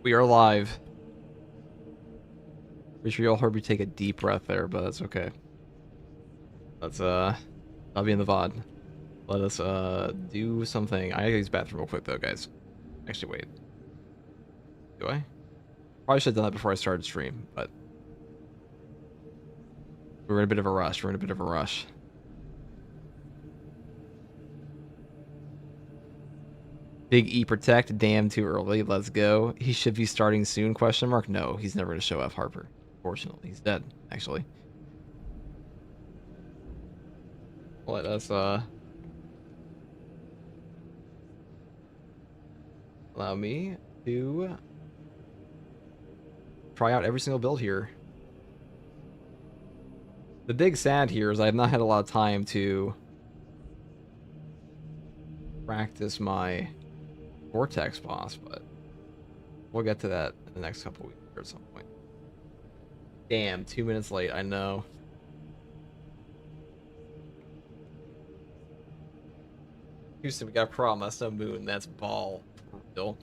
We are live. Pretty sure y'all heard me take a deep breath there, but that's okay. Let's I'll be in the VOD. Let us do something. I gotta use the bathroom real quick though, guys. Actually, wait. Do I? Probably should have done that before I started stream, but we're in a bit of a rush. We're in a bit of a rush. Big E protect, damn too early. Let's go. He should be starting soon, question mark. No, he's never gonna show up, Harper. Fortunately, he's dead, actually. Let us allow me to try out every single build here. The big sad here is I have not had a lot of time to practice my Vortex boss, but we'll get to that in the next couple weeks or at some point. Damn, 2 minutes late, I know. Houston, we got a problem. That's no moon, that's ball. For real.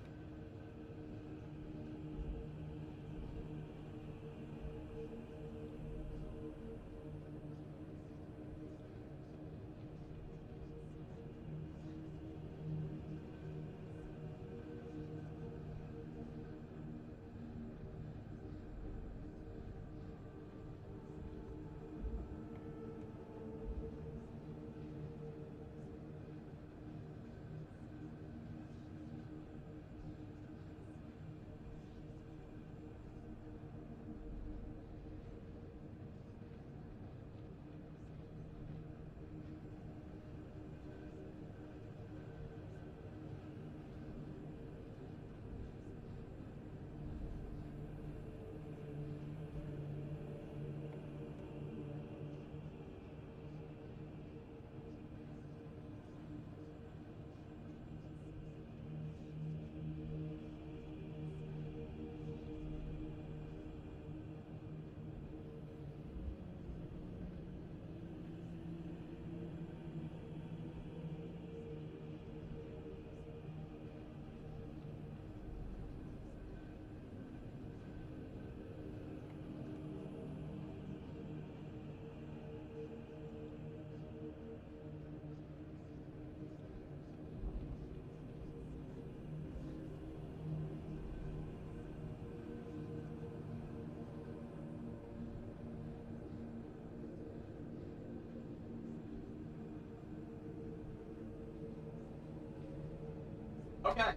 Okay.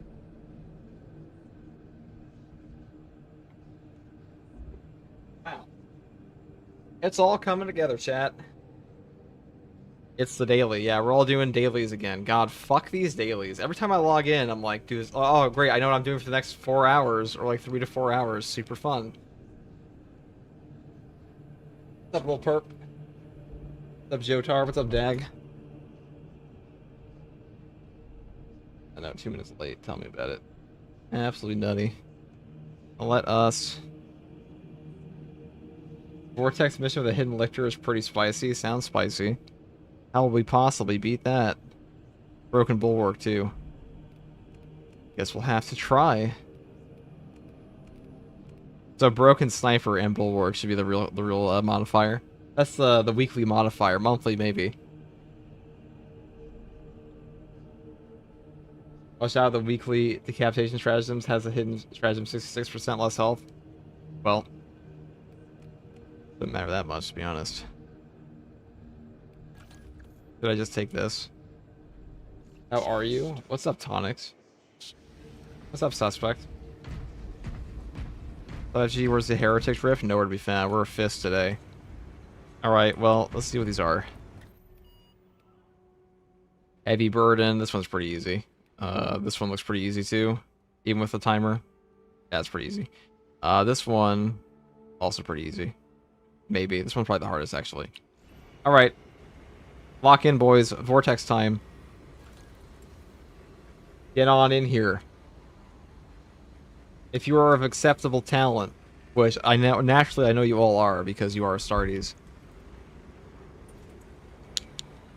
Wow. It's all coming together, chat. It's the daily. Yeah, we're all doing dailies again. God, fuck these dailies. Every time I log in, I'm like, dude, oh, great. I know what I'm doing for the next 4 hours, or like 3 to 4 hours. Super fun. What's up, little perp? What's up, Jotar? What's up, Dag? I know, 2 minutes late. Tell me about it. Absolutely nutty. Let us... Vortex mission with a hidden lictor is pretty spicy. Sounds spicy. How will we possibly beat that? Broken bulwark, too. Guess we'll have to try. So broken sniper and bulwark should be the real modifier. That's the weekly modifier. Monthly, maybe. Watch out, the weekly decapitation stratagems has a hidden stratagem 66% less health. Well, doesn't matter that much, to be honest. Did I just take this? How are you? What's up, Tonics? What's up, Suspect? Gee, where's the Heretics Rift? Nowhere to be found. We're a fist today. Alright, well, let's see what these are. Heavy Burden. This one's pretty easy. This one looks pretty easy, too. Even with the timer. Yeah, it's pretty easy. This one, also pretty easy. Maybe. This one's probably the hardest, actually. Alright. Lock in, boys. Vortex time. Get on in here. If you are of acceptable talent, which I know naturally I know you all are because you are Astartes.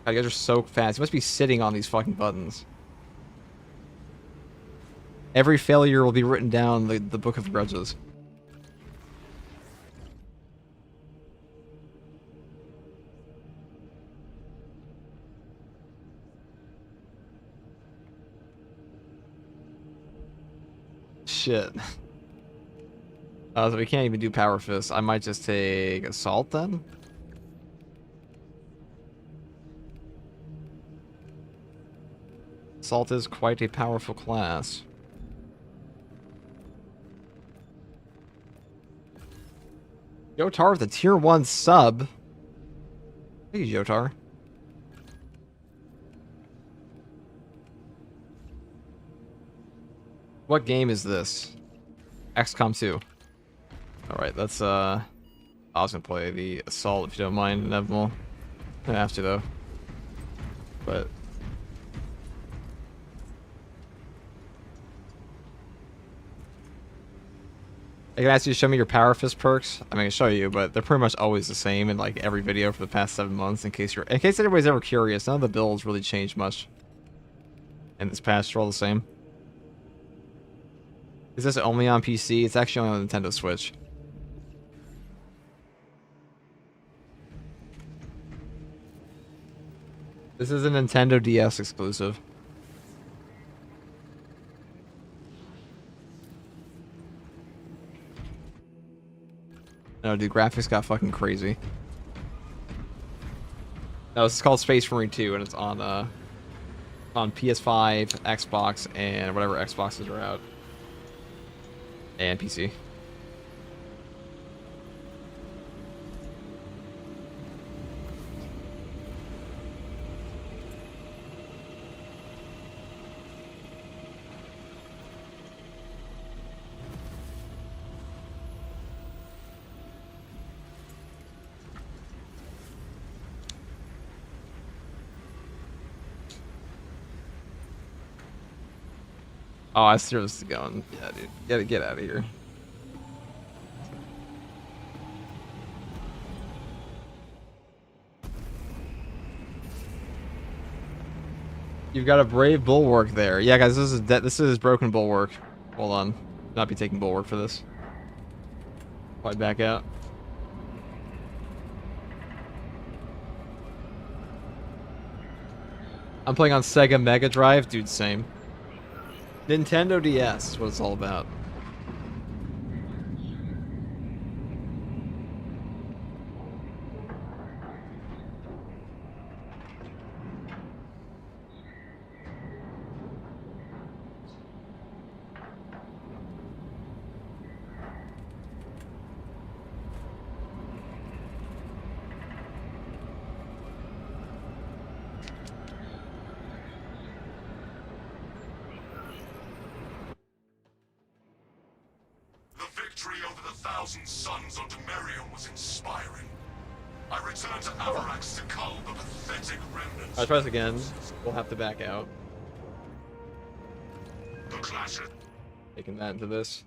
God, you guys are so fast. You must be sitting on these fucking buttons. Every failure will be written down in the Book of Grudges. Shit. So we can't even do Power Fist. I might just take Assault then? Assault is quite a powerful class. Yotar with a tier 1 sub. Thank you, Yotar. What game is this? XCOM 2. Alright, let's I was gonna play the Assault if you don't mind, Inevitable. I have to though. But I can ask you to show me your Power Fist perks. I mean, I can show you, but they're pretty much always the same in like every video for the past 7 months. In case anybody's ever curious, none of the builds really changed much. And this patch are all the same. Is this only on PC? It's actually on the Nintendo Switch. This is a Nintendo DS exclusive. No, dude, graphics got fucking crazy. No, this is called Space Marine 2, and it's on PS5, Xbox, and whatever Xboxes are out. And PC. Oh, I see where this is going. Yeah, dude. Gotta get out of here. You've got a brave bulwark there. Yeah, guys, this is broken bulwark. Hold on. Not be taking bulwark for this. Probably back out. I'm playing on Sega Mega Drive. Dude, same. Nintendo DS is what it's all about. Suns on Demarium was inspiring. I returned to Avarax to cull the pathetic remnants. I'll try this again. We'll have to back out. The clash. Taking that into this.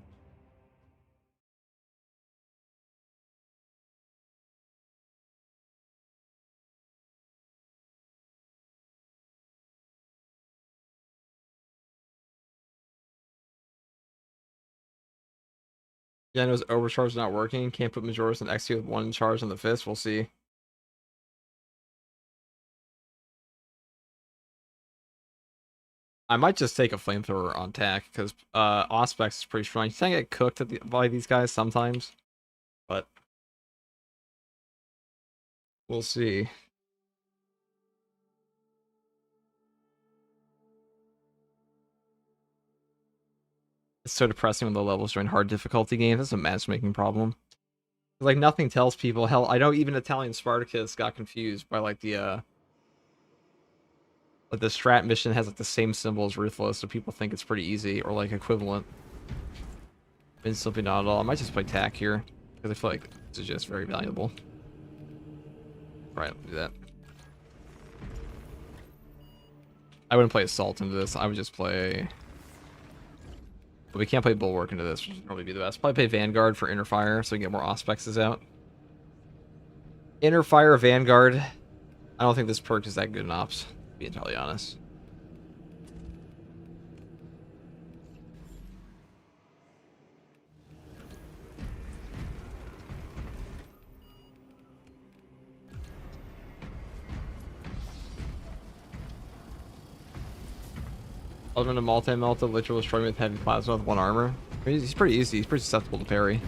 Yeah, I know his overcharge not working. Can't put Majora's and XP with one charge on the fist. We'll see. I might just take a flamethrower on tack because Auspex is pretty strong. You can get cooked by these guys sometimes, but we'll see. It's so depressing when the levels join hard difficulty games. That's a matchmaking problem. Like nothing tells people. Hell, I know even Italian Spartacus got confused by like the strat mission has like the same symbol as Ruthless, so people think it's pretty easy or like equivalent. And simply not at all. I might just play tack here because I feel like this is just very valuable. Right, I'll do that. I wouldn't play Assault into this. I would just play. But we can't play Bulwark into this, which would probably be the best. Probably play Vanguard for Inner Fire so we can get more Auspexes out. Inner Fire Vanguard. I don't think this perk is that good in Ops, to be entirely honest. Element of multi-melted, literal destroy me with heavy plasma with 1 armor. I mean, he's pretty easy. He's pretty susceptible to parry.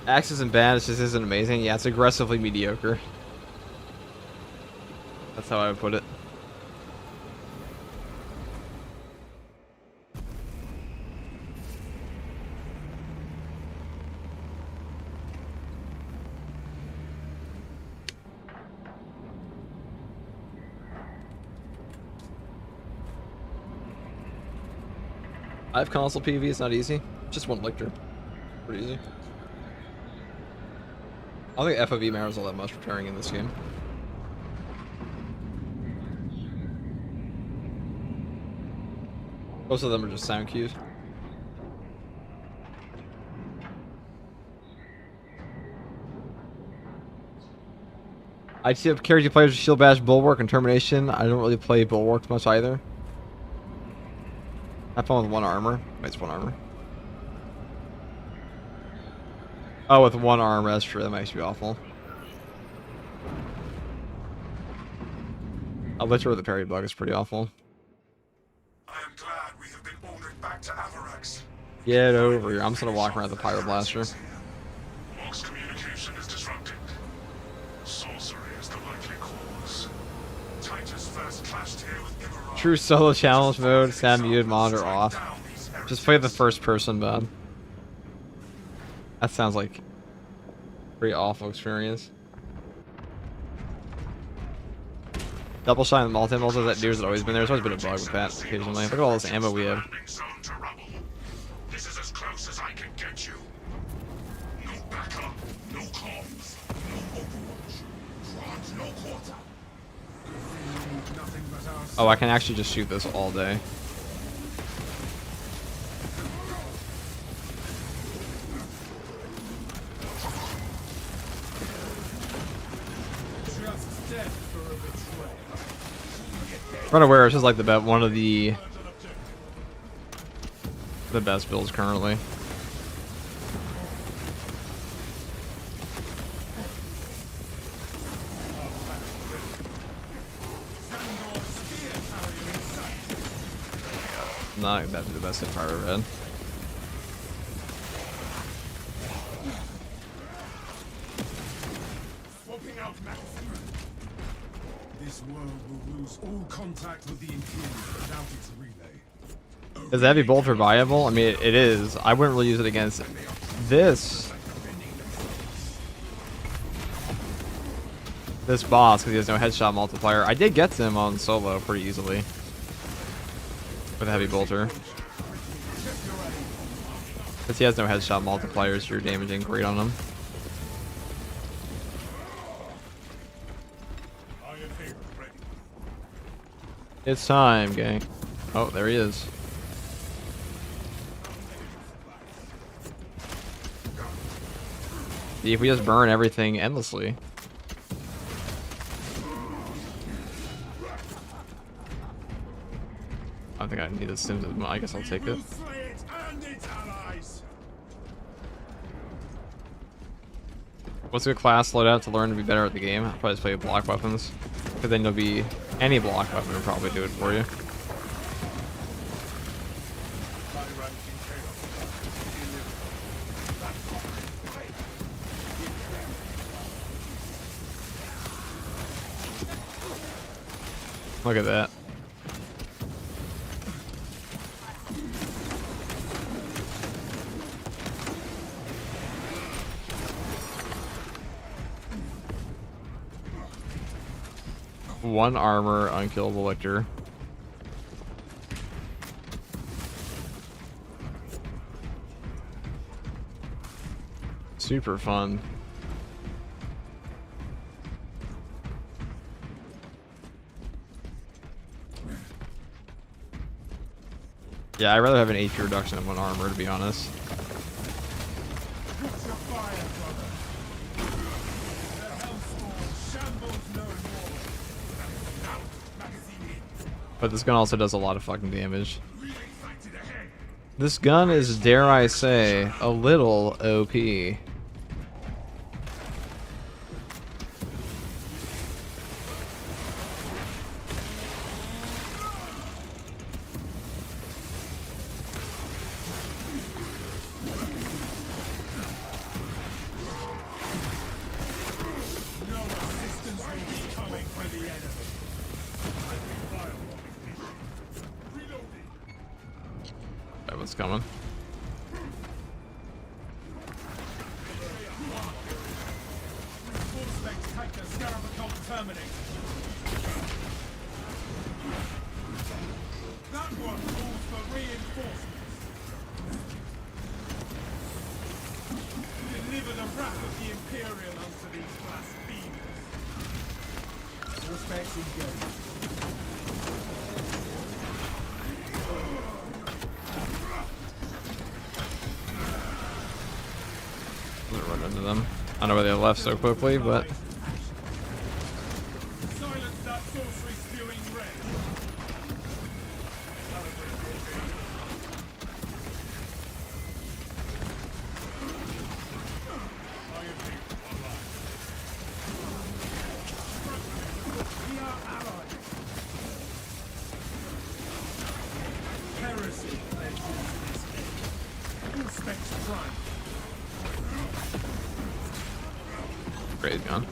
Axe isn't bad, it just isn't amazing. Yeah, it's aggressively mediocre. That's how I would put it. I have console PV, it's not easy. Just 1 lictor. Pretty easy. I don't think FOV matters all that much for pairing in this game. Most of them are just sound cues. I see carries you players with Shield Bash, Bulwark, and Termination. I don't really play Bulwark much either. I have fun with 1 armor. Wait, it's 1 armor. Oh, with 1 armor, that's true. That makes me awful. I'll let you with the parry bug. It's pretty awful. I am glad we have been ordered back to Avarax. Get over here. I'm just gonna walk around the Pyro Blaster. Mox communication is disrupted. Sorcery is the likely cause. Titus first clashed here with Ibarra. True solo challenge mode. Sound muted, monitor off. Just play the first person, bud. That sounds like a pretty awful experience. Double shot and multi-multi, that dude's always been there. There's always been a bug with that occasionally. Look at all this ammo we have. This is as close as I can get you. No backup, no comms, no overwatch. Grant no quarter. Oh, I can actually just shoot this all day. Runaware is just like one of the best builds currently. Not exactly the best hit I've ever had. This world will lose all contact with the Imperium without its relay. Is the heavy bolter viable? I mean, it is. I wouldn't really use it against this boss because he has no headshot multiplier. I did get to him on solo pretty easily with a heavy bolter. Because he has no headshot multipliers, you're damaging great on him. It's time, gang. Oh, there he is. See, if we just burn everything endlessly. I think I need a sim. I guess I'll take it. What's a good class loadout to learn to be better at the game? I'll probably just play with block weapons. Because then you'll be... Any block weapon will probably do it for you. Look at that. One armor, unkillable lictor. Super fun. Yeah, I'd rather have an HP reduction than one armor, to be honest. But this gun also does a lot of fucking damage. This gun is, dare I say, a little OP. what's coming. That one calls for reinforcements. Deliver the wrath of the Imperial unto these blasphemers. All specs engaged. I'm gonna run into them. I don't know why they left so quickly, but Silence that sorcery spewing red. We are allies. Heresy led to this end. All specs prime. great gun.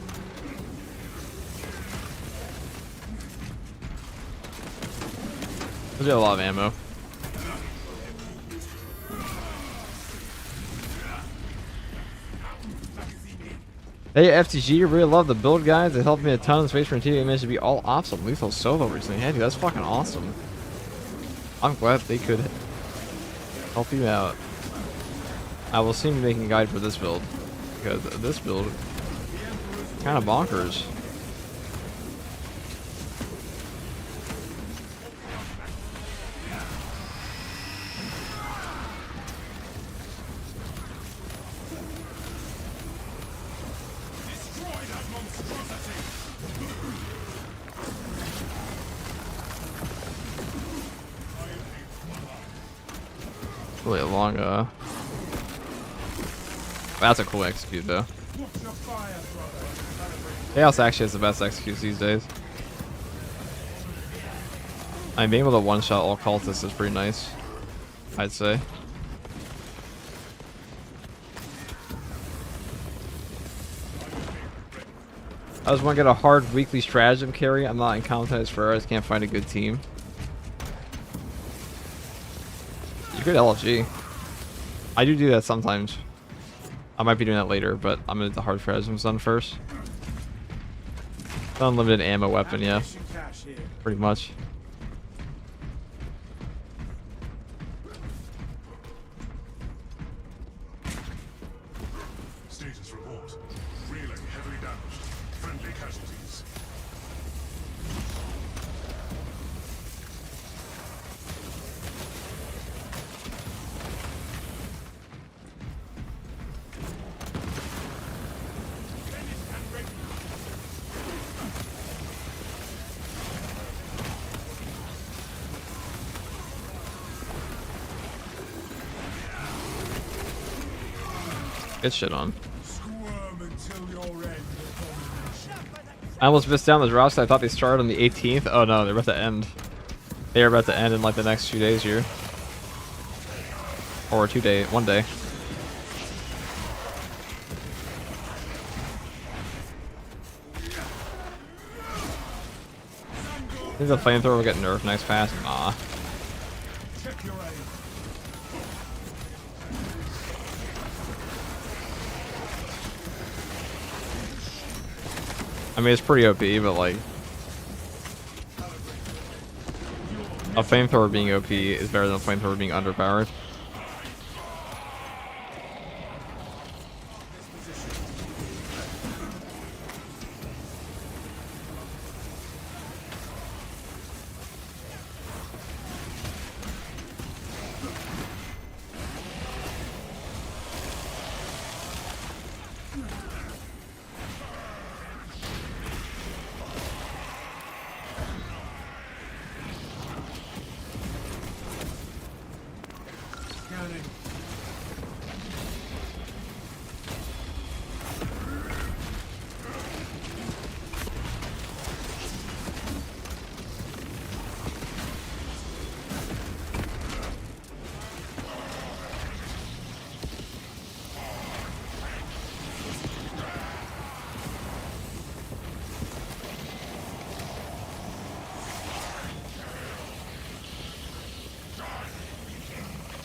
There's a lot of ammo. Hey FTG, really love the build guys. They helped me a ton. Space for TV managed to be all awesome. Lethal solo recently. Hey, dude, that's fucking awesome. I'm glad they could help you out. I will soon be making a guide for this build, because this build kind of bonkers. Really a long, that's a cool execute though. Chaos actually has the best executes these days. I mean, being able to one-shot all cultists is pretty nice, I'd say. I just want to get a hard weekly stratagem carry. I'm not in competition for. I just can't find a good team. You could LFG. I do that sometimes. I might be doing that later, but I'm gonna get the hard stratagems done first. It's an unlimited ammo weapon, yeah. Pretty much. Status report. Relay heavily damaged. Friendly casualties. Get shit on. Squirm until your end, abomination. I almost missed down those rocks. I thought they started on the 18th. Oh no, they're about to end. They are about to end in like the next 2 days here. Or 1 day. I think the flamethrower will get nerfed next pass. Nah. Check your aim. I mean, it's pretty OP, but like, a flamethrower being OP is better than a flamethrower being underpowered.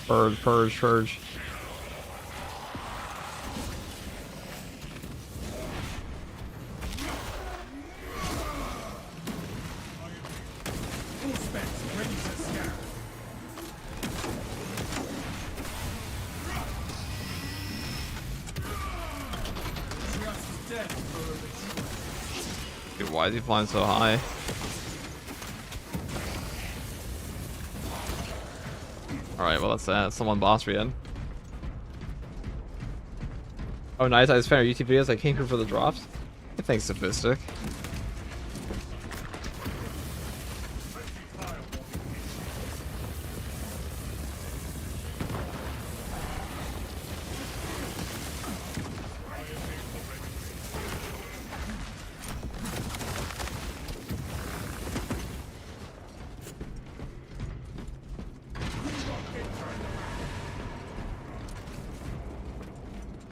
Purge, purge, purge. All specs ready to scan. Just death for a Dude, why is he flying so high? Alright, well that's that. That's the one boss we had. Oh nice, I just found our YouTube videos. I came here for the drops. Hey, thanks, Sophistic.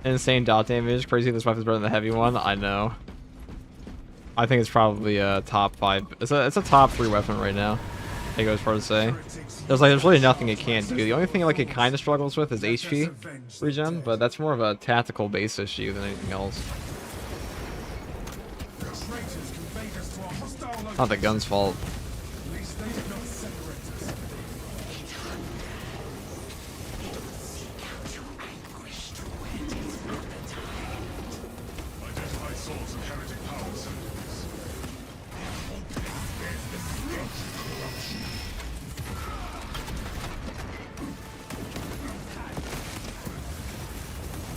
Insane dot damage. Crazy this weapon's better than the heavy one. I know. I think it's probably a top 5. It's a top 3 weapon right now. I go as far as to say. There's really nothing it can't do. The only thing like it kind of struggles with is HP regen, but that's more of a tactical base issue than anything else. Not the gun's fault.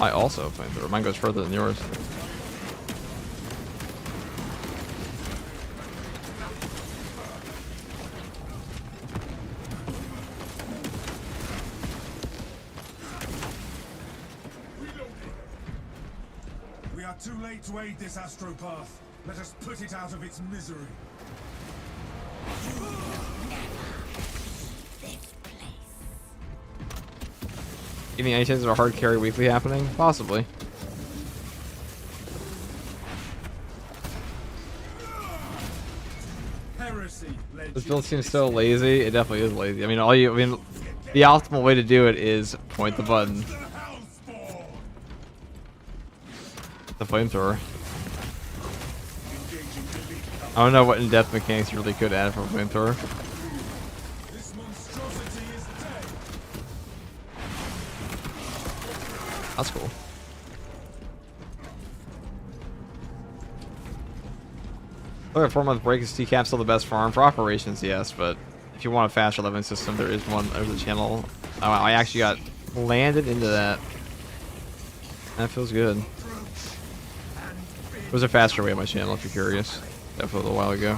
I also flamethrower. Mine goes further than yours. We are too late to aid this astropath. Let us put it out of its misery. You think any chances of a hard carry weekly happening? Possibly. This build seems so lazy. It definitely is lazy. I mean, the optimal way to do it is point the button. The flamethrower. I don't know what in-depth mechanics you really could add from a flamethrower. That's cool. Look, a 4-month break is TCAP still the best farm for operations, yes, but if you want a faster living system, there is one. There's a channel. Oh, I actually got landed into that. That feels good. There's a faster way on my channel if you're curious. That was a little while ago.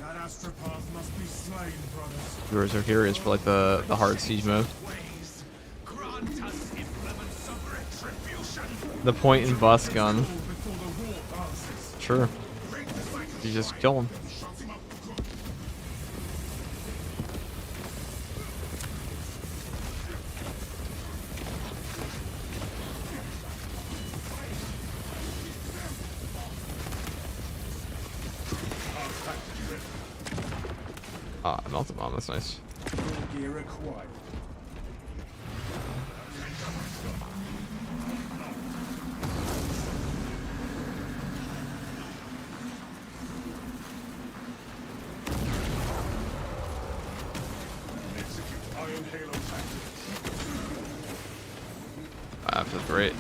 That astropath must be slain, brothers. Viewers are curious for like the hard siege mode. The point and bust gun. Sure. You just kill him. Ah, I melted bomb, that's nice. Gear acquired. Ah, that feels great.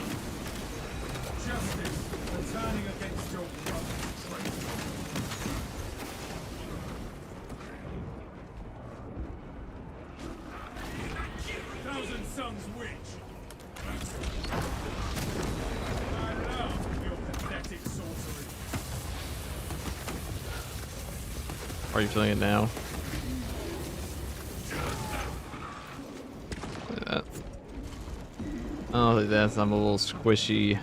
Justice, turning against your brother. 1,000 Suns Witch. I love your pathetic sorcery. Are you feeling it now? Look at that. Oh, look at that. I'm a little squishy.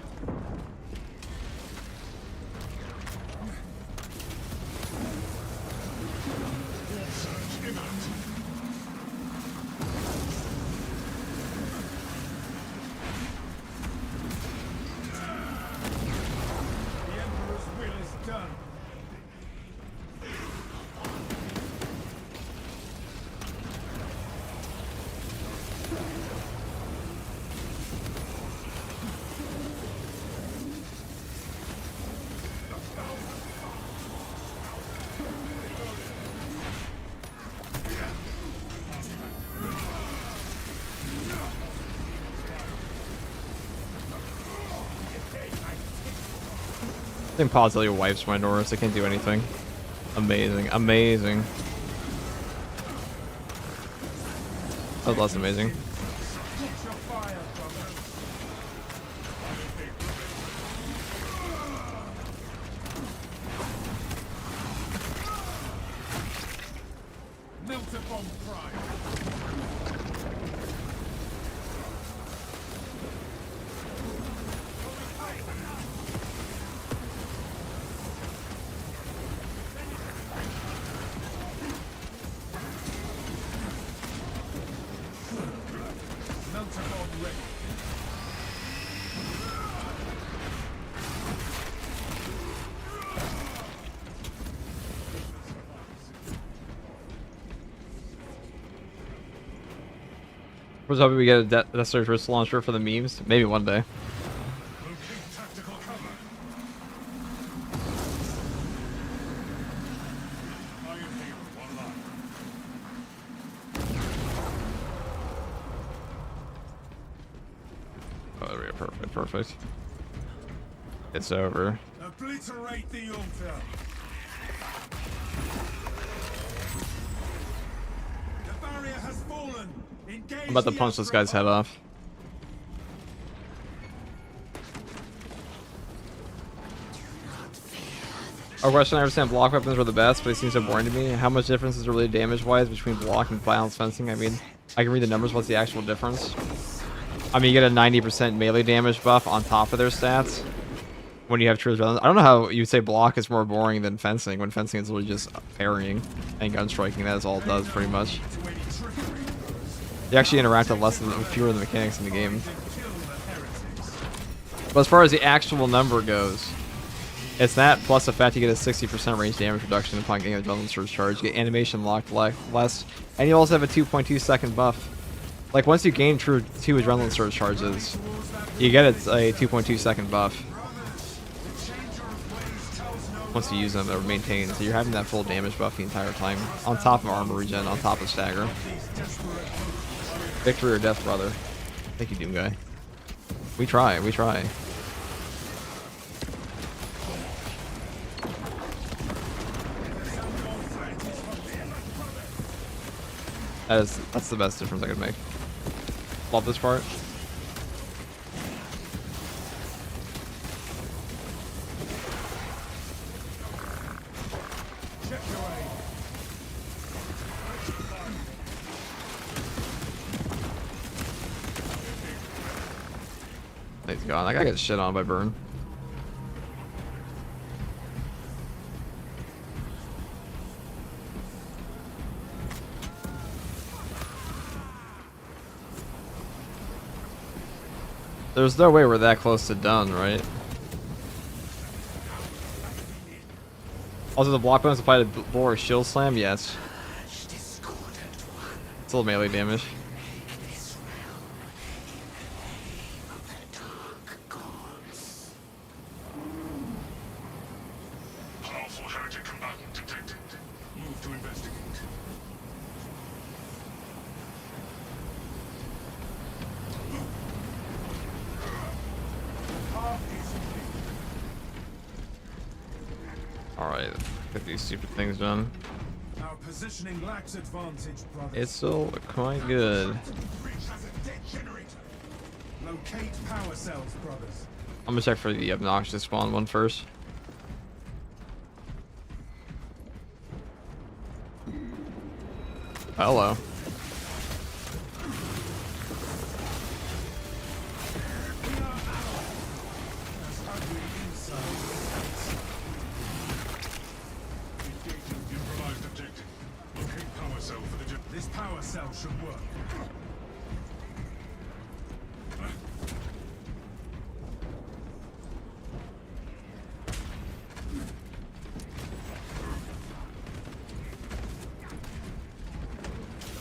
I think Positively wipes my Norris. They can't do anything. Amazing. Amazing. That was less amazing. Catch your fire, brothers. Melt upon pride. Melt upon ready. Was hoping we get a Death Star wrist launcher for the memes. Maybe one day. Locate tactical cover. Iron Hero online. Oh, there we go. Perfect. Perfect. It's over. Obliterate the altar. The barrier has fallen. Engage I'm about to the punch this Astra guy's head off. Our question: I understand block weapons were the best, but it seems so boring to me. How much difference is there really damage-wise between block and balance fencing? I mean, I can read the numbers. What's the actual difference? I mean, you get a 90% melee damage buff on top of their stats when you have true adrenaline. I don't know how you'd say block is more boring than fencing, when fencing is literally just parrying and gun striking. That is all it does, pretty much. to any trickery. You actually interact with fewer of the mechanics in the game. But as far as the actual number goes, it's that plus the fact you get a 60% range damage reduction upon getting an adrenaline surge charge. You get animation locked less, and you also have a 2.2 second buff. Like once you gain true 2 adrenaline surge charges, you get a 2.2 second buff. Once you use them, they're maintained. So you're having that full damage buff the entire time, on top of armor regen, on top of stagger. Victory or death, brother. Thank you, Doom Guy. We try, we try. That's the best difference I could make. Love this part. He's gone. That guy gets shit on by Burn. There's no way we're that close to done, right? Also, the block bonus applied to Boar Shield Slam? Yes. It's a little melee damage. Powerful heretic combatant detected. Move to investigate. Alright, get these stupid things done. Our positioning lacks advantage, brothers. It's still quite good. Bridge has a dead generator. Locate power cells, brothers. I'm gonna check for the obnoxious spawn one first. Hello. Improvised objective. Locate power cell for the This power cell should work.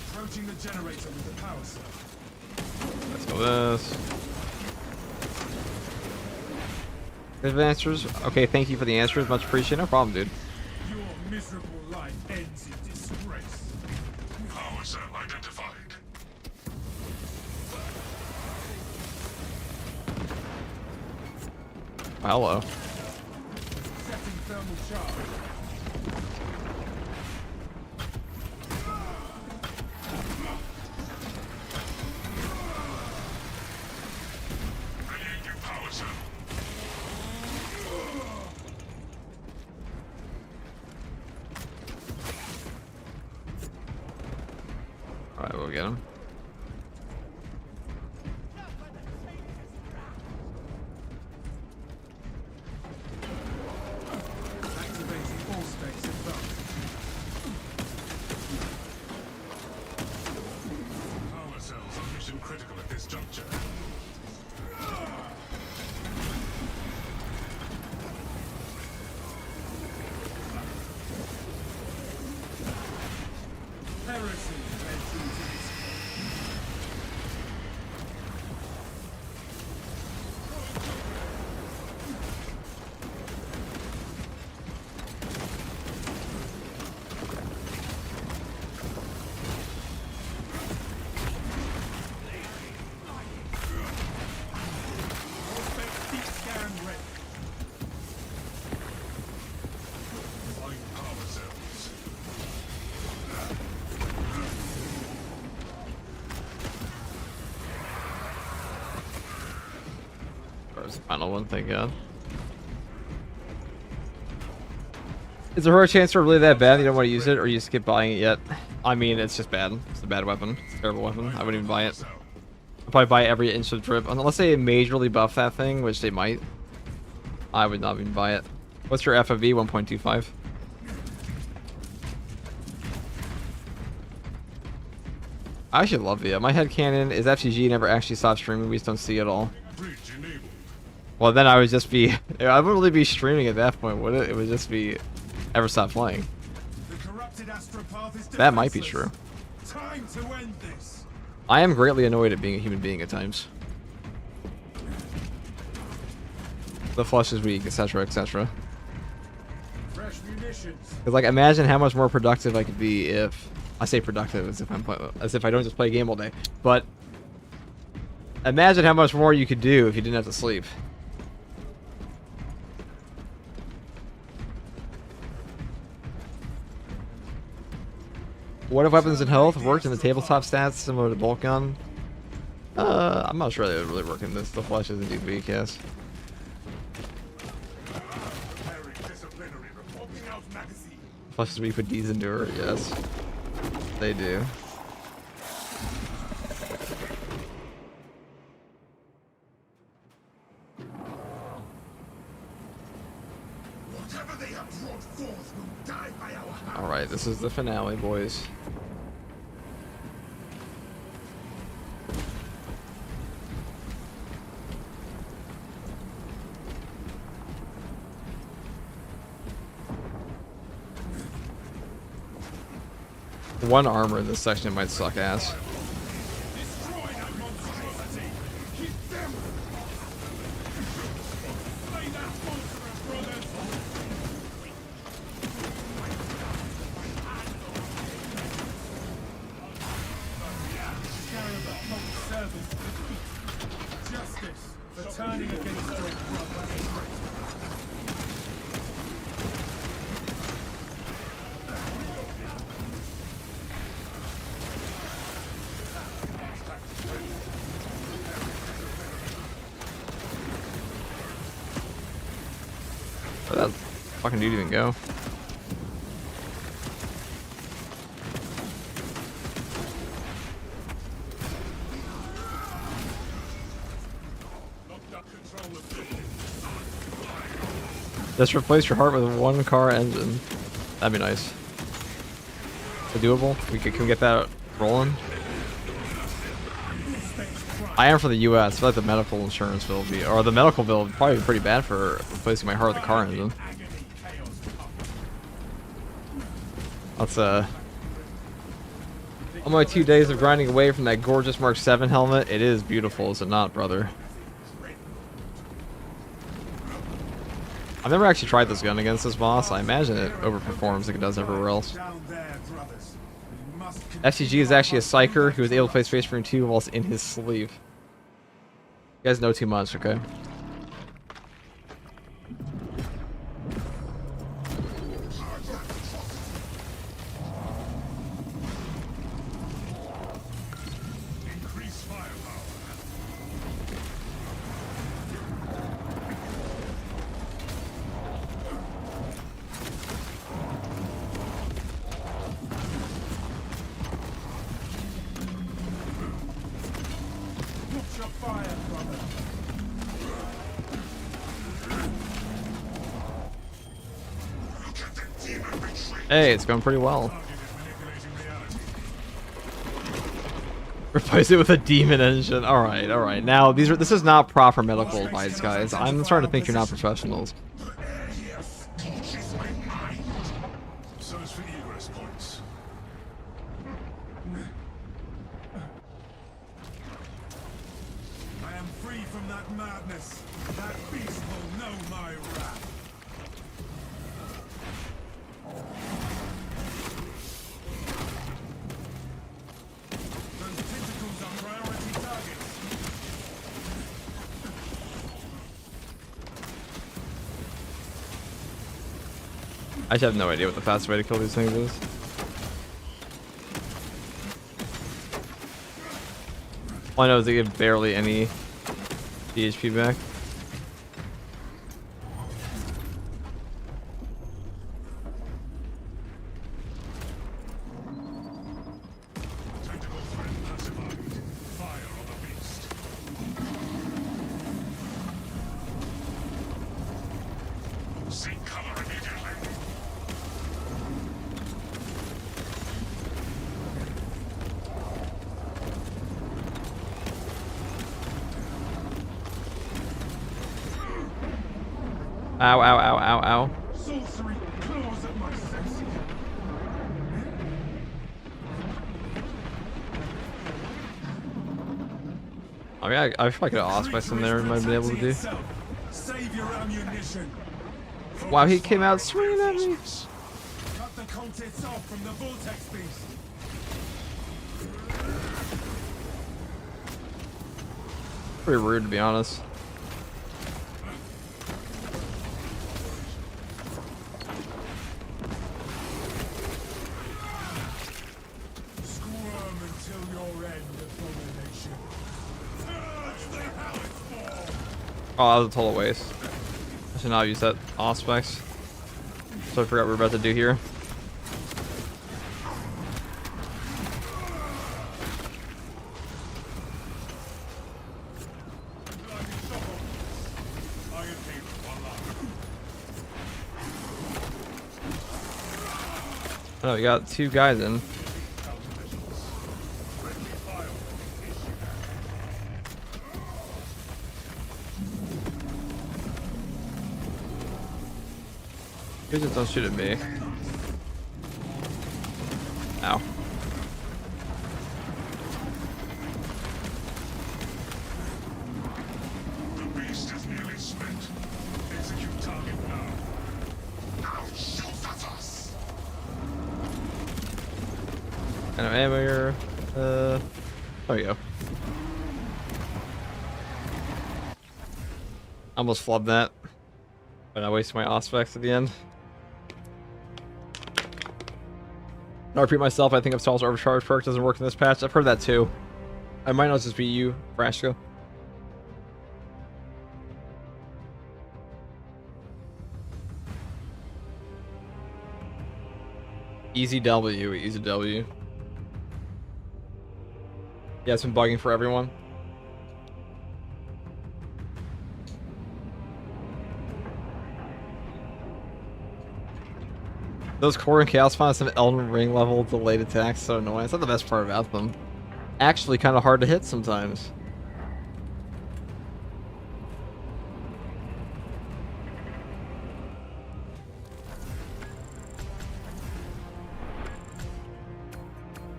Approaching the generator with the power cell. Let's go this. Good answers. Okay, thank you for the answers. Much appreciated. No problem, dude. Your miserable life ends in disgrace. power cell identified. Hello. thermal charge. Bringing you power cell. Alright, we'll get him. Activating all specs advanced. Power cells are mission critical at this juncture. Heresy led you to this. All specs deep scan ready. Find power cells. Where's the final one? Thank God. Is there a chance for really that bad you don't want to use it, or you skip buying it yet? I mean, it's just bad. It's a bad weapon. It's a terrible weapon. I wouldn't even buy it. I'd probably buy every inch of drip. Unless they majorly buff that thing, which they might. I would not even buy it. What's your FOV? 1.25. I actually love the my headcanon is FTG never actually stopped streaming. We just don't see it all. Bridge enabled. Well, then I would just be... I wouldn't really be streaming at that point, would it? It would just be... Ever stop playing. The corrupted astropath is That might be defenseless. true. Time to end this. I am greatly annoyed at being a human being at times. The flesh is weak, etc., etc. Fresh munitions. Because, like, imagine how much more productive I could be if... I say productive as if I don't just play a game all day. But... imagine how much more you could do if you didn't have to sleep. What if weapons and health worked in the tabletop stats similar to bolt gun? I'm not sure they would really work in this. The flesh is indeed weak, yes. Very disciplinary reporting out magazine. Flesh is weak, but D's endure, yes. They do. Whatever they have brought forth will die by our hand. Alright, this is the finale, boys. One armor in this section might suck ass. Destroy that monstrosity. Keep them. Slay that monster, brothers. Scarab public service defeat. Justice for turning against your brother. Where that fucking dude even go? Just replace your heart with one car engine. That'd be nice. Is it doable? Can we get that rolling? I am for the US. I feel like the medical insurance bill would be, or the medical bill would probably be pretty bad for replacing my heart with a car engine. Let's I'm only 2 days of grinding away from that gorgeous Mark 7 helmet. It is beautiful, is it not, brother? I've never actually tried this gun against this boss. I imagine it overperforms like it does everywhere else. FCG is actually a psyker who was able to play Space Marine 2 whilst in his sleeve. You guys know too much, okay? Hey, it's going pretty well. Target is manipulating reality. Replace it with a demon engine. All right, all right. Now this is not proper medical advice, guys. I'm starting to think you're not professionals. Yes, touches my mind. So is for egress points. I am free from that madness. That beast will know my wrath. Those tentacles are priority targets. I just have no idea what the fastest way to kill these things is. All I know is they give barely any HP back. Tentacle threat pacified. Fire on the beast. Seek cover immediately. Ow, ow, ow, ow, ow. Sorcery claws at my senses. I mean, I feel like an Auspex in there might have been able to do. Save your ammunition. Wow, he came out swinging at me. Cut the contents off from the Vortex beast. Pretty rude, to be honest. Squirm until your end, abomination. That's the hell it's for. Oh, that was a total waste. I should not use that Auspex. So I forgot what we're about to do here. I am here, one life. Oh, we got two guys in. You just don't shoot at me. Ow. The beast is nearly spent. Execute target now. Now shoot at us. And ammo here. There we go. Almost flubbed that. But I wasted my Auspex at the end. I'll repeat myself, I think Upstall's overcharge perk doesn't work in this patch. I've heard that too. I might not just be you, Frashko. Easy W, easy W. Yeah, it's been bugging for everyone. Those core and chaos fonts have Elden Ring level delayed attacks, so annoying. It's not the best part about them. Actually, kind of hard to hit sometimes.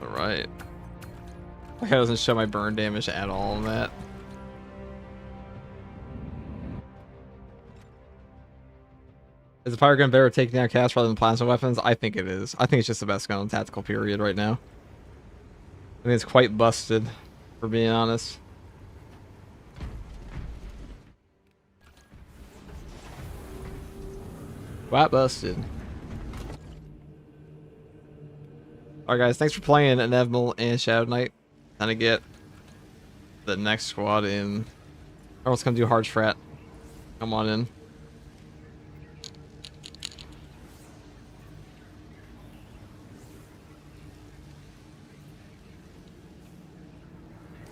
All right. Like that doesn't show my burn damage at all on that. Is the fire gun better at taking down cast rather than plasma weapons? I think it is. I think it's just the best gun on tactical period right now. I think it's quite busted, for being honest. Quite busted. Alright guys, thanks for playing Inevitable and Shadow Knight. Time to get the next squad in. Or let's come do hard strat. Come on in.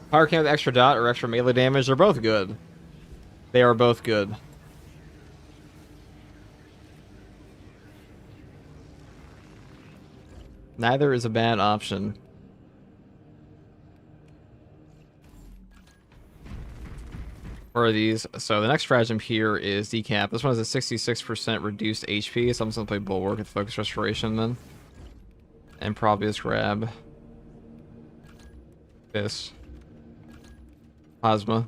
Power Cannon with extra dot or extra melee damage, they're both good. They are both good. Neither is a bad option. Where are these? So the next stratagem here is Decap. This one has a 66% reduced HP, so I'm just going to play Bulwark with Focus Restoration then. And probably just grab this. Plasma.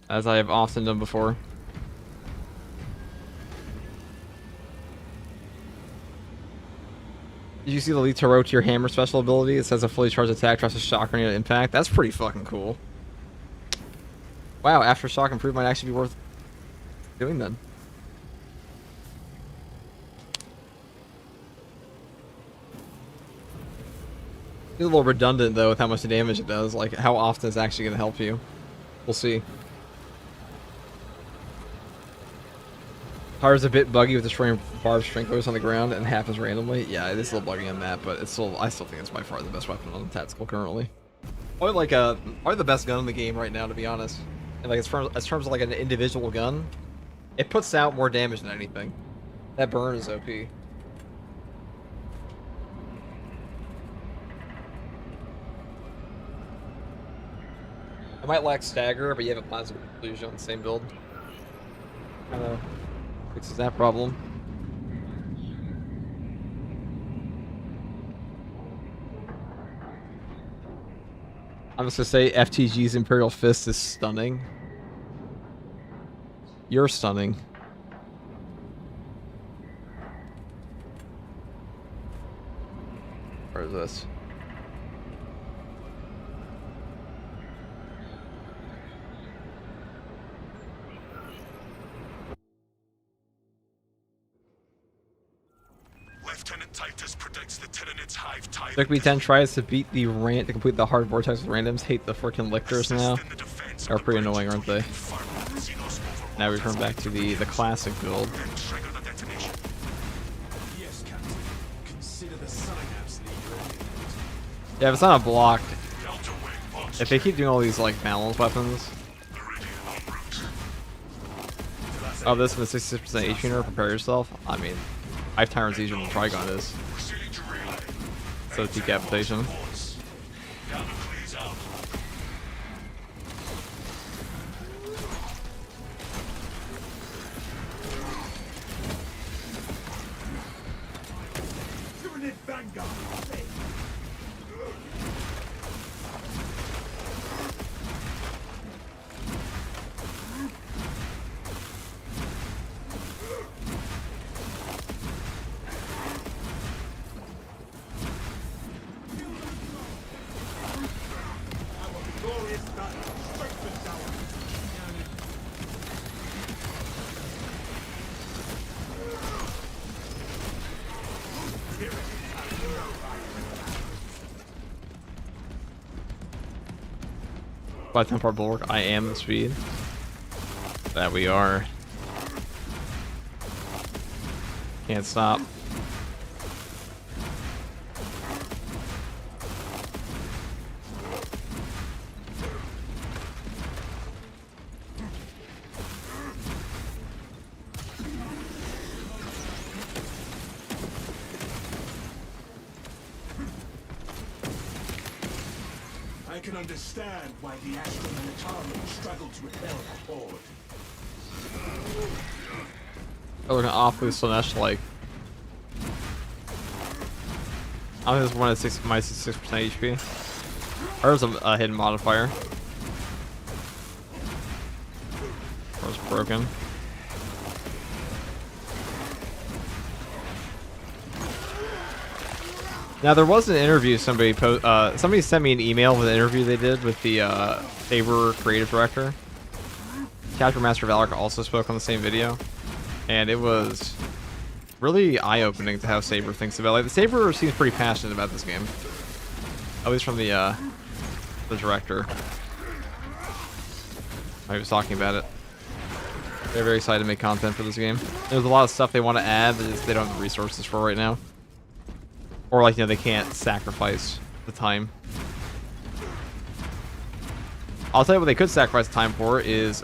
As I have often done before. Did you see the Elite Tarot to your hammer special ability? It says a fully charged attack drops a shock grenade at impact. That's pretty fucking cool. Wow, after shock improve might actually be worth doing then. It's a little redundant though with how much damage it does. Like, how often it's actually going to help you. We'll see. Power's a bit buggy with destroying barbed strength goes on the ground and happens randomly. Yeah, it is a little buggy on that, but it's still, I still think it's by far the best weapon on the tactical currently. Probably probably the best gun in the game right now, to be honest. And like as terms of like an individual gun, it puts out more damage than anything. That burn is OP. I might lack stagger, but you have a plasma illusion on the same build. Kinda fixes that problem. I'm just gonna say FTG's Imperial Fist is stunning. You're stunning. Where is this? Lieutenant Titus predicts the Tyranids hive tide. Took me 10 tries to beat the to complete the hard Vortex with randoms. Hate the freaking lictors now. They're pretty annoying, aren't they? Now we turn back to the classic build. Yes, Captain. Consider the synapse leader. Yeah, if it's not a block, if they keep doing all these like balance weapons. Oh, this is a 66% HP nerf. Prepare yourself. I mean, 5 Tyrants easier than Trigon is. So Decapitation. Tyranid Vanguard. By 10 part bulwark, I am the speed. That we are. Can't stop. I can understand why the Astral Militarians struggle to repel that horde. Oh, looking awfully Slanesh-like. I think this one has my 66% HP. Or there's a hidden modifier. Or it's broken. Now there was an interview somebody sent me an email with an interview they did with the Saber creative director. Captain Master Valak also spoke on the same video, and it was really eye-opening to how Saber thinks about it. Like, the Saber seems pretty passionate about this game, at least from the director. He was talking about it. They're very excited to make content for this game. There's a lot of stuff they want to add that they don't have the resources for right now. Or, like, you know, they can't sacrifice the time. I'll tell you what they could sacrifice the time for is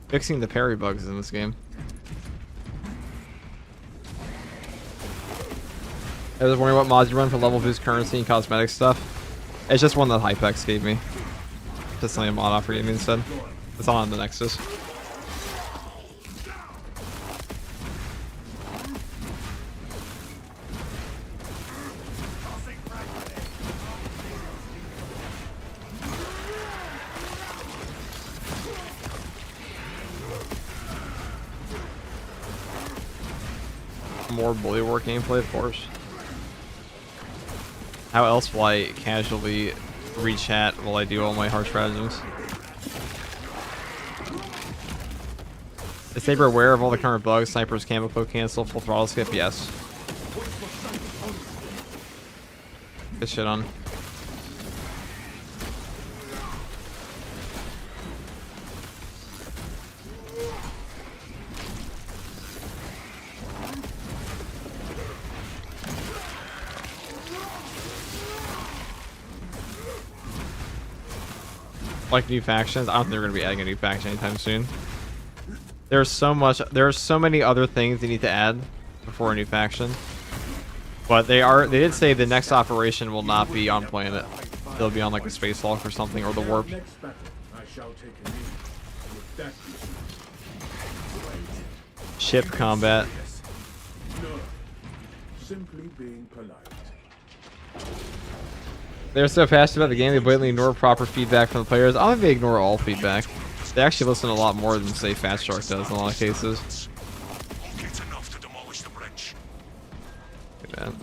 fixing the parry bugs in this game. I was wondering what mods you run for level boost, currency, and cosmetic stuff. It's just one that Hypex gave me. Just something a mod offer gave me instead. It's on the Nexus. More bully war gameplay, of course. How else will I casually re-chat while I do all my hard stratagems? Is Saber aware of all the current bugs? Snipers, camo cloak cancel, full throttle skip? Yes. Good shit on. Like new factions, I don't think they're going to be adding a new faction anytime soon. There are so many other things they need to add before a new faction. But they did say the next operation will not be on planet. They'll be on like a spacewalk or something, or the warp. Next battle, I shall take a knee. With that, Ship combat. no, simply being polite. They're so passionate about the game, they blatantly ignore proper feedback from the players. I don't think they ignore all feedback. They actually listen a lot more than, say, Fat Shark does in a lot of cases. Get enough to demolish the bridge. Hey, man.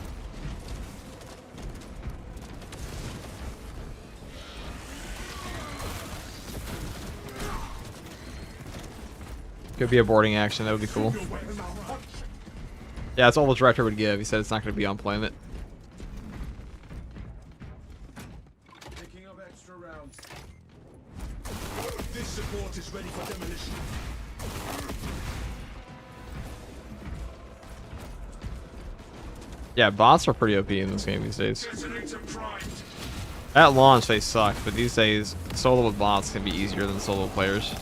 Could be a boarding action, that would be cool. Yeah, that's all the director would give. He said it's not going to be on planet. Picking up extra rounds. This support is ready for demolition. Yeah, bots are pretty OP in this game these days. Detonator primed. At launch, they suck, but these days, solo with bots can be easier than solo players.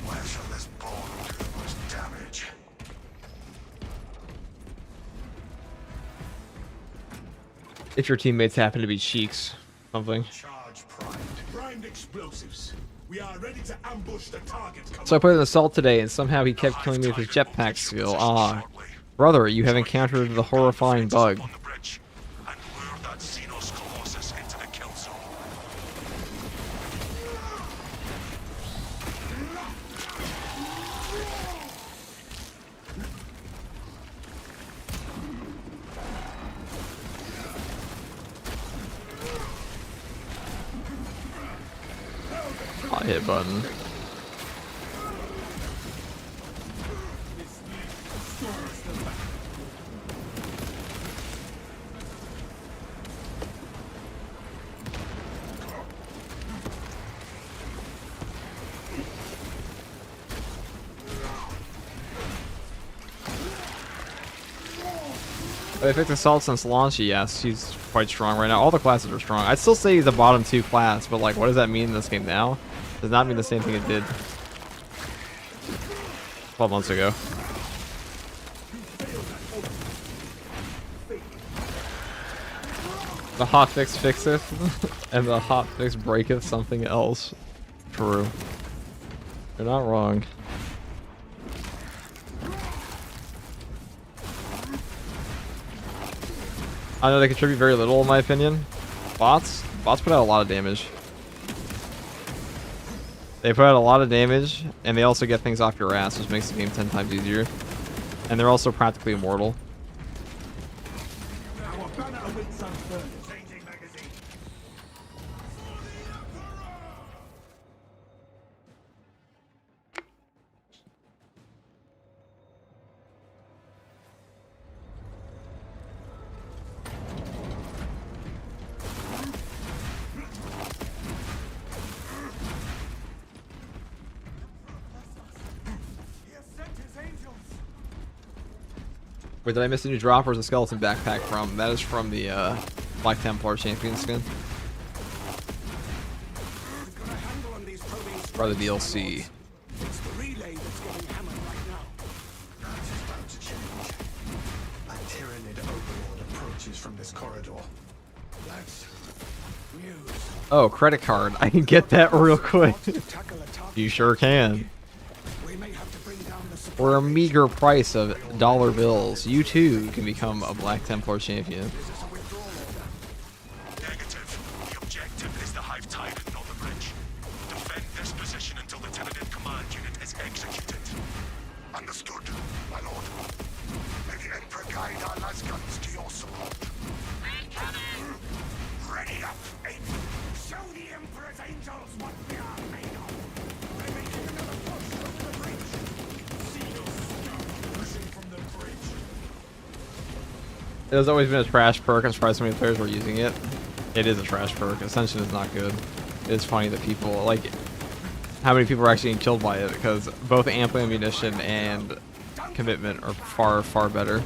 Where shall this ball do the most damage? If your teammates happen to be cheeks, something. Charge primed. Primed explosives. We are ready to ambush the target. So I played an assault today, and somehow he kept killing me with his jetpack skill. Ah, brother, you have encountered the horrifying bug. On the bridge and lure that Xenos Colossus into the kill zone. I hit button. If it's assault since launch, yes, he's quite strong right now. All the classes are strong. I'd still say he's a bottom 2 class, but like, what does that mean in this game now? Does not mean the same thing it did 12 months ago. The hotfix fixeth, and the hotfix breaketh something else. True. You're not wrong. I know they contribute very little in my opinion. Bots put out a lot of damage. They put out a lot of damage, and they also get things off your ass, which makes the game 10 times easier. And they're also practically immortal. Our banner awaits unfurled. Changing magazine. He has sent his angels. Wait, did I miss a new drop, or is a skeleton backpack from? That is from the Black Templar champion skin. We've got a handle on these probing Or the DLC. It's the relay that's getting hammered right now. It's about to change. A Tyranid overlord approaches from this corridor. That's news. Oh, credit card. I can get that real quick. Tackle a target. You sure can. We may have to bring down the supply For a base. meager price of dollar bills, you too can become a Black Templar champion. This is a withdrawal order. Negative. The objective is the Hive Tyrant, not the bridge. Defend this position until the Tyranid command unit is executed. Understood, my lord. May the Emperor guide our lasguns to your support. Ready up, aim. Show the Emperor's angels what we are made of. They're making another push over the bridge. See those scum pushing from the bridge. It has always been a trash perk. I'm surprised so many players were using it. It is a trash perk. Ascension is not good. It's funny that people, like, how many people are actually getting killed by it, because both ample ammunition and commitment are far, far better.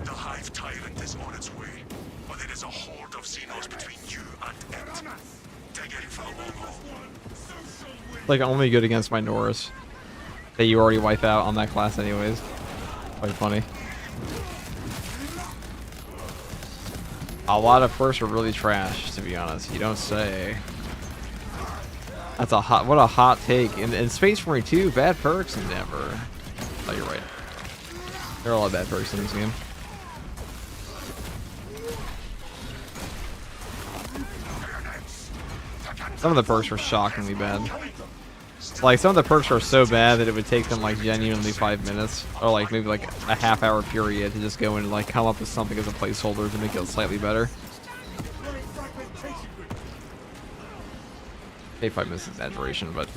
The Hive Tyrant is on its way, but it is a horde of Xenos between you and it. Take it for the long haul. Like, only good against my Norris. That you already wipe out on that class anyways. Quite funny. A lot of perks are really trash, to be honest. You don't say. That's a hot, what a hot take. In Space Marine 2, bad perks never. Oh, you're right. There are a lot of bad perks in this game. Some of the perks were shockingly bad. Like, some of the perks are so bad that it would take them, like, genuinely 5 minutes. Or, like, maybe, like, a half-hour period to just go and, like, come up with something as a placeholder to make it slightly better. Maybe 5 minutes is exaggeration, but...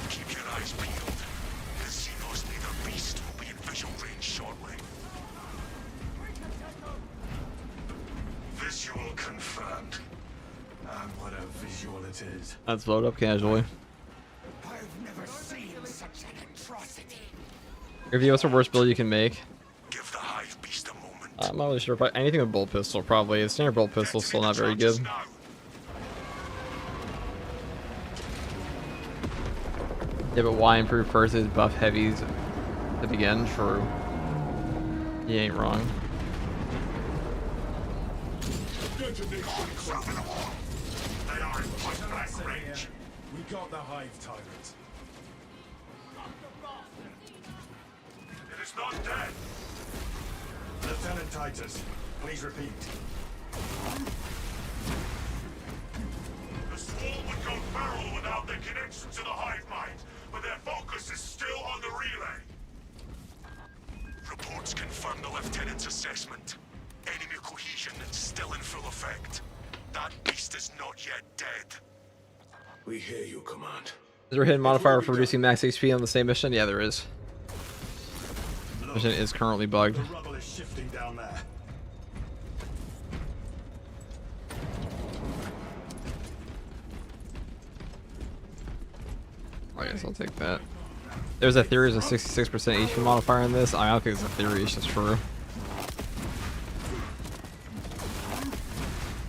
Keep your eyes peeled. The Xenos leader beast will be in visual range shortly. Visual confirmed. And what a visual it is. Let's load up casually. I've never seen such an atrocity. Review, what's the worst build you can make? Give the Hive beast a moment. I'm not really sure. But anything with bolt pistol, probably. The standard bolt pistol is still not very good. Now. Yeah, but why improve versus buff heavies to begin? True. You ain't wrong. Over the wall. They are in point blank range. We got the Hive Tyrant. It is not dead. Lieutenant Titus, please repeat. The Swarm would go feral without their connection to the Hive mind, but their focus is still on the relay. Reports confirm the Lieutenant's assessment. Enemy cohesion is still in full effect. That beast is not yet dead. We hear you, Command. Is there a hidden modifier for reducing max HP on the same mission? Yeah, there is. Mission is currently bugged. The rubble is shifting down there. I guess I'll take that. There's a theory there's a 66% HP modifier in this. I don't think it's a theory, it's just true.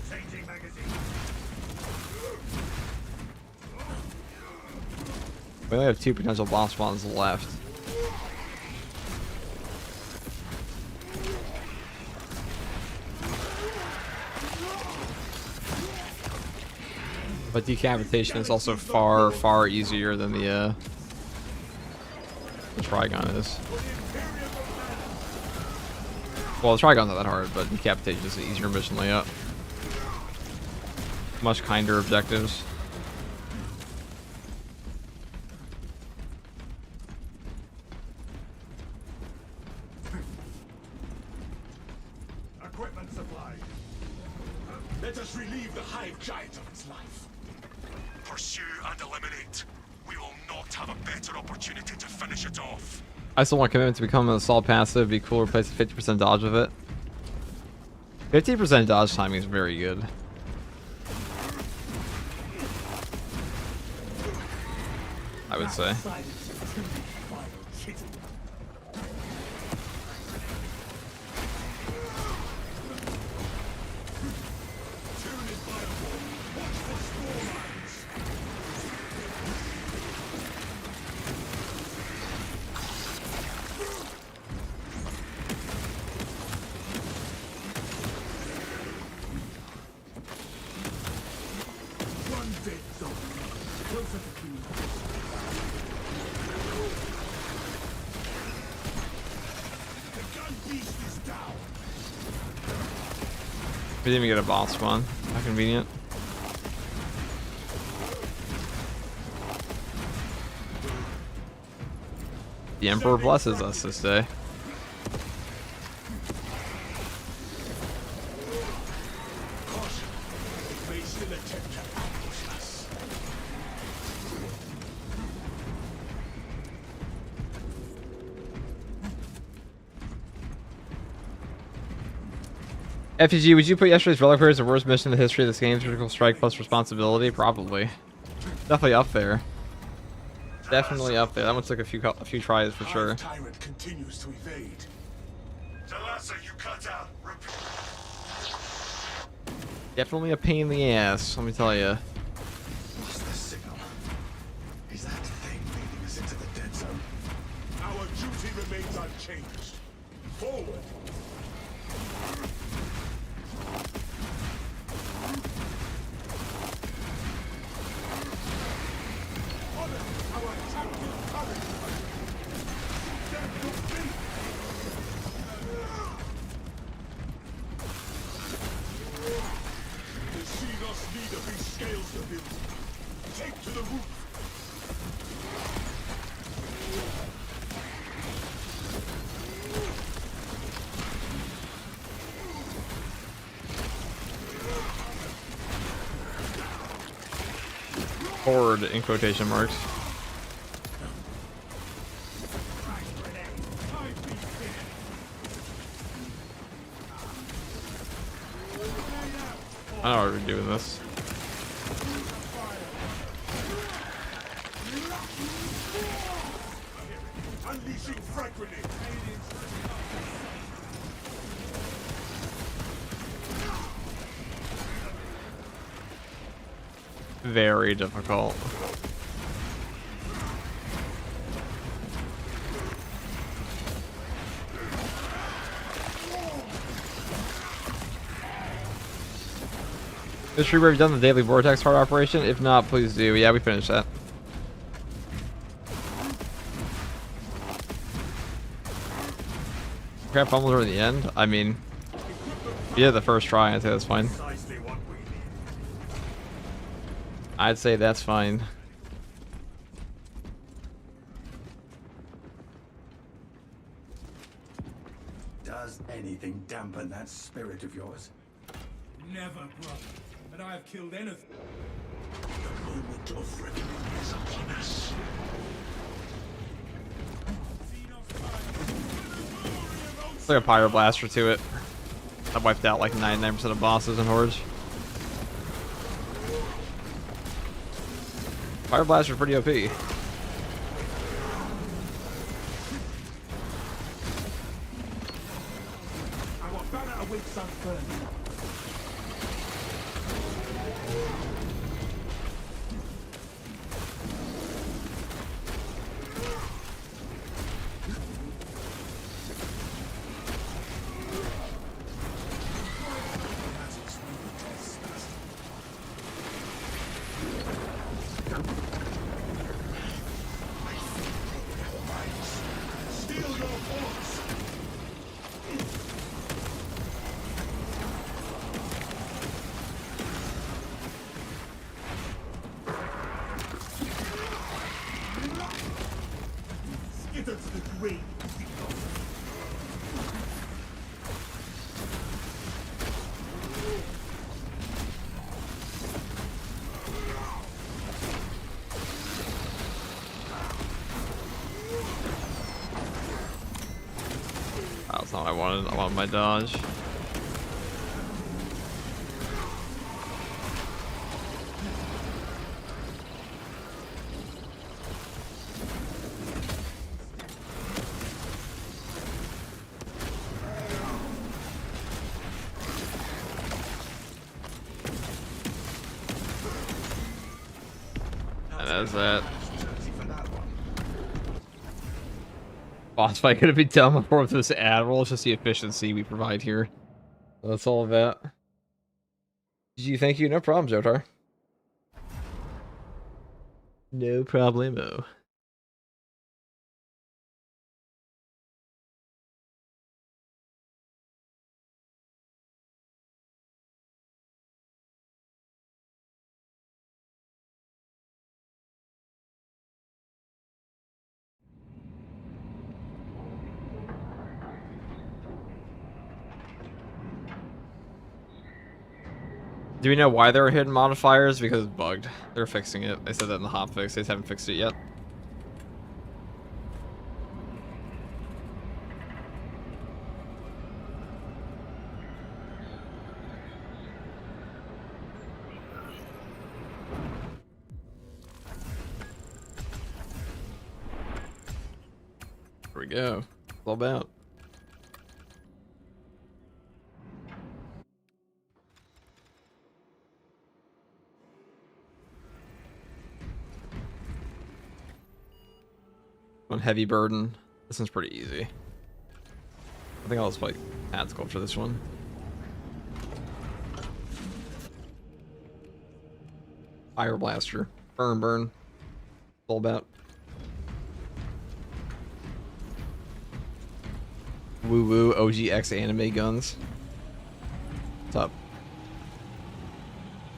Changing magazine. We only have 2 potential boss spawns left. But decapitation is also far, far easier than the Trigon is. Well, the Trigon's not that hard, but decapitation is an easier mission layout. Much kinder objectives. Equipment supply. Let us relieve the Hive Giant of its life. Pursue and eliminate. We will not have a better opportunity to finish it off. I still want commitment to become an assault passive. Be cool. Replace the 50% dodge with it. 50% dodge timing is very good. I would say. We didn't even get a boss spawn. How convenient. The Emperor blesses us this day. FTG, would you put yesterday's Relic as the worst mission in the history of this game? Critical strike plus responsibility? Probably. Definitely up there. Definitely up there. That one took a few tries for sure. Tyrant continues to evade. Talassa, you cut out. Definitely a pain in the ass, let me tell you. What's the signal? Is that thing leading us into the dead zone? Our duty remains unchanged. Forward. Horde in quotation marks. I don't know what we're doing this. Unleashing frag grenade. Very difficult. Is Reaver done the daily Vortex hard operation? If not, please do. Yeah, we finished that. Crap fumbles over the end? I mean, yeah, the first try, I'd say that's fine. I'd say that's fine. Does anything dampen that spirit of yours? Never, brother. And I have killed anything. The moment of reckoning is upon us. It's like a Pyro Blaster to it. I wiped out like 99% of bosses and hordes. Fire Blaster is pretty OP. Our banner awaits unburned. That's not what I wanted. I wanted my dodge. And that's that. Boss fight could have been done before with this ad roll. It's just the efficiency we provide here. That's all of that. GG, thank you. No problem, Jotar. No problemo. Do we know why there are hidden modifiers? Because it's bugged. They're fixing it. They said that in the hotfix. They just haven't fixed it yet. Here we go. It's all about. On heavy burden. This one's pretty easy. I think I'll just play ad sculpture this one. Fire blaster. Burn, burn. It's all about. Woo woo OGX anime guns. What's up?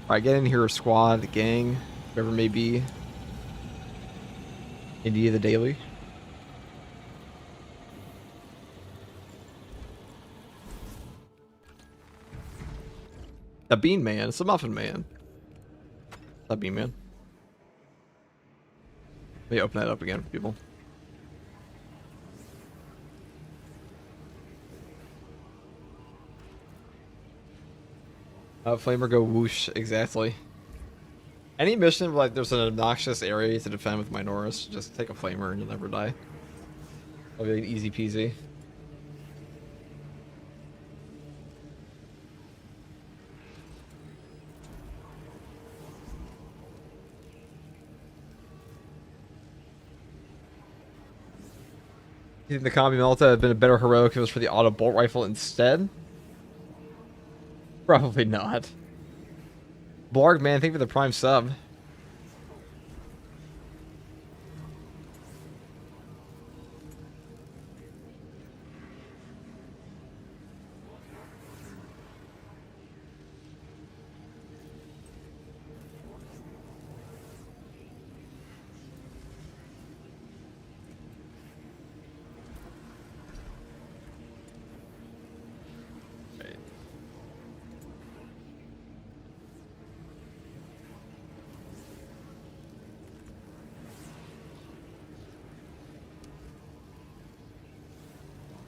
Alright, get in here, squad, gang, whatever it may be. India the Daily. The Bean Man. It's the Muffin Man. The Bean Man. Let me open that up again for people. Flamer go whoosh, exactly. Any mission like there's an obnoxious area to defend with Minoris, just take a flamer and you'll never die. That'll be like easy peasy. You think the Combi Melta had been a better heroic if it was for the auto bolt rifle instead? Probably not. Blarg, man, thank you for the prime sub.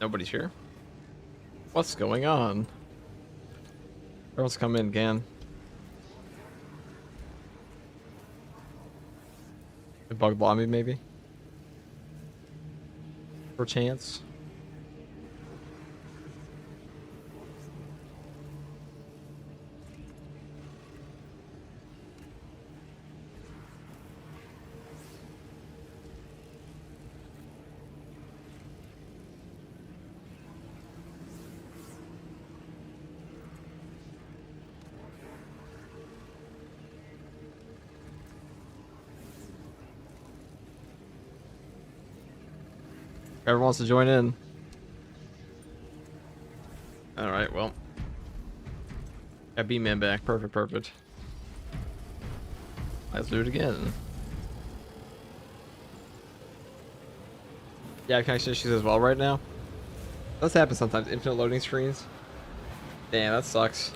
Nobody's here. What's going on? Everyone's come in again. A bug lobby, maybe? For chance? Everyone wants to join in. Alright, well. Got B-Man back. Perfect, perfect. Let's do it again. Yeah, connection issues as well right now. Does happen sometimes. Infinite loading screens. Damn, that sucks.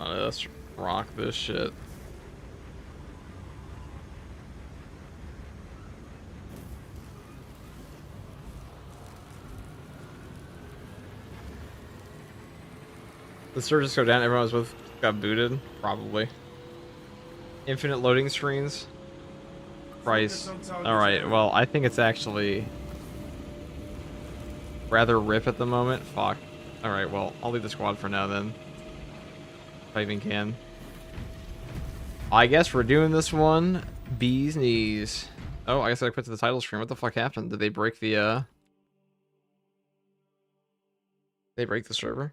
Let's rock this shit. The surges go down, everyone was with got booted? Probably. Infinite loading screens? Price. Alright, well, I think it's actually rather rip at the moment. Fuck. Alright, well, I'll leave the squad for now then. If I even can. I guess we're doing this one. Bee's knees. Oh, I guess I quit to the title screen. What the fuck happened? Did they break the, Did they break the server?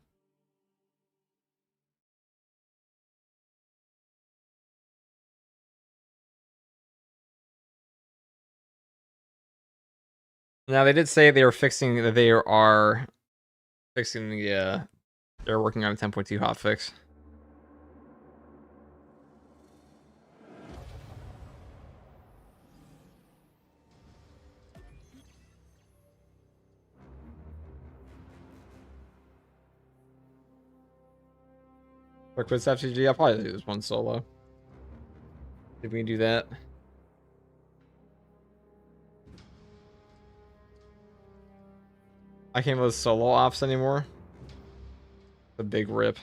Now, they did say they were fixing, that they are fixing the, they're working on a 10.2 hotfix. Or quits FCG, I'll probably do this one solo. If we can do that. I can't with solo ops anymore. The big rip.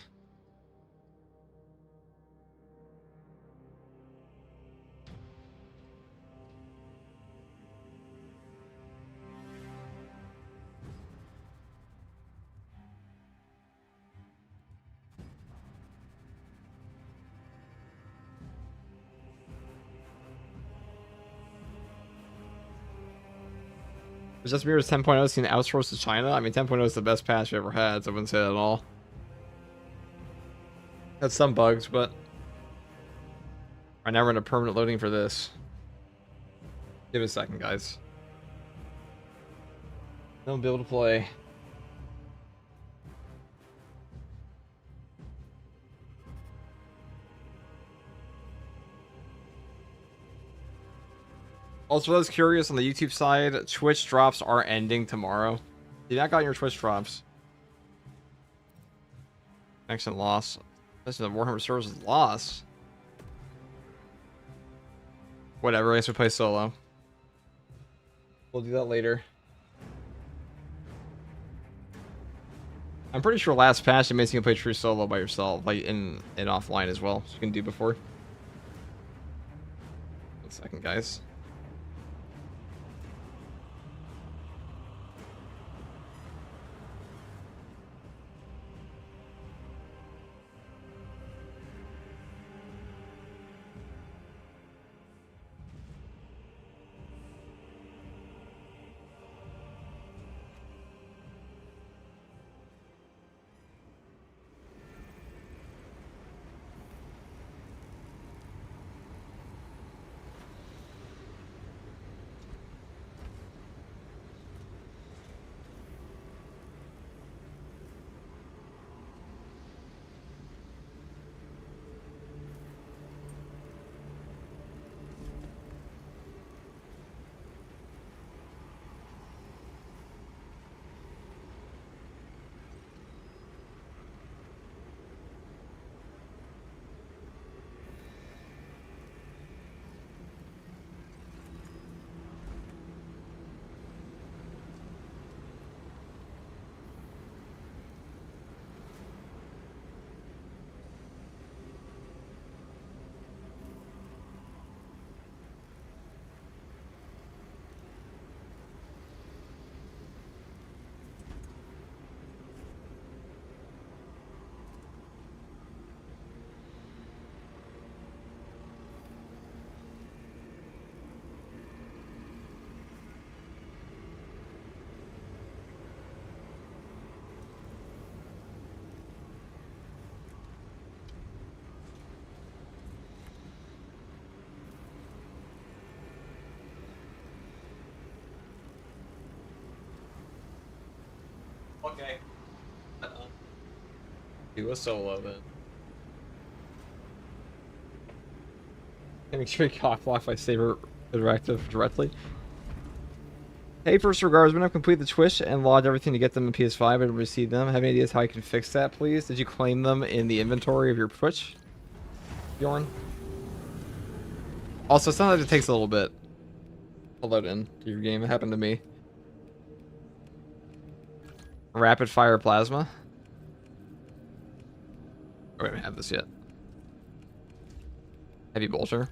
Is Just Mirror's 10.0 seen outsourced to China? I mean, 10.0 is the best patch we ever had, so I wouldn't say that at all. Had some bugs, but right now we're in a permanent loading for this. Give it a second, guys. Then we'll be able to play. Also, for those curious on the YouTube side, Twitch drops are ending tomorrow. You not got your Twitch drops. Excellent loss. This is the Warhammer Services loss. Whatever, I guess we play solo. We'll do that later. I'm pretty sure last patch it makes you play true solo by yourself, like in offline as well. So you can do before. 1 second, guys. Okay. Do a solo then. Can make sure you cock block by Saber Interactive directly. Hey, first regards, when I complete the Twitch and logged everything to get them in PS5 and receive them, have any ideas how I can fix that, please? Did you claim them in the inventory of your Twitch, Bjorn? Also, sometimes it takes a little bit to load in to your game. It happened to me. Rapid fire plasma. Oh, we haven't had this yet. Heavy bolter.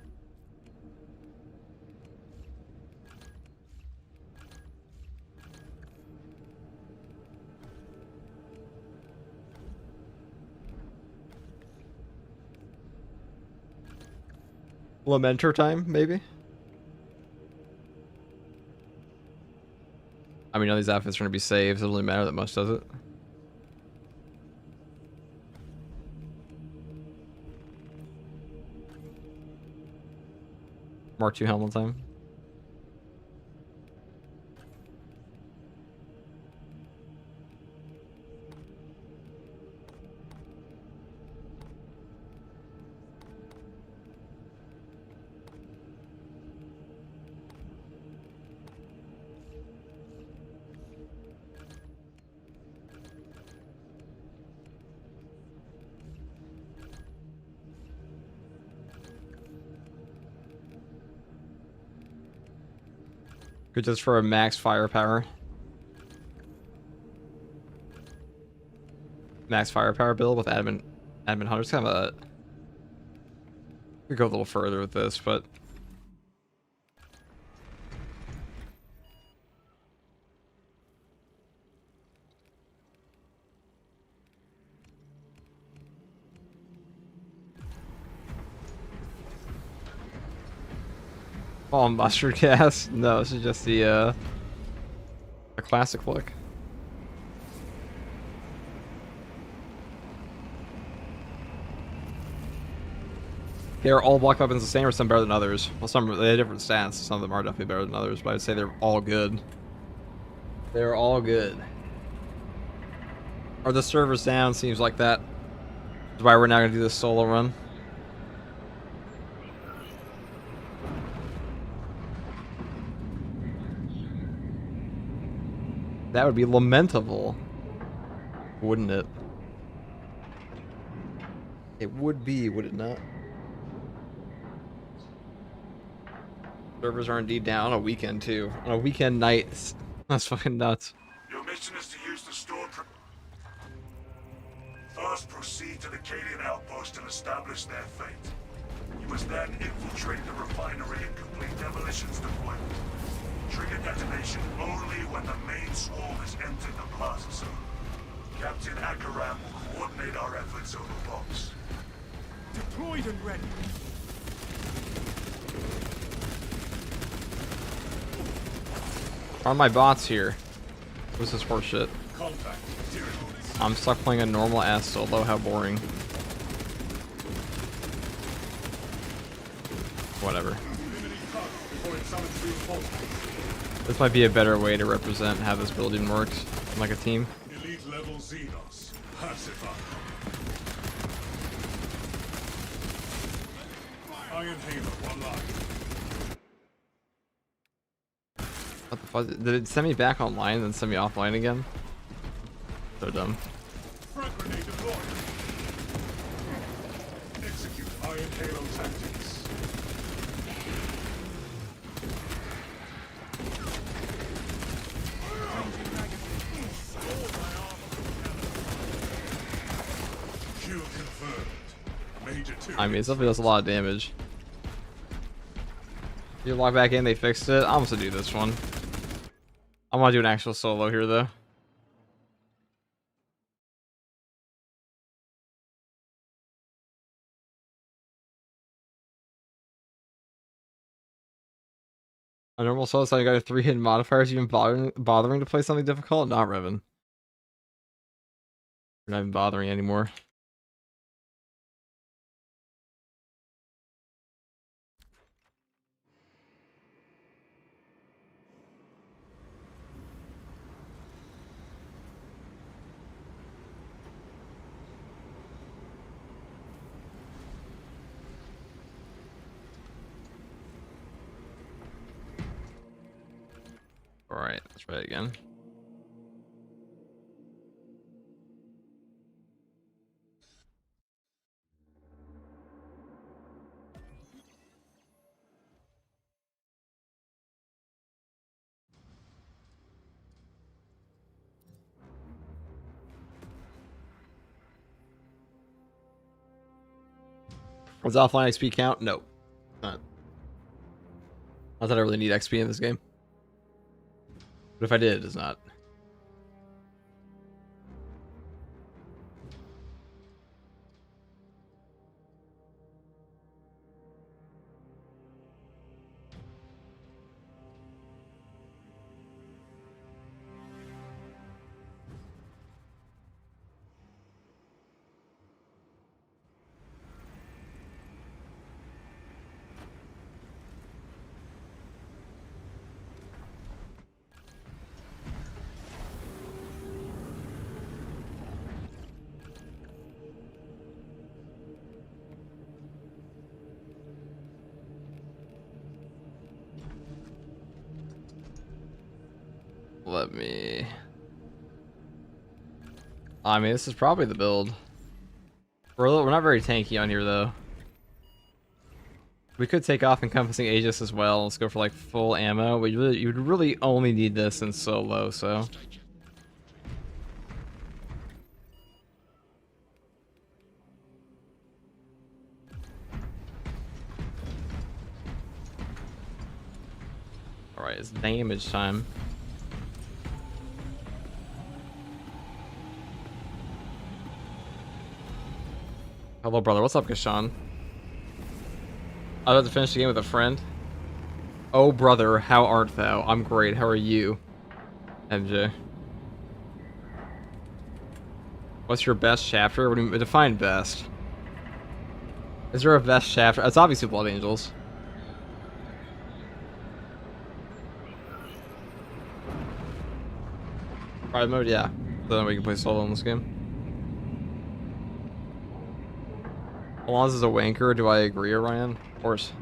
Lamenter time, maybe? I mean, all these outfits are going to be saved. It doesn't really matter that much, does it? Mark II helmet time. Good just for a max firepower. Max firepower build with admin hunters. Kind of a... We go a little further with this, but... Oh, mustard gas? No, this is just the classic look. They're all block weapons the same, or some better than others? Well, some they have different stats. Some of them are definitely better than others, but I'd say they're all good. They're all good. Are the servers down? Seems like that. That's why we're now gonna do this solo run. That would be lamentable, wouldn't it? It would be, would it not? Servers are indeed down on a weekend too. On a weekend night. That's fucking nuts. Your mission is to use the stored... First, proceed to the Cadian outpost and establish their fate. You must then infiltrate the refinery and complete demolitions deployment. Trigger detonation only when the main swarm has entered the plaza zone. Captain Akaram will coordinate our efforts over bombs. Deployed and ready. Are my bots here? What's this horse shit? Contact. I'm stuck playing a normal ass solo. How boring. Whatever. This might be a better way to represent how this building works, like a team. Elite level Xenos. Pacify. Iron Halo online. What the fuck? Did it send me back online and then send me offline again? So dumb. Frag grenade deployed. Execute Iron Halo tactics. Kill confirmed. Major 2. I mean, it definitely does a lot of damage. You log back in, they fixed it. I'm gonna do this one. I want to do an actual solo here, though. A normal solo, so I got 3 hidden modifiers. Even bothering to play something difficult? Not Revan. We're not even bothering anymore. Alright, let's try it again. Was offline XP count? No. Not. Not that I really need XP in this game. But if I did, it does not. Let me... I mean, this is probably the build. We're not very tanky on here, though. We could take off encompassing Aegis as well. Let's go for like full ammo. But you'd really only need this in solo, so... Alright, it's damage time. Hello, brother. What's up, Kashan? I was about to finish the game with a friend. Oh, brother, how art thou? I'm great. How are you, MJ? What's your best chapter? What do you define best? Is there a best chapter? It's obviously Blood Angels. Private mode, yeah. So then we can play solo in this game. Alonzo's a wanker. Do I agree, Orion? Of course.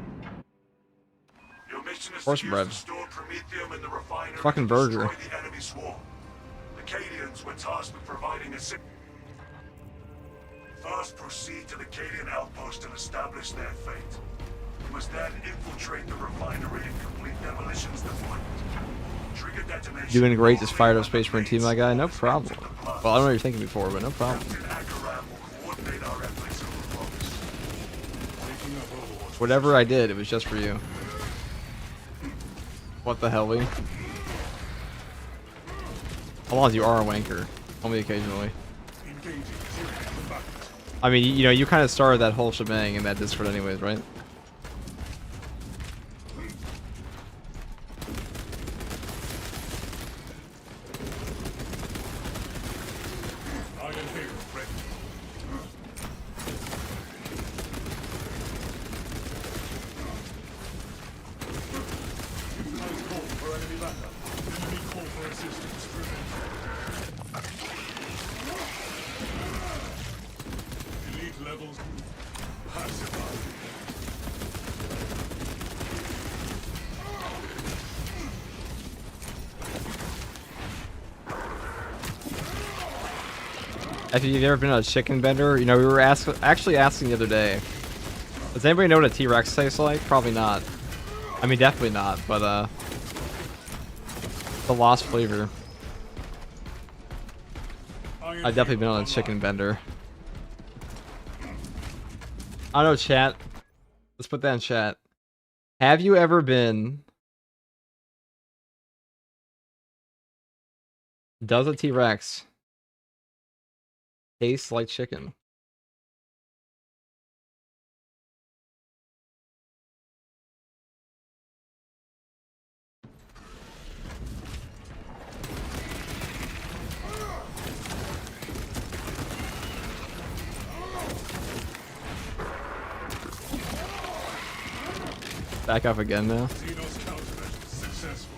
Your mission is Horse to bread. use the stored promethium in the refinery Fucking to burger. destroy the enemy swarm. The Cadians were tasked with providing a First, proceed to the Cadian outpost and establish their fate. You must then infiltrate the refinery and complete demolitions deployment. Trigger detonation. Doing great. Just fired up Space Marine 2, my guy. No problem. Well, I don't know what you're thinking before, but no problem. Captain Agaram will coordinate our efforts over focus. Taking up Overwatch. Whatever I did, it was just for you. What the hell, Lee? Alonzo, you are a wanker. Only occasionally. Engaging Tyrion combatants. I mean, you know, you kind of started that whole shebang in that Discord anyways, right? I am here, friend. Nice call for enemy backup. Enemy call for assistance. Elite levels. Pacify. If you've ever been on a chicken bender, you know, we were actually asking the other day, does anybody know what a T-Rex tastes like? Probably not. I mean, definitely not, but, the lost flavor. I've definitely been on a chicken bender. I don't know, chat. Let's put that in chat. Have you ever been... Does a T-Rex taste like chicken? Back up again now. Xenos countermeasures successful.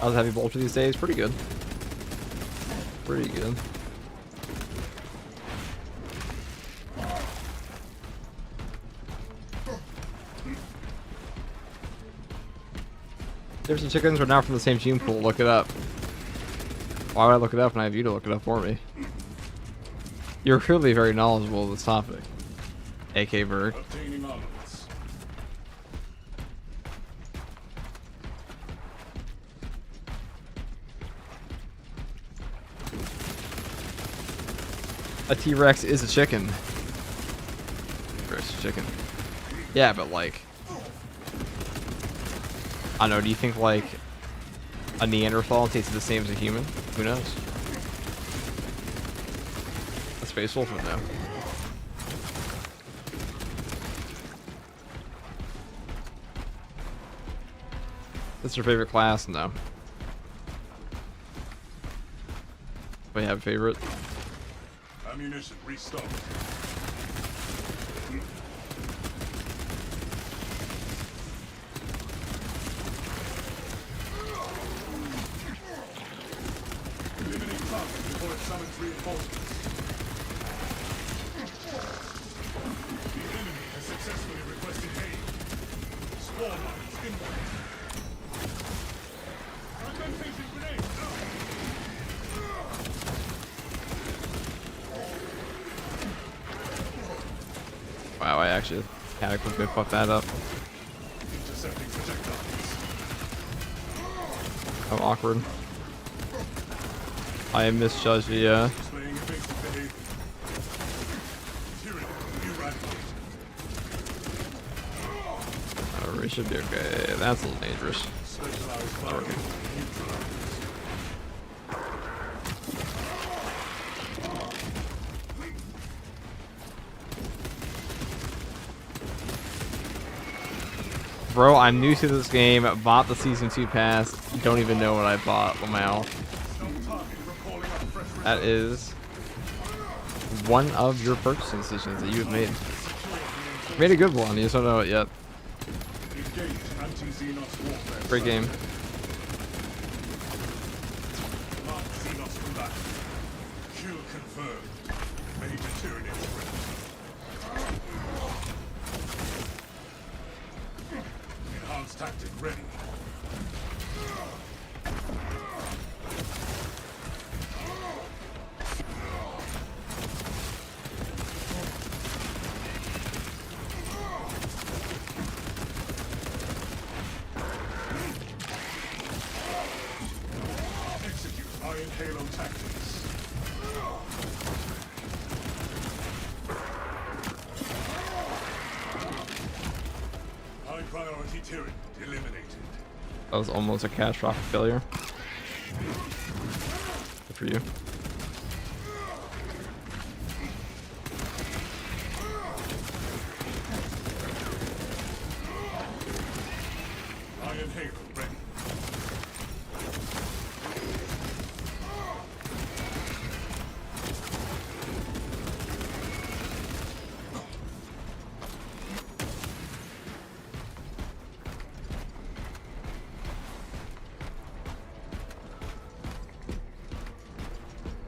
How's heavy bolter these days? Pretty good. Pretty good. There's some chickens are now from the same gene pool. Look it up. Why would I look it up when I have you to look it up for me? You're clearly very knowledgeable of this topic. AK Perk. Obtaining armaments. A T-Rex is a chicken. T-Rex is a chicken. Yeah, but like, I don't know. Do you think like a Neanderthal tastes the same as a human? Who knows? A Space Wolf would know. What's your favorite class? No. Do you have a favorite? Ammunition restocked. Eliminate target before it summons reinforcements. The enemy has successfully requested aid. Swarm mines inbound. Fragmentation grenade. Wow, I actually cataclysmically fucked that up. Intercepting projectiles. How awkward. I misjudged the, Displaying evasive behavior. Tyranny eradicated. oh, we should be okay. That's a little dangerous. Specialized Not working. fire neutralized. Bro, I'm new to this game. Bought the Season 2 pass. Don't even know what I bought. Wow. That is one of your purchasing decisions that you have made. Made a good one. You just don't know it yet. Great game. Kill confirmed. Major tyranny threat. Enhanced tactic ready. Execute Iron Halo tactics. High priority tyranny eliminated. That was almost a catastrophic failure. Good for you. Iron Halo ready.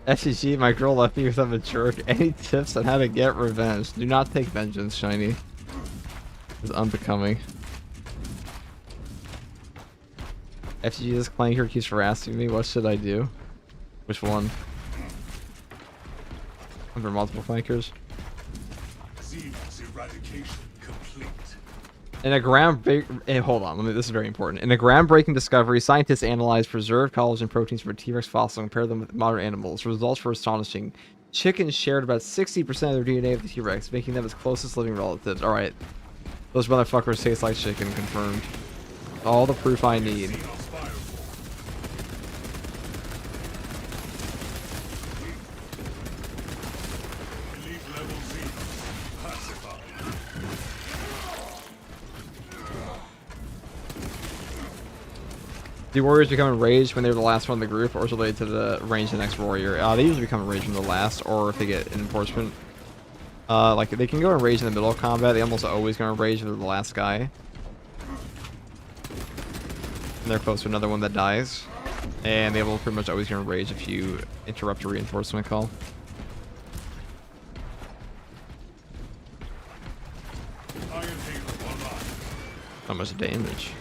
SCG, my girl left me with a jerk. Any tips on how to get revenge? Do not take vengeance, Shiny. It's unbecoming. FCG, this clan here keeps harassing me. What should I do? Which one? Under multiple flankers. Xenos eradication complete. In a hold on, this is very important. In a groundbreaking discovery, scientists analyzed preserved collagen proteins from a T-Rex fossil and compared them with modern animals. Results were astonishing. Chickens shared about 60% of their DNA with the T-Rex, making them its closest living relatives. Alright. Those motherfuckers taste like chicken, confirmed. All the proof I need. Xenos fireball. Elite level Xenos pacified. Do warriors become enraged when they're the last one in the group, or is it related to the range of the next warrior? They usually become enraged when they're the last, or if they get enforcement. Like, they can go enraged in the middle of combat. They almost always go enraged if they're the last guy. And they're close to another one that dies. And they will pretty much always get enraged if you interrupt a reinforcement call. Iron Halo online. How much damage?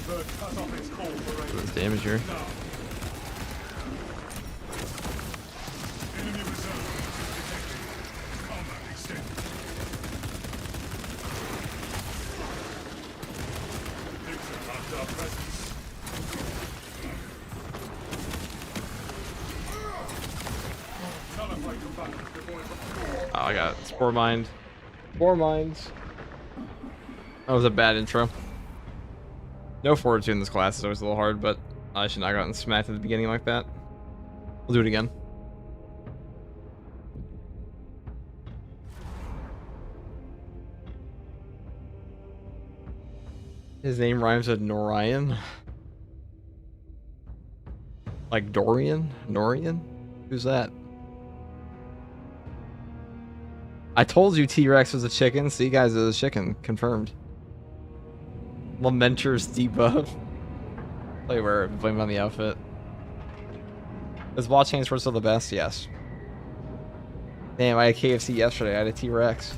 Perk cut off its core for What is damage here? now. Enemy reserve detected. Combat extended. Picture marked our presence. Nullify combatants before it... Oh, I got Spore Mind. Spore Mines. That was a bad intro. No fortitude in this class is always a little hard, but I should not have gotten smacked at the beginning like that. We'll do it again. His name rhymes with Norian. Like Dorian? Norian? Who's that? I told you T-Rex was a chicken. See, guys, it was a chicken. Confirmed. Lamenter's debuff. Play where? Blame it on the outfit. Is watching sports still the best? Yes. Damn, I had KFC yesterday. I had a T-Rex.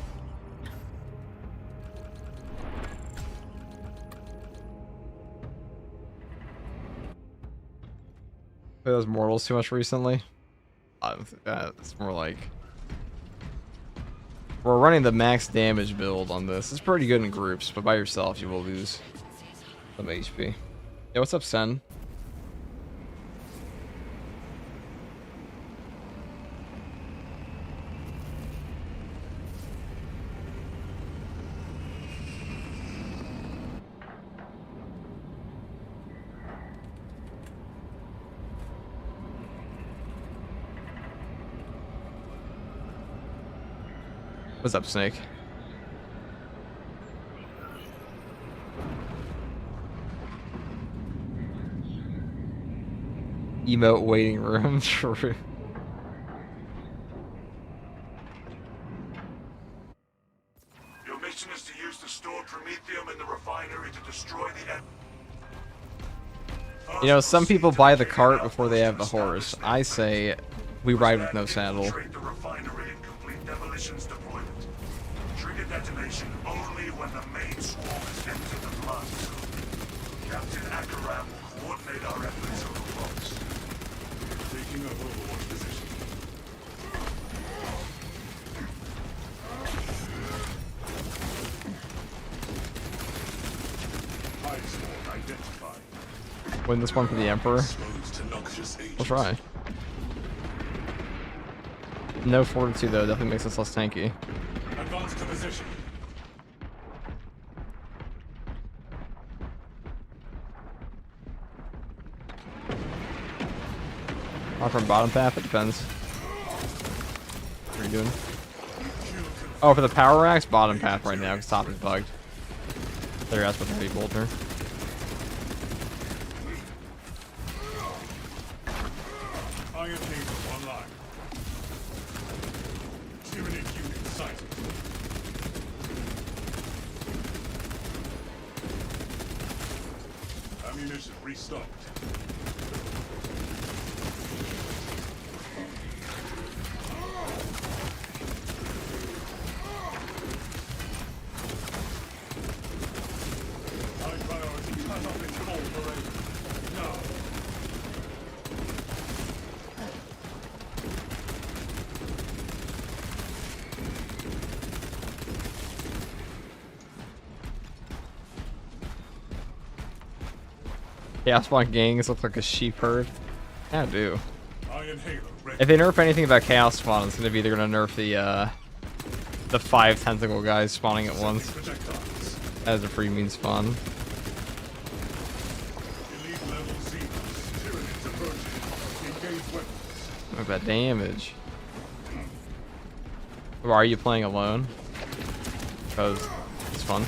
Play those mortals too much recently? It's more like... We're running the max damage build on this. It's pretty good in groups, but by yourself you will lose some HP. Yeah, what's up, Sen? What's up, Snake? Emote waiting room. True. Your mission is to use the stored promethium in the refinery to destroy the... You know, some people buy the cart before they have the horse. I say we ride with no saddle. Infiltrate the refinery and complete demolitions deployment. Trigger detonation only when the main swarm has entered the blast zone. Captain Akaram will coordinate our efforts over blocks. Taking a overwatch position. High score identified. Win this one for the Emperor. Exposed to noxious agents. We'll try. No fortitude though, definitely makes us less tanky. Advance to position. On from bottom path, it depends. What are you doing? Oh, for the power racks, bottom path right now, because top is bugged. There, that's with the heavy bolter. Iron Halo online. Tyranid unit sighted. Ammunition restocked. High priority cut off its coal parade. Now. Chaos Spawn gangs look like a sheep herd. Yeah, I do. Iron Halo ready. If they nerf anything about Chaos Spawn, it's gonna be they're gonna nerf the 5 tentacle guys spawning at once. Projectiles. As a free mean spawn. Elite level Xenos. Tyranids approaching. Engage weapons. Look at that damage. Or are you playing alone? Because it's fun.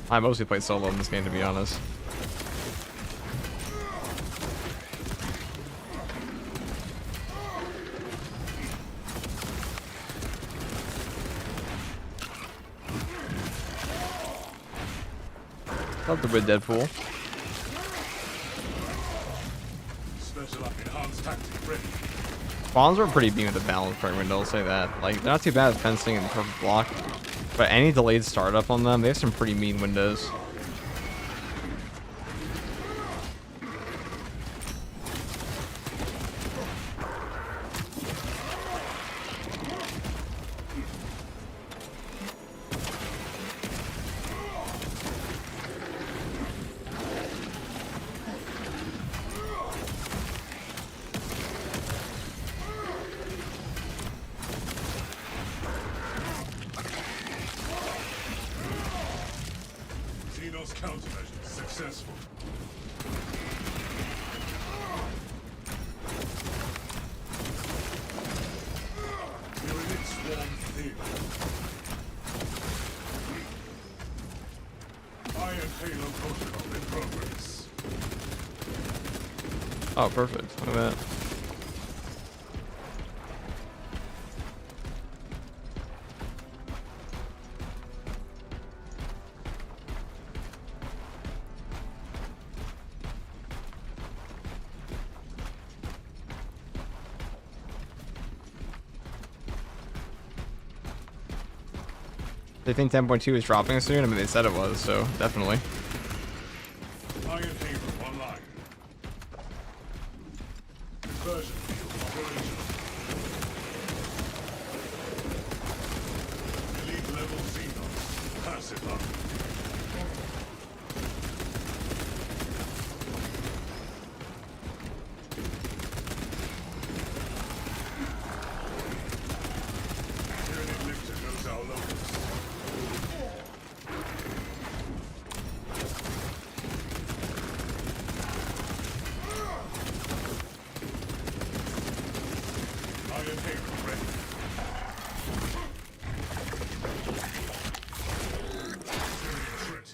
I mostly play solo in this game, to be honest. Love the red Deadpool. Special enhanced tactic ready. Spawns were pretty beam with the balance point window, I'll say that. Like, they're not too bad at fencing and perfect block, but any delayed startup on them, they have some pretty mean windows. Xenos countermeasures successful. Pyramid swarm theory. Iron Halo protocol in progress. Oh, perfect. Look at that. They think 10.2 is dropping soon? I mean, they said it was, so definitely. Iron Halo online. Conversion field operational. Elite level Xenos. Passive up. Tyranid Lictor knows our locus. Iron Halo ready. Tyranid threat.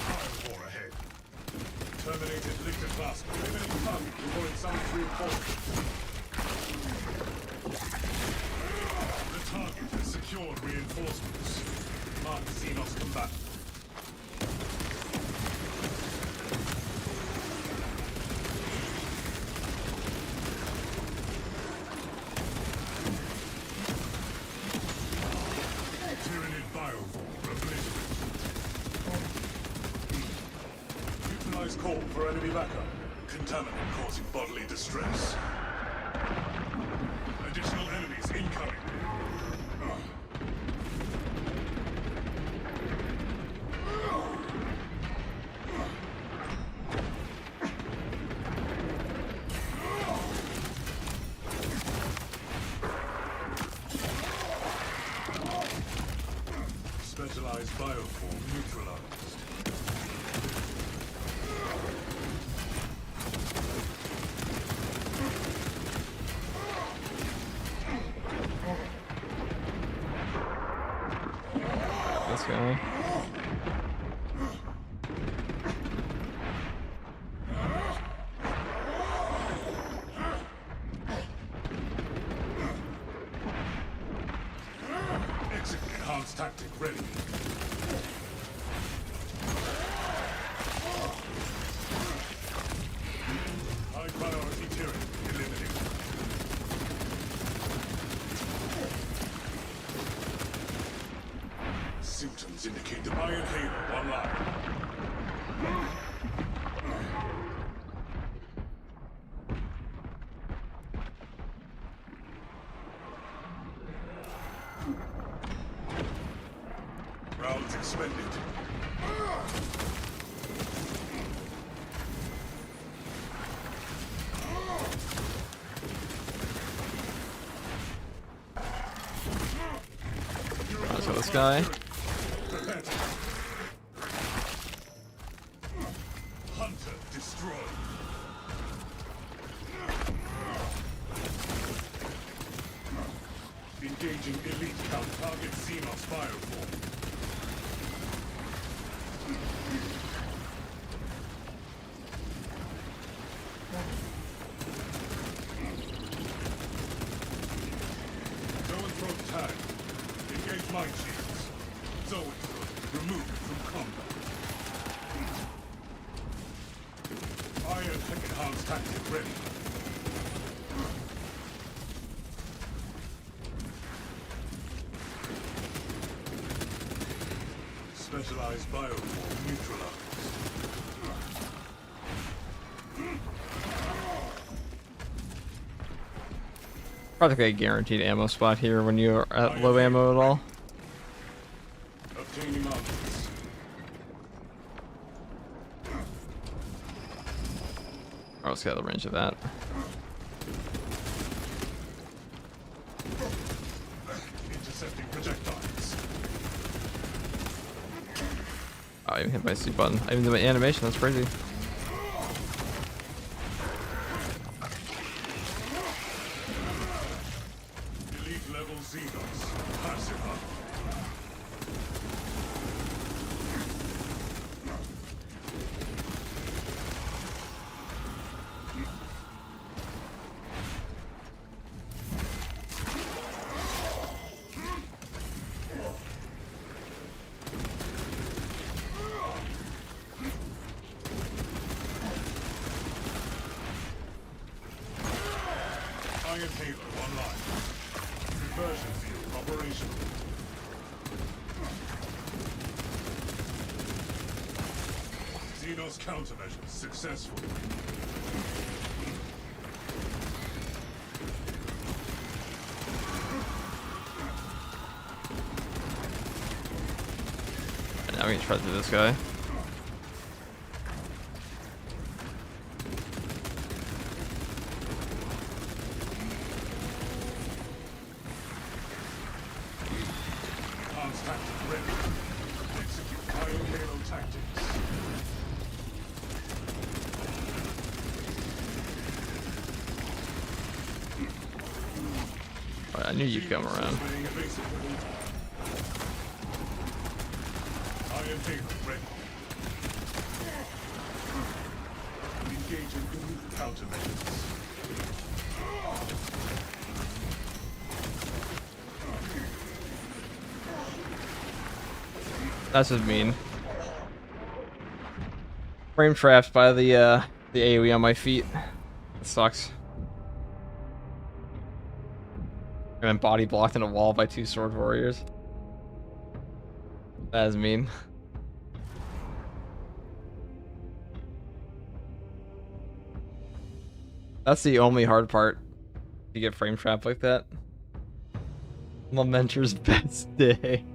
Fire war ahead. Terminated Lictor class. Eliminate target before it sounds reinforcements. The target has secured reinforcements. Mark Xenos combatant. Tyranid bioform replacement. Neutralize call for enemy backup. Contaminant causing bodily distress. Additional enemies incoming. Specialized bioform neutralized. This guy. Exit enhanced tactic ready. High priority Tyranid eliminated. Symptoms indicate the Iron Halo online. Rounds expended. So this guy. Prepare to- Hunter destroyed. Engaging elite count target Xenos bioform. Go and throw tag. Engage mine shields. Zoe, remove from combat. Enhanced tactic ready. Specialized bioform neutralized. Practically a guaranteed ammo spot here when you're at low ammo at all. Obtaining objects. Oh, let's get the range of that. Intercepting projectiles. Oh, I even hit my C button. I even did my animation. That's crazy. Elite level Xenos. Passive up. Iron Halo online. Conversion field operational. Xenos countermeasures successful. And now we can try to do this guy. Enhanced tactic ready. Execute Iron Halo tactics. Alright, I knew you'd come around. Surveying evasive maneuver. Iron Halo ready. Engaging new countermeasures. That's just mean. Frame trapped by the AoE on my feet. It sucks. And then body blocked in a wall by 2 sword warriors. That is mean. That's the only hard part. You get frame trapped like that. Lamenter's best day.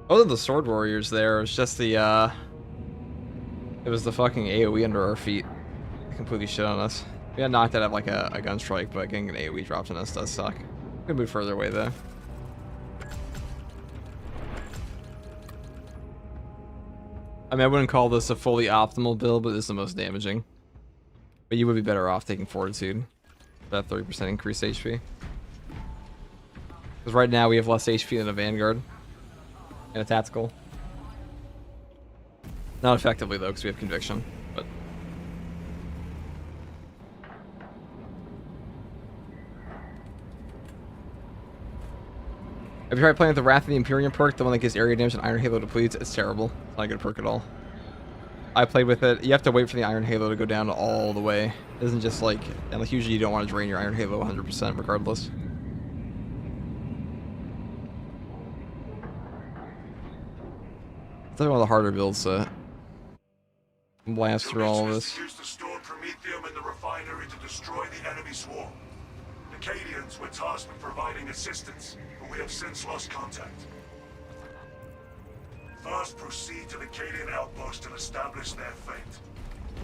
Other than the sword warriors there, it was just the it was the fucking AoE under our feet. It completely shit on us. We got knocked out of like a gun strike, but getting an AoE dropped on us does suck. We can move further away though. I mean, I wouldn't call this a fully optimal build, but it's the most damaging. But you would be better off taking Fortitude. That 30% increased HP. Because right now we have less HP than a Vanguard. And a Tactical. Not effectively though, because we have Conviction. But have you tried playing with the Wrath of the Imperium perk, the one that gives area damage and Iron Halo depletes? It's terrible. It's not a good perk at all. I played with it. You have to wait for the Iron Halo to go down all the way. It isn't just like, and like usually you don't want to drain your Iron Halo 100% regardless. It's definitely one of the harder builds to blast through all of this. Used to store Promethium in the refinery to destroy the enemy swarm. The Cadians were tasked with providing assistance, but we have since lost contact. First, proceed to the Cadian outpost and establish their fate.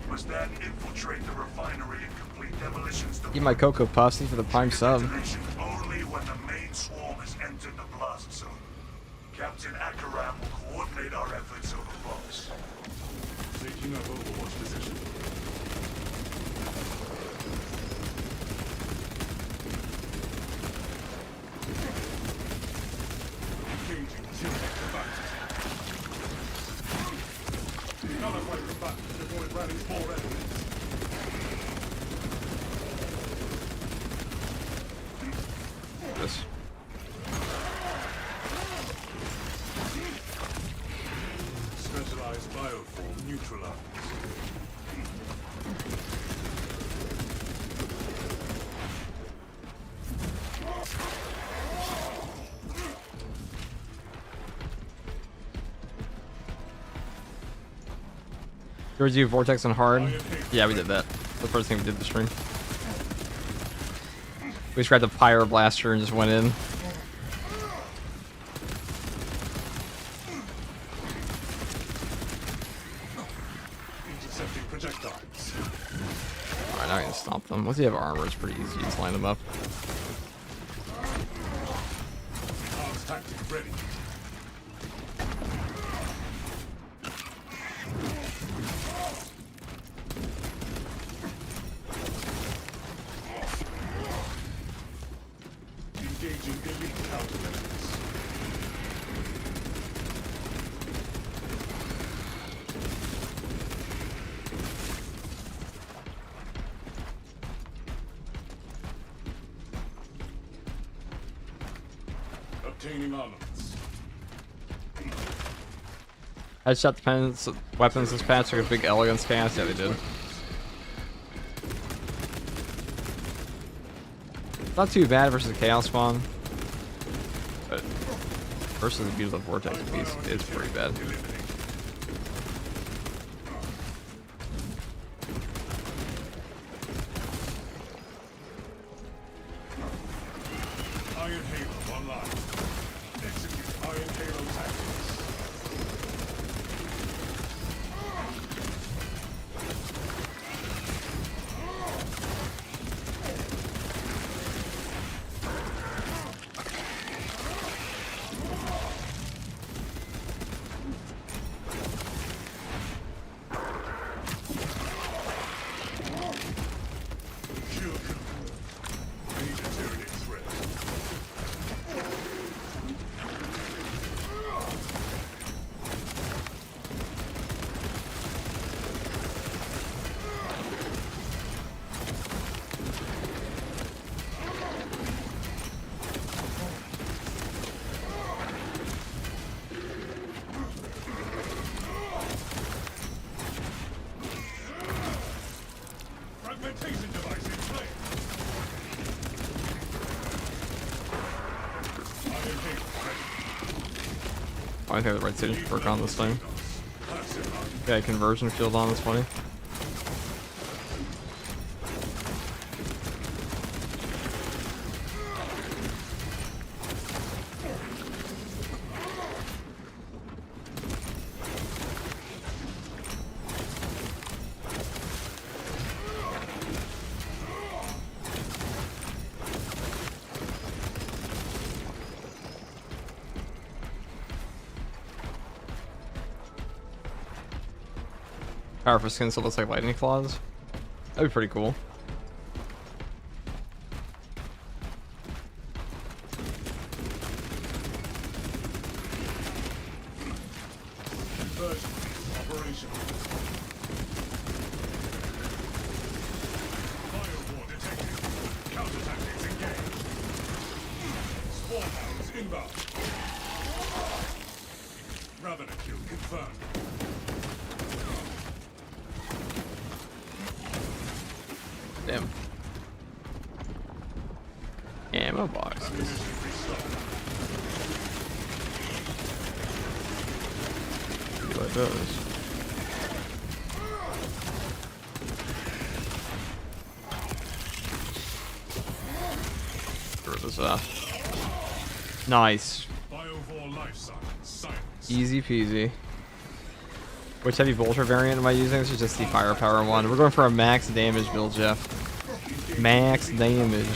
We must then infiltrate the refinery and complete demolitions. Eat my Cocoa Puffs for the Prime sub. Detonation only when the main swarm has entered the blast zone. Captain Akaram will coordinate our efforts over Fox. Taking up Overwatch position. Engaging Tyrannic combatants. Nullify combatants to avoid rallying more enemies. This. Specialized bio neutralized. Yours do Vortex on hard? Yeah, we did that. The first thing we did the stream. We just grabbed the Pyro Blaster and just went in. Intercepting projectiles. Alright, now I can stomp them. Once you have armor, it's pretty easy. You just line them up. Enhanced tactic ready. Engaging elite countermeasures. Obtaining armaments. Headshot depends weapons this patch took a big elegance cast. Yeah, they did. Not too bad versus Chaos Spawn, but versus the beautiful Vortex piece, it's pretty bad. Iron Halo online. Execute Iron Halo tactics. Major tyranny threat. Fragmentation device in play. Iron Halo ready. I think I have the right signature perk on this time. Passive arm. Yeah, conversion field on is funny. Power for skin so it looks like lightning claws. That'd be pretty cool. Conversion operational. Firewall detected. Counter tactics engaged. Swarm hounds inbound. Ravener kill confirmed. Damn. Ammo boxes. Ammunition restocked. Like those. Throw this off. Nice. Biovore life science. Silence. Easy peasy. Which heavy bolter variant am I using? This is just the firepower one. We're going for a max damage build, Jeff. Max damage.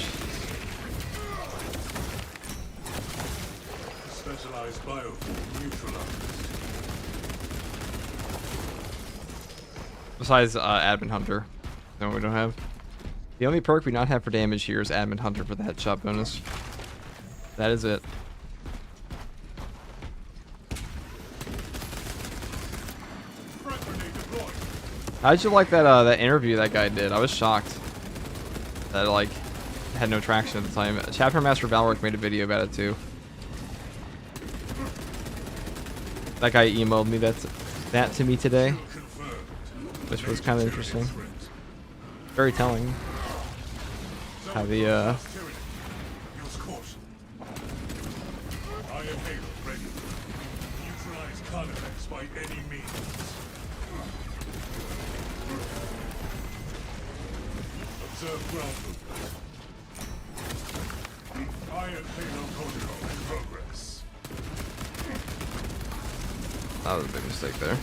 Specialized biovore neutralized. Besides Admin Hunter. No, we don't have. The only perk we not have for damage here is Admin Hunter for the headshot bonus. That is it. Frag grenade deployed. How'd you like that that interview that guy did? I was shocked. That like had no traction at the time. Chapter Master Valork made a video about it too. That guy emailed me that to me today. Confirmed. which was kind of interesting. Very telling. How the Use caution. I am Halo ready. Neutralize Tankiness by any means. Observe ground movement. I am Halo protocol in progress. that was a big mistake there.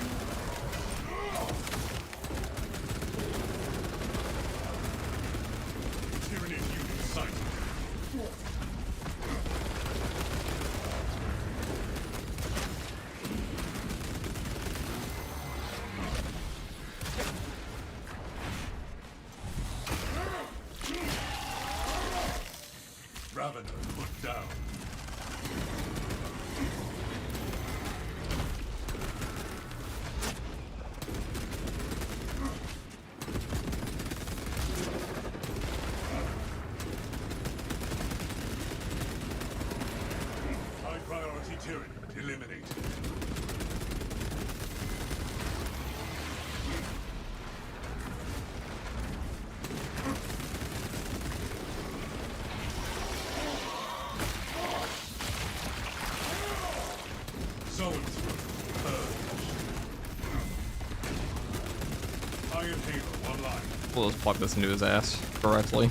Tyranid unit sighted. Ravener put down. High priority Tyranid eliminated. Zone through. Perk. Iron Halo online. We'll just plug this into his ass correctly.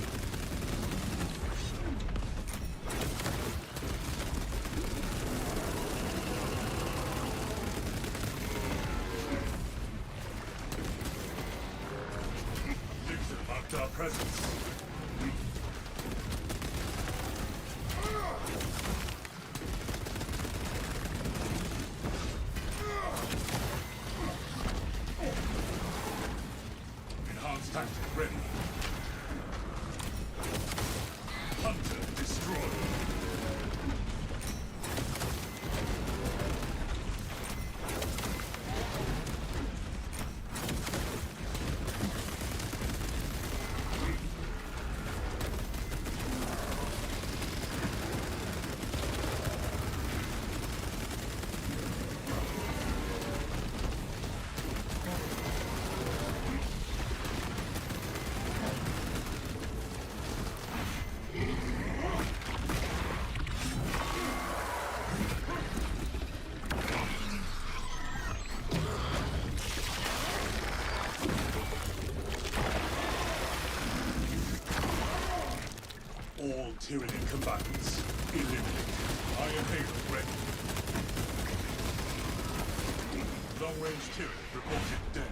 Dixon marked our presence. Enhanced tactic ready. Hunter destroyed. All Tyranid combatants eliminated. Iron Halo ready. Long-range Tyranid reported dead.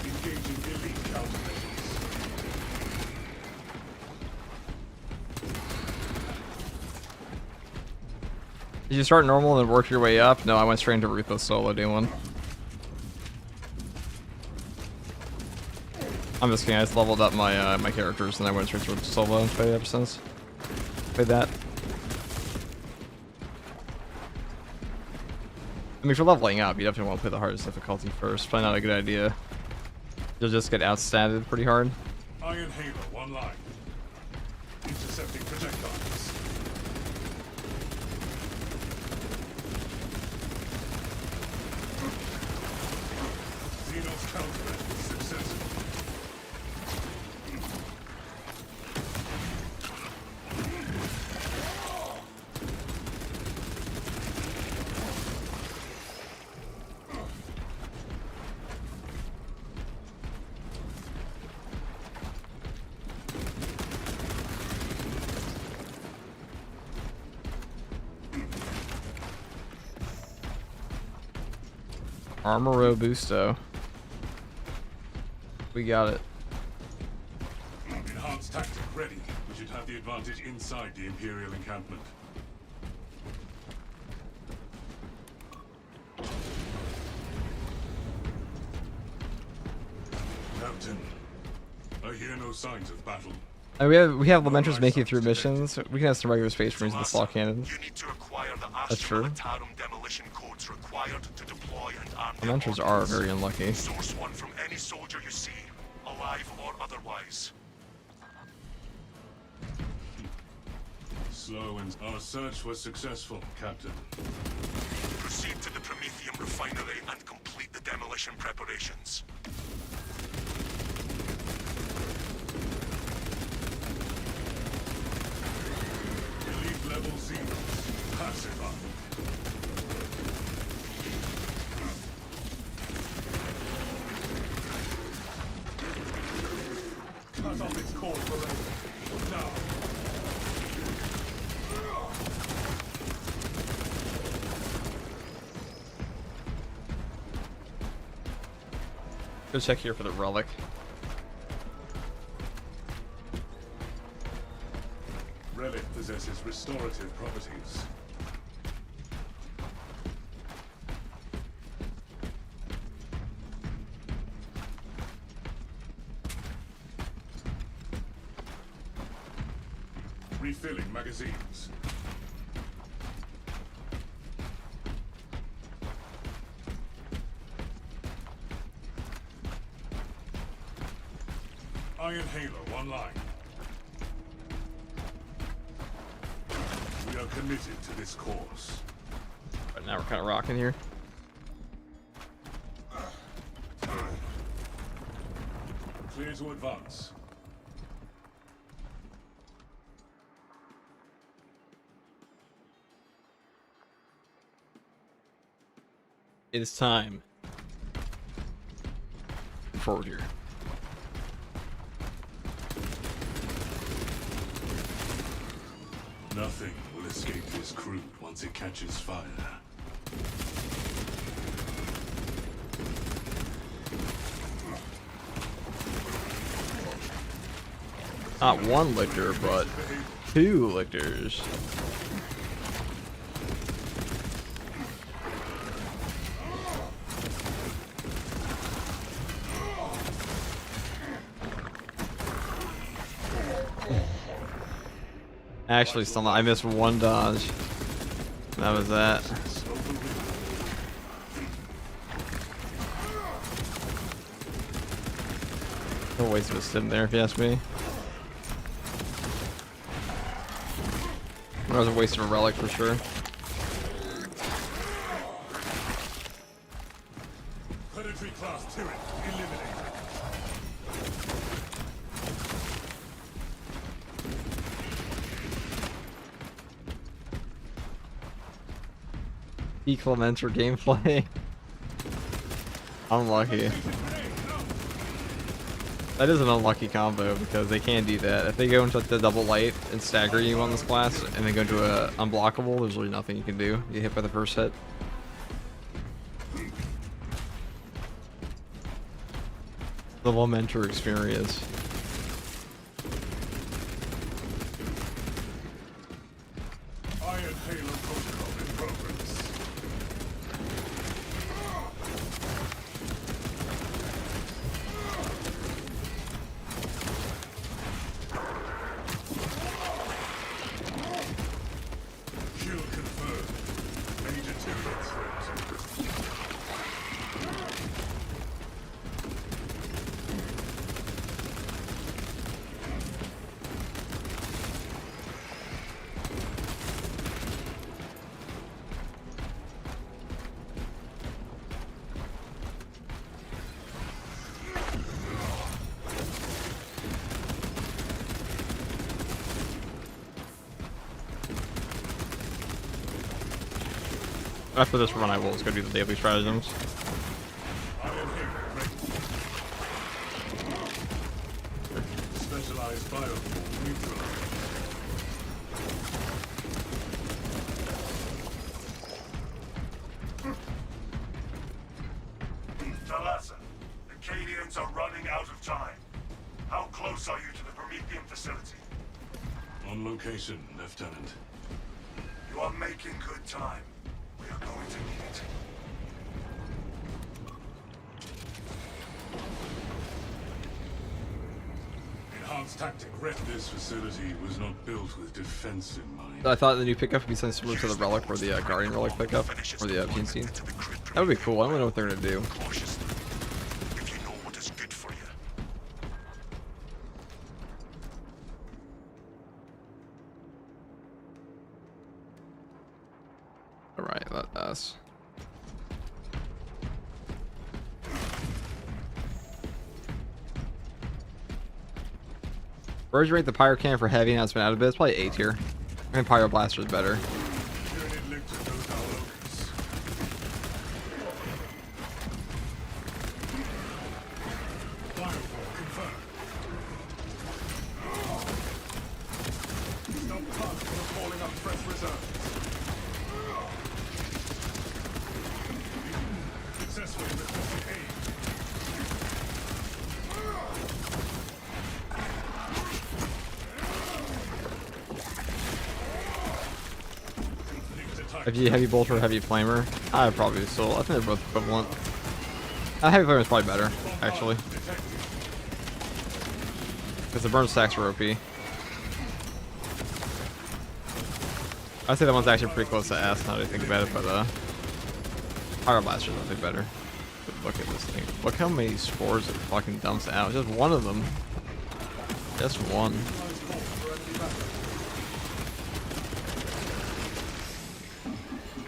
Engaging elite countermeasures. Did you start normal and then work your way up? No, I went straight into Ruthless solo D1. I'm just kidding, I just leveled up my my characters and I went straight to solo and played ever since. Played that. I mean, if you're leveling up, you definitely want to play the hardest difficulty first. Probably not a good idea. You'll just get outstatted pretty hard. Iron Halo online. Intercepting projectiles. Xenos countermeasures successful. Armor Robusto. We got it. Enhanced tactic ready. We should have the advantage inside the Imperial encampment. Captain, I hear no signs of battle. We have Lamenters making it through missions. We can have some regular space marines with the slot cannons. You need to acquire the That's true. Astro demolition codes required to deploy and arm their Lamenters are ordnance. very unlucky. Source one from any soldier you see, alive or otherwise. Slow and our search was successful, Captain. Proceed to the Prometheus demolition preparations. Elite level Xenos. Pacify. Cut off its core forever. Now. Go check here for the relic. Relic possesses restorative properties. Refilling magazines. Iron Halo online. We are committed to this course. But now we're kind of rocking here. Clear to advance. It is time. Forward here. Nothing will escape this crude once it catches fire. Not one lictor, but two lictors. Actually, still I missed one dodge. That was that. No waste of a stim there, if you ask me. That was a waste of a relic for sure. Predatory class turret eliminated. Clementor gameplay. Unlucky. That is an unlucky combo because they can do that. If they go into the double light and stagger you on this class and then go into a unblockable, there's really nothing you can do. You get hit by the first hit. The Lamentor experience. Iron Halo protocol in progress. Kill confirmed. Major turret threat. After this run, I will just go do the daily stratagems. I am here. Ready. Specialized bioform neutralized. Thalassa, the Cadians are running out of time. How close are you to the Promethean facility? On location, Lieutenant. You are making good time. We are going to need it. Enhanced tactic rep. This facility was not built with defense in mind. I thought the new pickup would be something similar to the relic or the Guardian relic pickup or the gene scene. That would be cool. I don't really know what they're gonna do. Cautiously, if you know what is good for you. All right, let us. Where'd you rate the Pyro Cannon for heavy? Now it's been out a bit. It's probably A tier. I mean, Pyro Blaster is better. Tyranid linked to those our locus. Firewall confirmed. Stop Perk from calling up fresh reserves. Successfully requested aid. Linked attack. Heavy bolter or heavy flamer? I probably still. I think they're both equivalent. Heavy flamer is probably better, actually, Detected. because the burn stacks are OP. I'd say that one's actually pretty close to S now that I think about it, but Pyro Blaster is definitely better. But look at this thing. Look how many spores it fucking dumps out. Just one of them. Just one.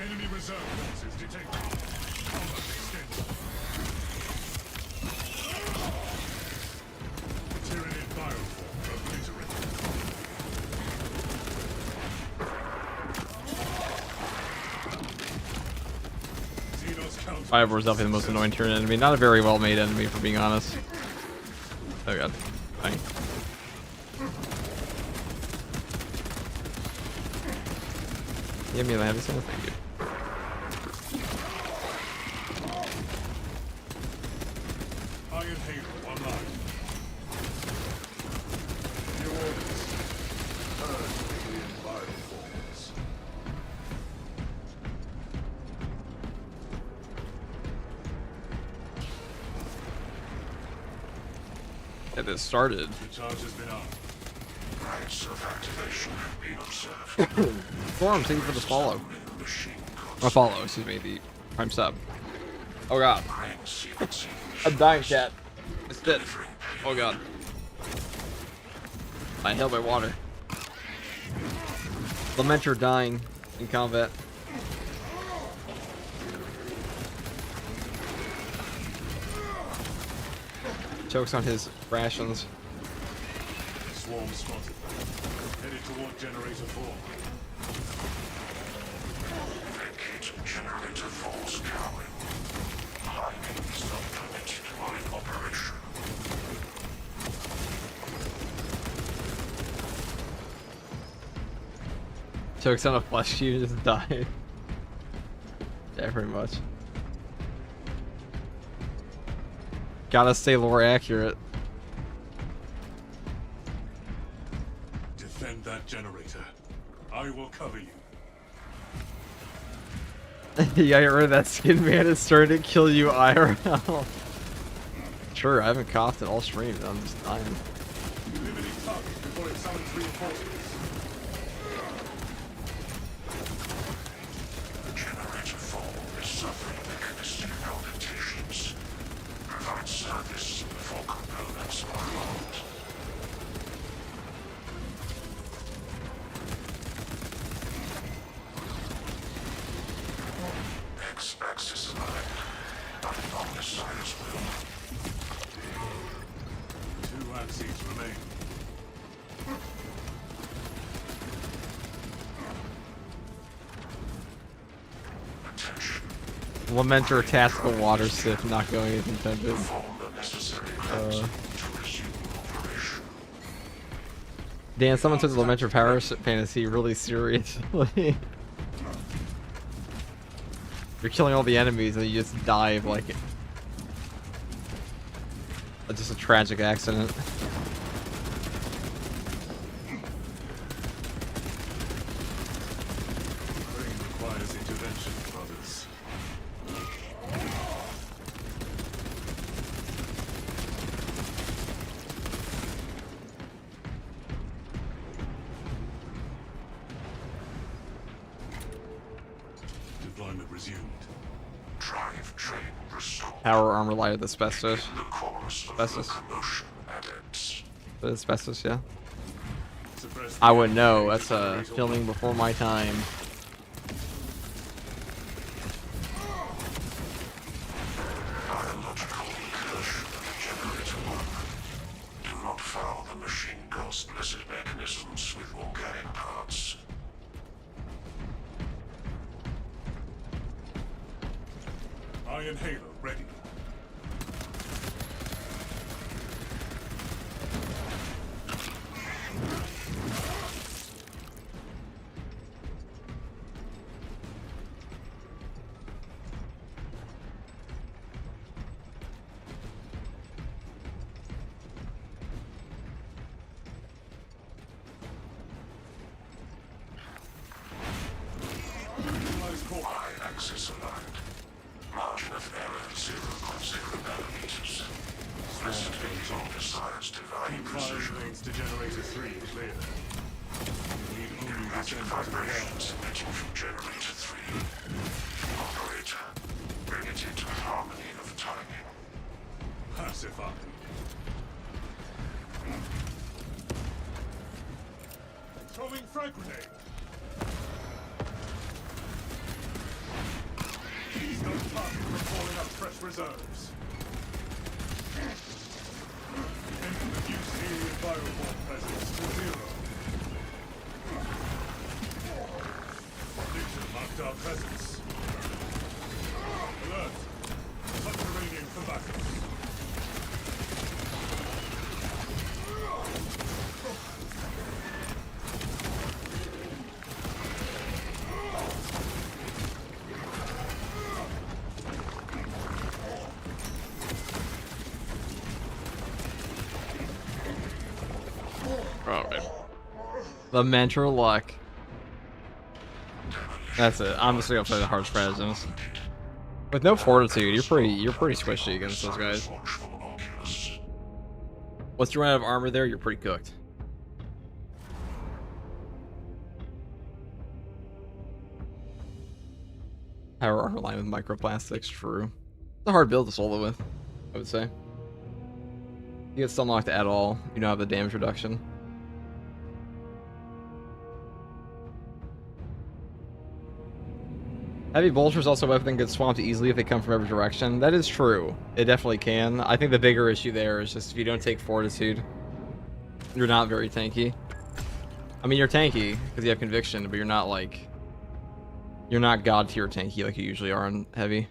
Enemy reserve forces detected. Combat extended. Tyranid bioform obliterated. Xenos counter. Firebor's definitely the most annoying Tyranid enemy. Not a very well made enemy, for being honest. Oh god. Fine. Give me the heavy sand, thank you. Iron Halo online. New orders. Purge alien bioforms. Get this started. The charge has been armed. Rights of activation have been observed. Storm, thank you for the follow. Machine Or follow, excuse me, the prime sub. Oh god. sequencing. I'm dying, chat. It's dead. Oh god. I held by water. Lamenter dying in combat. Chokes on his rations. Swarm spotted. Headed toward generator 4. Vacate generator force cowling. Hiding is not permitted while in operation. Chokes on a flesh cube, just died. Yeah, pretty much. Gotta stay lore accurate. Defend that generator. I will cover you. You gotta get rid of that skin, man. It's starting to kill you IRL. Sure, I haven't coughed in all streams. I'm just dying. Limiting target before it summons reinforcements. Generator 4 is suffering mechanistic palpitations. Provide service before components are logged. X-axis aligned, but not the size will. 2 axes remain. Attention. Lamenter tactical water sip not going as intended. Perform the necessary cleansing to resume operation. Dan, someone took the Lamenter power fantasy really seriously. You're killing all the enemies and you just die of like just a tragic accident. Brain requires intervention from others. Deployment resumed. Drive train restored. Power armor light with asbestos. The chorus of Asbestos. locomotion adepts. But asbestos, yeah. Suppress the I wouldn't know. enemy That's generator filming before my time. Biological incursion of generator 1. Do not foul the machine ghost Iron Halo ready. Y-axis aligned. Margin of error 0.0 nanometers. Recipe on precise divine precision. Lanes to generator 3 clear. Need only Magic descend to the vibrations emitting from generator 3. Operator, bring it into harmony of timing. pacify. Throwing frag grenade. Please don't stop me from calling up fresh reserves. Introduce alien bioform presence to 0. Prediction marked our presence. Alert. Subterranean combatants. Alright. The mentor luck. That's it. I'm just gonna play the hard stratagems. With no fortitude, you're pretty squishy against those guys. Once you run out of armor there, you're pretty cooked. Power armor line with microplastics, true. It's a hard build to solo with, I would say. You get stun locked at all, you don't have the damage reduction. Heavy bolters also a weapon that gets swamped easily if they come from every direction. That is true. It definitely can. I think the bigger issue there is just if you don't take fortitude, you're not very tanky. I mean, you're tanky because you have conviction, but you're not like... You're not god tier tanky like you usually are on heavy.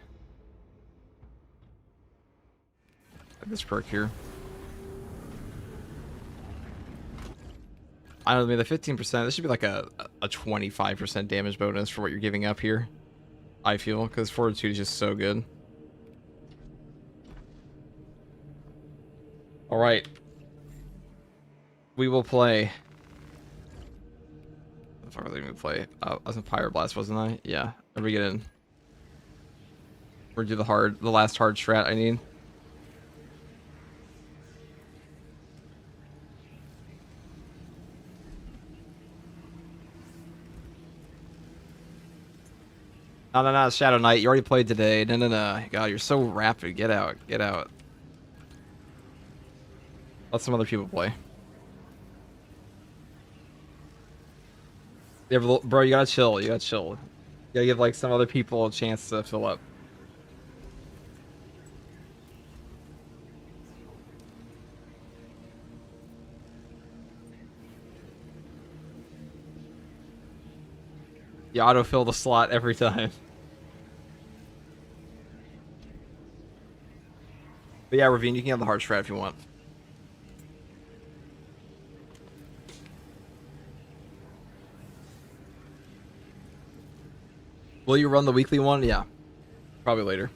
Like this perk here. I don't know, I mean, the 15%, this should be like a 25% damage bonus for what you're giving up here. I feel, because fortitude is just so good. Alright. We will play. What the fuck was I going to play? I was in Pyroblast, wasn't I? Yeah. Let me get in. We're gonna do the last hard strat I need. No, Shadow Knight. You already played today. No. God, you're so rapid. Get out. Get out. Let some other people play. Yeah, bro, you gotta chill. You gotta chill. You gotta give, like, some other people a chance to fill up. You autofill the slot every time. But yeah, Ravine, you can have the hard strat if you want. Will you run the weekly one? Yeah. Probably later.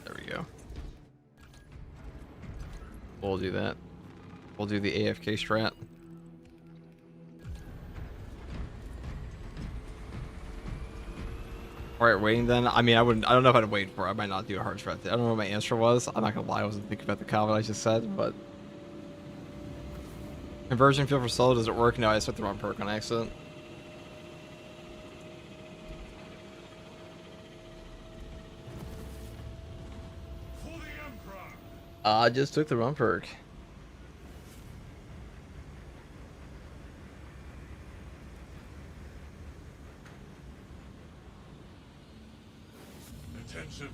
There we go. We'll do that. We'll do the AFK strat. Alright, waiting then. I mean, I don't know if I'd wait for it. I might not do a hard strat. I don't know what my answer was. I'm not gonna lie, I wasn't thinking about the comment I just said, but... Conversion field for solo, does it work? No, I just took the wrong perk on accident. I just took the wrong perk. Attention.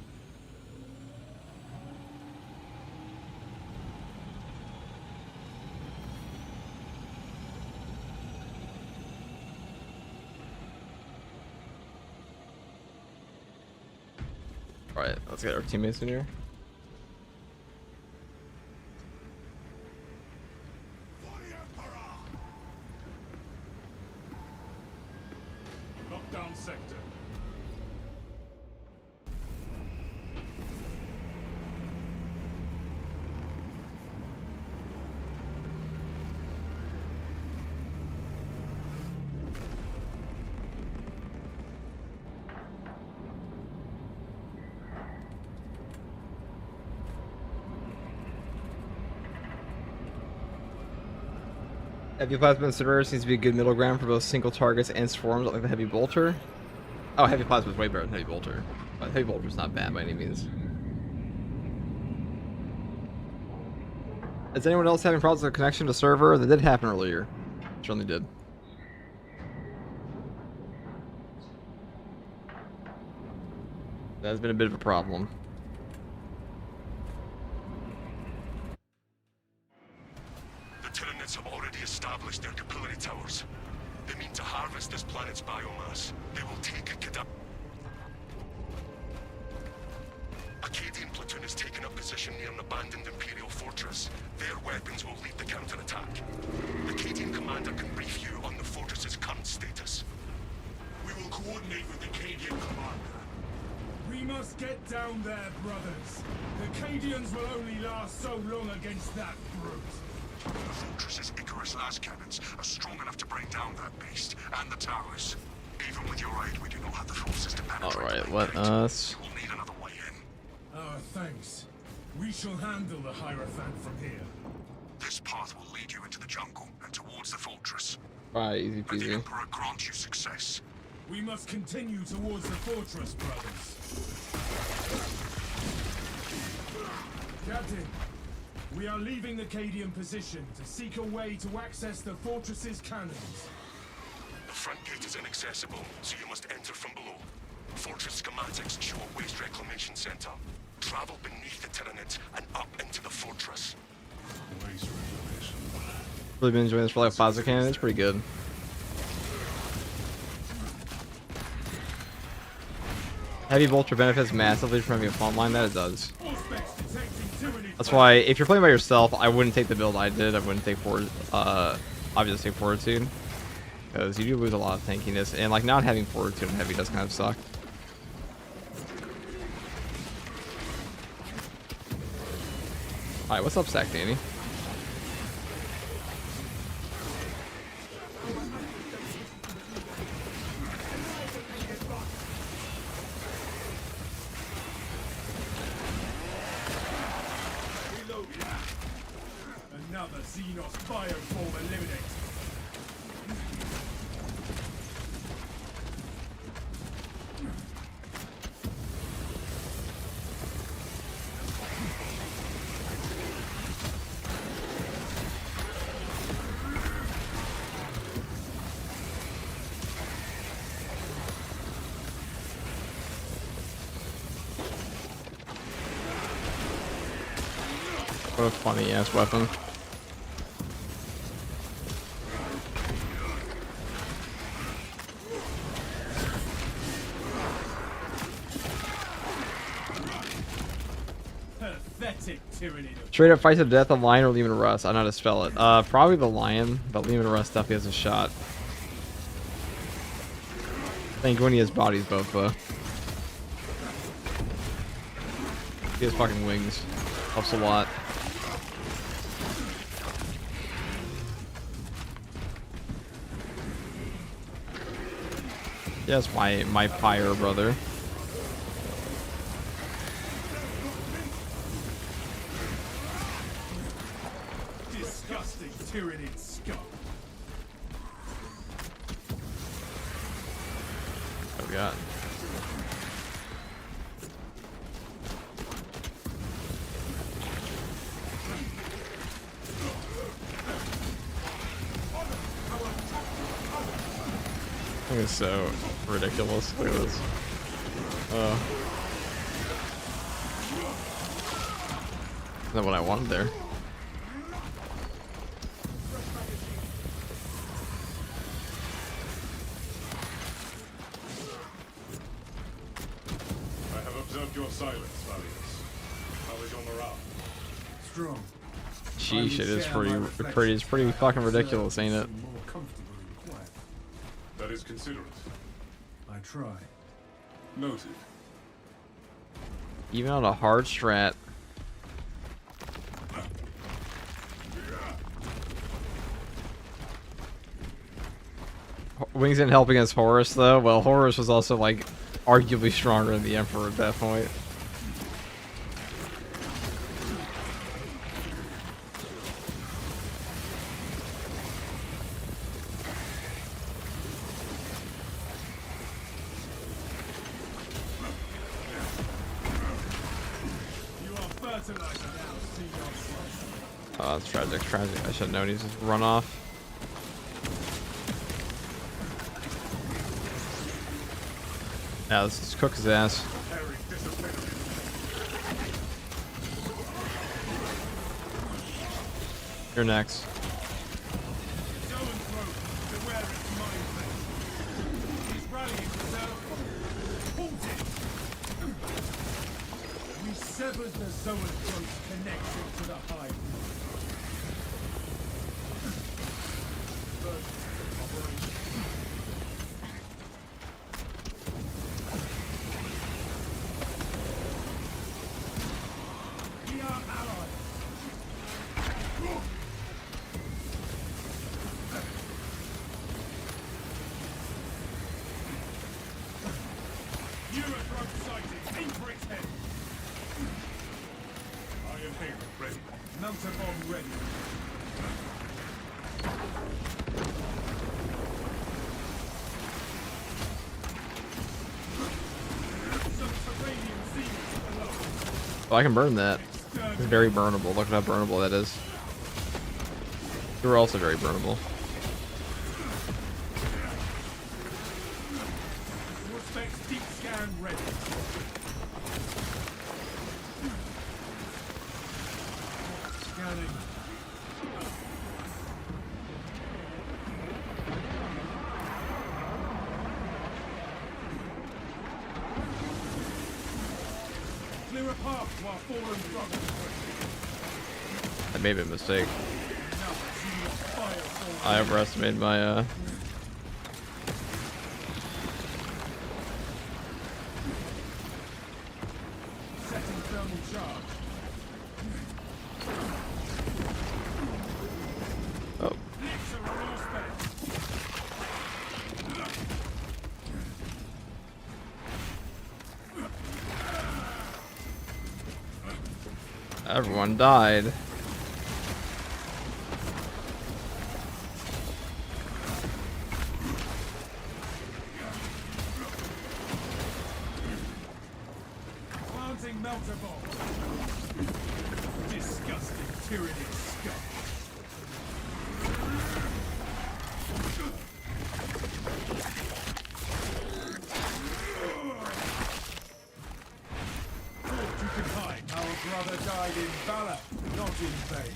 Alright, let's get our teammates in here. Lockdown sector. Heavy plasma incinerator seems to be a good middle ground for both single targets and swarms, like the heavy bolter. Oh, heavy plasma is way better than heavy bolter, but heavy bolter is not bad by any means. Is anyone else having problems with connection to server? That did happen earlier. Certainly did. That has been a bit of a problem. The Tyranids have already established their capillary towers. They mean to harvest this planet's biomass. They will take a Acadian platoon has taken up position near an abandoned Imperial fortress. Their weapons will lead the counterattack. The Acadian commander can brief you on the fortress's current status. We will coordinate with the Cadian commander. We must get down there, brothers. The Cadians will only last so long against that brute. The fortress's Icarus las cannons are strong enough to bring down that beast and the towers. Even with your aid, we do not have the forces to penetrate. Alright, let us... You will need another way in. Thanks. We shall handle the Hierophant from here. This path will lead you into the jungle and towards the fortress. Alright, easy May the peasy. Emperor grant you success. We must continue towards the fortress, brothers. Captain, we are leaving the Cadian position to seek a way to access the fortress's cannons. The front gate is inaccessible, so you must enter from below. Fortress schematics show a waste reclamation center. Travel beneath the Tyranids and up into the fortress. Really been enjoying this for like plasma cannon. It's pretty good. Heavy bolter benefits massively from having a front line. That it does. That's why if you're playing by yourself, I wouldn't take the build I did. I wouldn't take obviously take fortitude, because you do lose a lot of tankiness, and like not having fortitude and heavy does kind of suck. Alright, what's up, Sack Danny? Another Xenos bioform eliminated. What a funny ass weapon. Pathetic tyranny. Straight up fight to the death of lion or Lehman Russ. I know how to spell it. Probably the lion, but Lehman Russ definitely has a shot. I think when he has bodies both though. He has fucking wings. Helps a lot. Yes, my pyre brother. Disgusting tyrannid scum. What we got? I think it's so ridiculous. Look at this. Is that what I wanted there? I have observed Loved your silence, Valius. How is your morale? Strong. Sheesh, it's pretty fucking ridiculous, ain't it? More comfortable and quiet. That is considerate. I try. Noted. Even on a hard strat. Wings didn't help against Horus though. Well, Horus was also like arguably stronger than the Emperor at that point. Oh, that's tragic, tragic. I should have known he's just run off. Yeah, let's just cook his ass. You're next. We severed the Zoanthrope's connection to the hive. We are allies. Eurothrope sighted. Aim for its head. I am here, ready. Melter bomb ready. Oh, I can burn that. It's very burnable. Look at how burnable that is. You're also very burnable. Deep scan ready. Scanning. Clear a path while fallen brothers. I made a mistake. I overestimated my Setting thermal charge. Oh. Mixer resource Everyone died. planting melter bomb. Disgusting tyranny scum. Thought you could hide. Our brother died in valor, not in vain.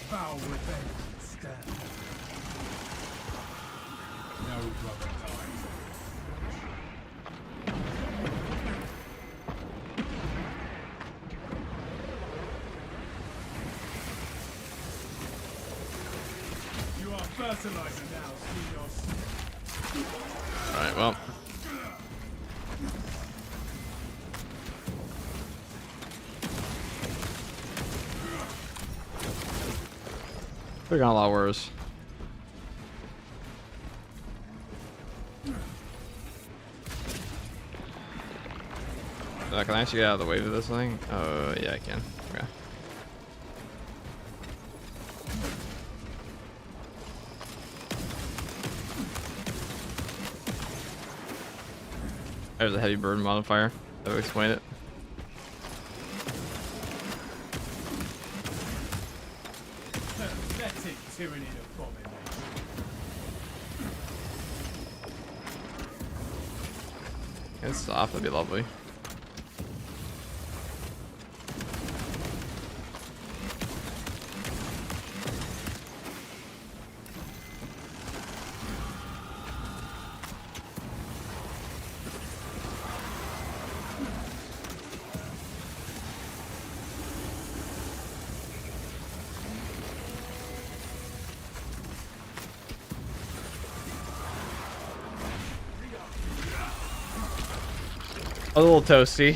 Vow revenge instead. No brother dies. You are fertilizer now, Stenos. Alright, well. They're gone a lot worse. Can I actually get out of the way of this thing? Oh, yeah, I can. Okay. There's a heavy burden modifier. That would explain it. Pathetic tyranny of abomination. It's soft, that'd be lovely. A little toasty. I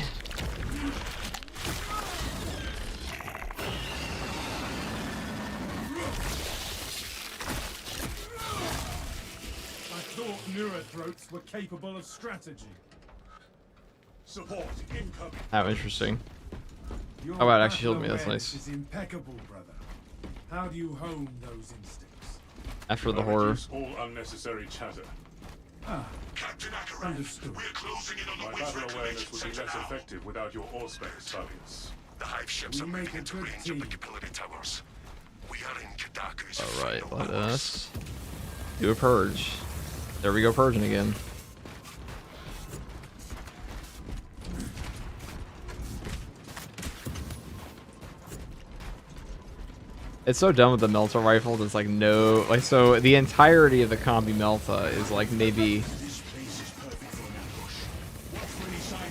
thought newer throats were capable of strategy. Support incoming. How interesting. Your Oh, wow, it actually battle healed me, that's awareness nice. is impeccable, brother. How do you hone those instincts? After the horror. Reduce all unnecessary chatter. Captain Akarat, Understood. we're closing in on the My Wizard battle awareness would be Center less now. effective without your allspace, Fabius. The hive ships We are make moving a into good range of team. the capillary towers. We are in Kadaka's Alright, final let hours. us do a purge. There we go, purging again. It's so dumb with the Melta rifle. There's like no, like, so the entirety of the combi Melta is like maybe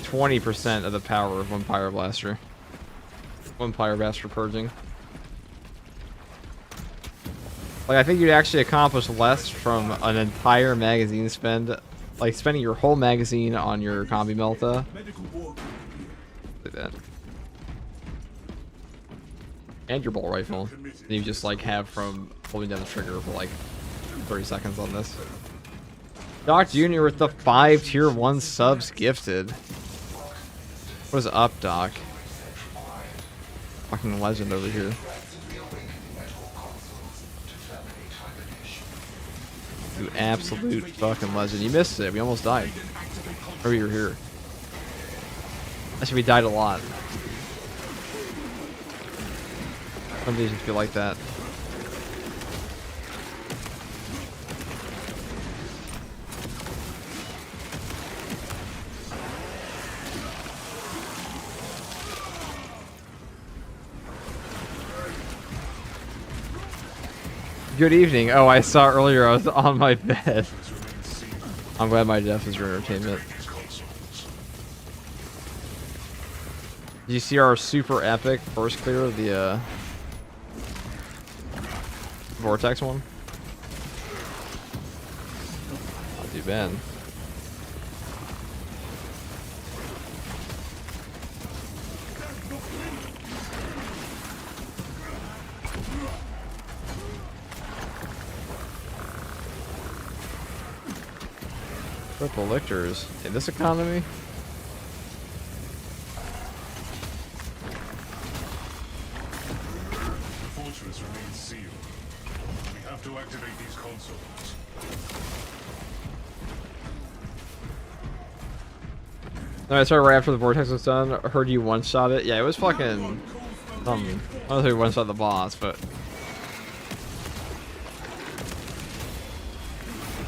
20% of the power of one Pyroblaster. One Pyroblaster purging. Like, I think you'd actually accomplish less from an entire magazine spend, like spending your whole magazine on your combi Melta. Medical war. Like that. And your bolt rifle. And you just like have from holding down the trigger for like 30 seconds on this. Doc Jr. with the 5 tier 1 subs gifted. What is up, Doc? Fucking legend over here. You absolute fucking legend. You missed it. We almost died. Or you were here. Actually, we died a lot. Some days just feel like that. Good evening. Oh, I saw earlier I was on my bed. I'm glad my death is your entertainment. Did you see our super epic first clear of the Vortex one? Not too bad. Purple lictors in this economy? The fortress remains sealed. We have to activate these consoles. No, I started right after the Vortex was done. I heard you one-shot it. Yeah, it was fucking... I don't know if you one-shot the boss, but...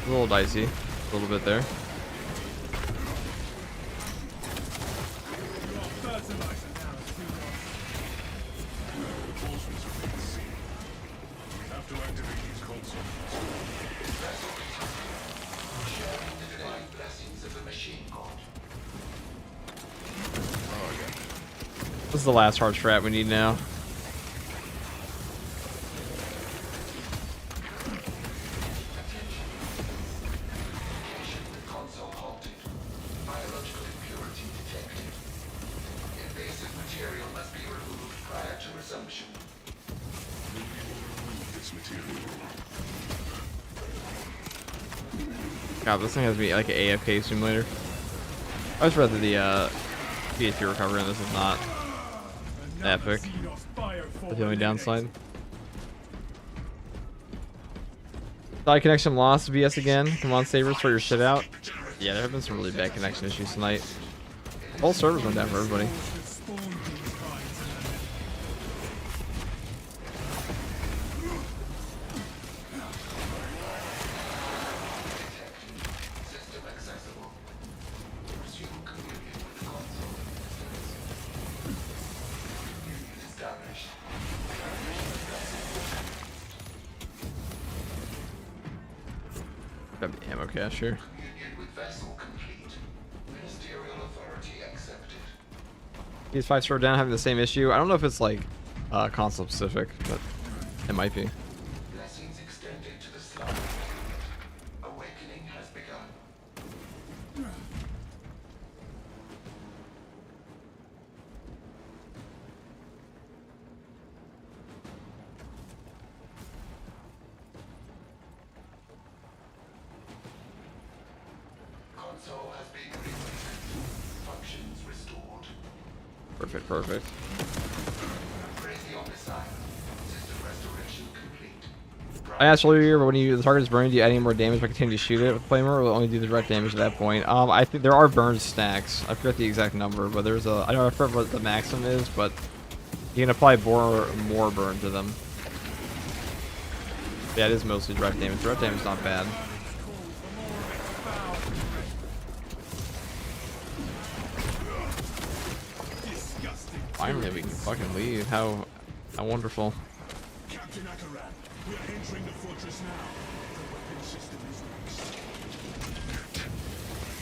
a little dicey. A little bit there. The fortress remains sealed. We have to activate these consoles. This is the last hard strat we need now. Console halted. Biological impurity detected. Invasive material must be removed prior to resumption. This material. God, this thing has to be like an AFK simulator. I was rather the PhD recovery, and this is not epic. That's the only downside. Side connection lost, BS again. Come on, Sabers, sort your shit out. Yeah, there have been some really bad connection issues tonight. Whole servers went down for everybody. System accessible. Resume communion with the console. Communion established. Got the ammo cache here. Communion with vessel complete. Ministerial authority accepted. These 5-star down having the same issue. I don't know if it's like console specific, but it might be. Blessings extended to the slumber unit. Awakening has begun. console has been rebooted. Functions restored. Perfect, perfect. Crazy on this side. System restoration complete. I asked earlier, but when the target is burned, do you add any more damage by continuing to shoot it with flamer, or will it only do the direct damage at that point? I think there are burn stacks. I forget the exact number, but there's a, I don't know, I forget what the maximum is, but you can apply more burn to them. Yeah, it is mostly direct damage. Direct damage is not bad. Finally, we can fucking leave. How wonderful. Captain Akaran, we are entering the fortress now. The weapon system is next.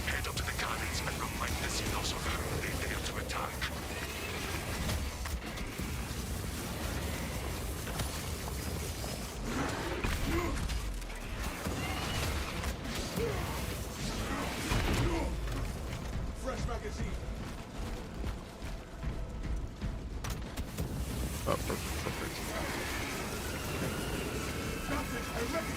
Head up to the cannons and remind the Xenos of who they dare to attack. Fresh magazine. Oh, perfect, perfect. Captain, I reckon.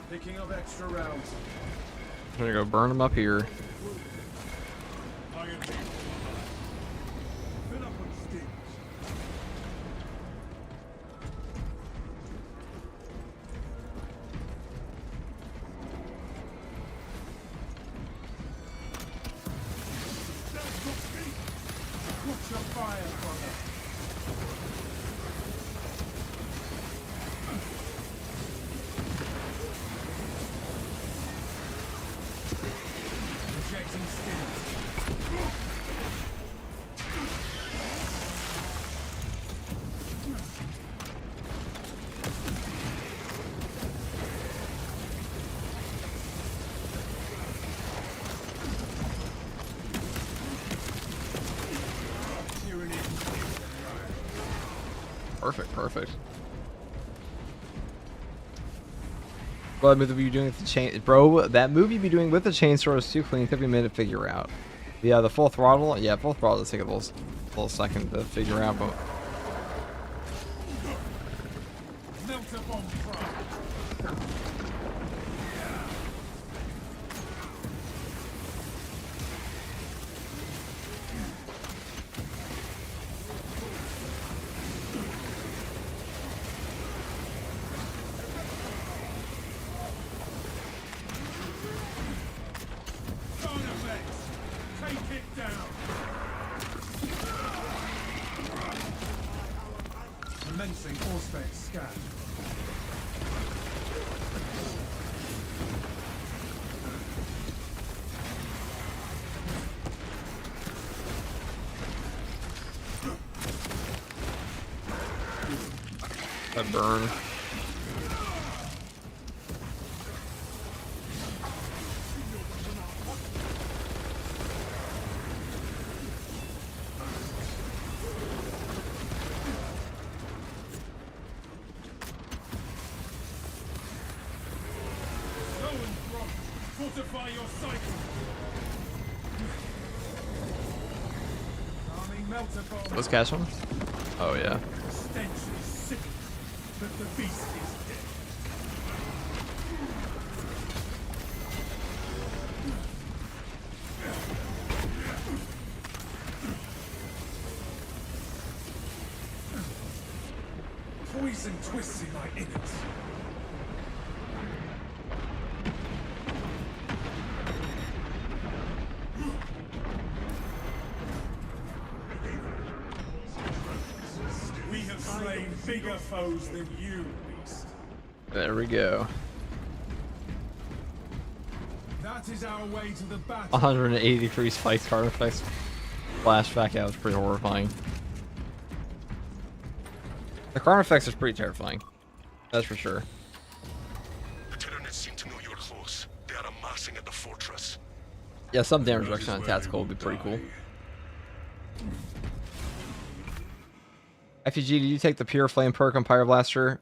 Picking up extra rounds. I'm gonna go burn them up here. Iron team. Fill up on sticks. Watch your fire, brother. Injecting stim. Tyranny. Perfect, perfect. Well, that move you be doing with the chain, bro. That move you be doing with the chainsaw is too clean. Took me a minute to figure out. Yeah, the full throttle. Yeah, full throttle does take a little second to figure out, but Melt a bomb prime. Sound effects. Take it down. Commencing Auspex scan. that burn. Fortify your cycle. Arming melter bomb. Let's catch one. Oh yeah. Stench is sick, but the beast is dead. Poison twists in my innards. We have slain bigger foes than you, beast. There we go. That is our way to the battle. 183 spiked card effects. Flashback, yeah, was pretty horrifying. The card effects is pretty terrifying. That's for sure. The Tyranids seem to know you're close. They are amassing at the fortress. Yeah, some damage reduction on tactical would be pretty cool. FUG, do you take the pure flame perk on Pyro Blaster?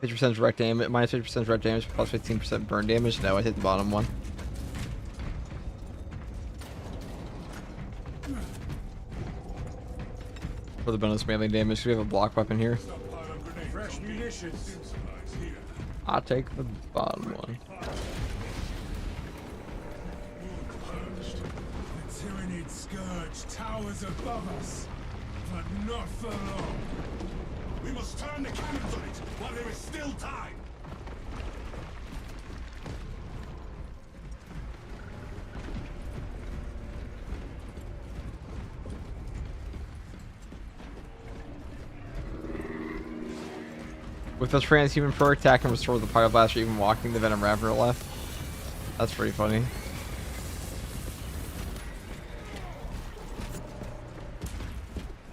50% direct damage, minus 50% direct damage, plus 15% burn damage. No, I hit the bottom one. For the bonus melee damage, we have a block weapon here. Stockpile of grenades. Fresh munitions. Supplies here. I'll take the bottom one. Purged. The Tyranid scourge towers above us, but not for long. We must turn the cannons on it while there is still time. With this transhuman perk, attack and restore the Pyro Blaster even walking the Venom Ravener left. That's pretty funny.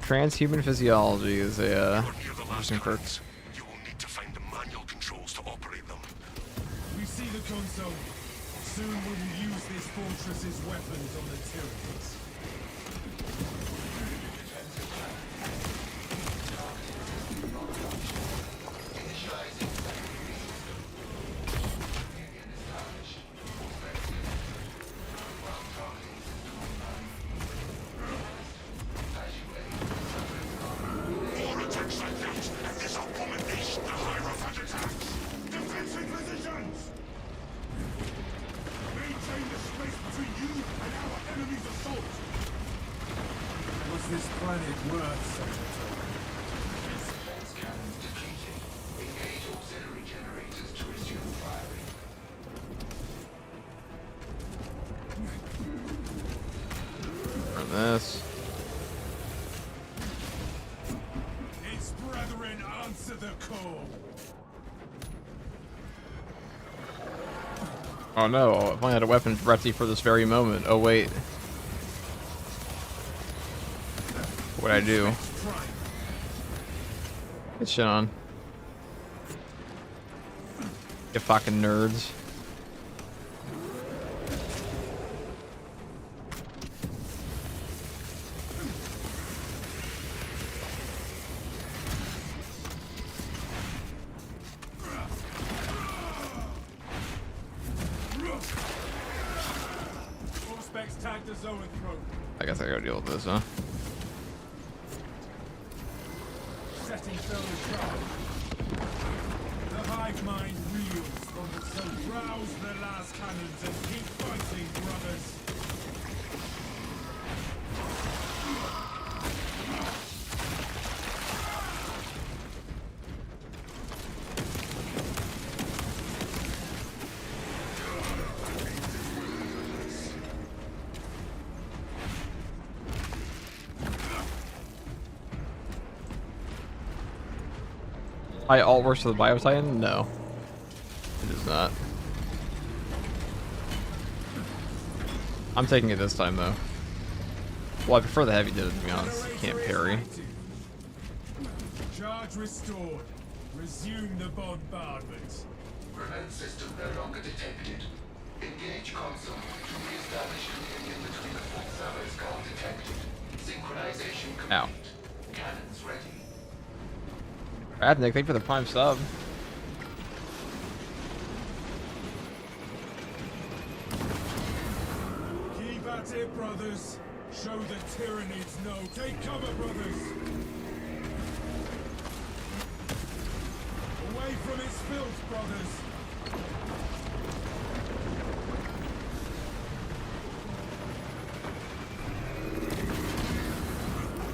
Transhuman physiology is a Near the last interesting perk. cannons. You will need to find the manual controls to operate them. We see the console. Soon we will use this fortress's weapons on the Tyranids. More attacks like that, and this abomination the Hierophant attacks. Defensive positions! Maintain the space between you and our enemy's assault. Was this planet worth such a toll? Defense cannons depleted. Engage auxiliary generators to resume firing. Burn this. Its brethren answer the call. Oh no, I've only had a weapon ready for this very moment. Oh wait. What'd I do? Triumph. Get shit on. You fucking nerds. All specs tagged to Zoanthrope. I guess I gotta deal with this, huh? Setting further trap. The hive mind reels from the so rouse the last cannons and keep fighting, brothers. I alt works for the Biotitan? No. It is not. I'm taking it this time though. Well, I prefer the heavy to be honest. Can't parry. Charge restored. Resume the bombardment. Prevent system no longer detected. Engage console to re-establish communion between the full servers guard detected. Synchronization complete. Ow. Cannons ready. Radnick, thank you for the prime sub. Keep at it, brothers. Show the Tyranids no. Take cover, brothers. Away from its filth, brothers.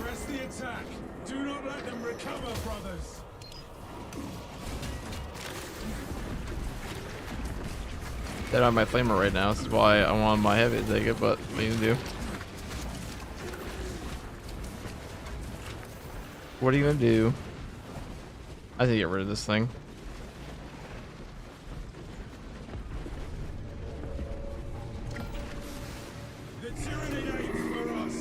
Press the attack. Do not let them recover, brothers. Dead on my flamer right now. This is why I want my heavy to take it, but what are you gonna do? What are you gonna do? I think get rid of this thing. The Tyranid aims for us.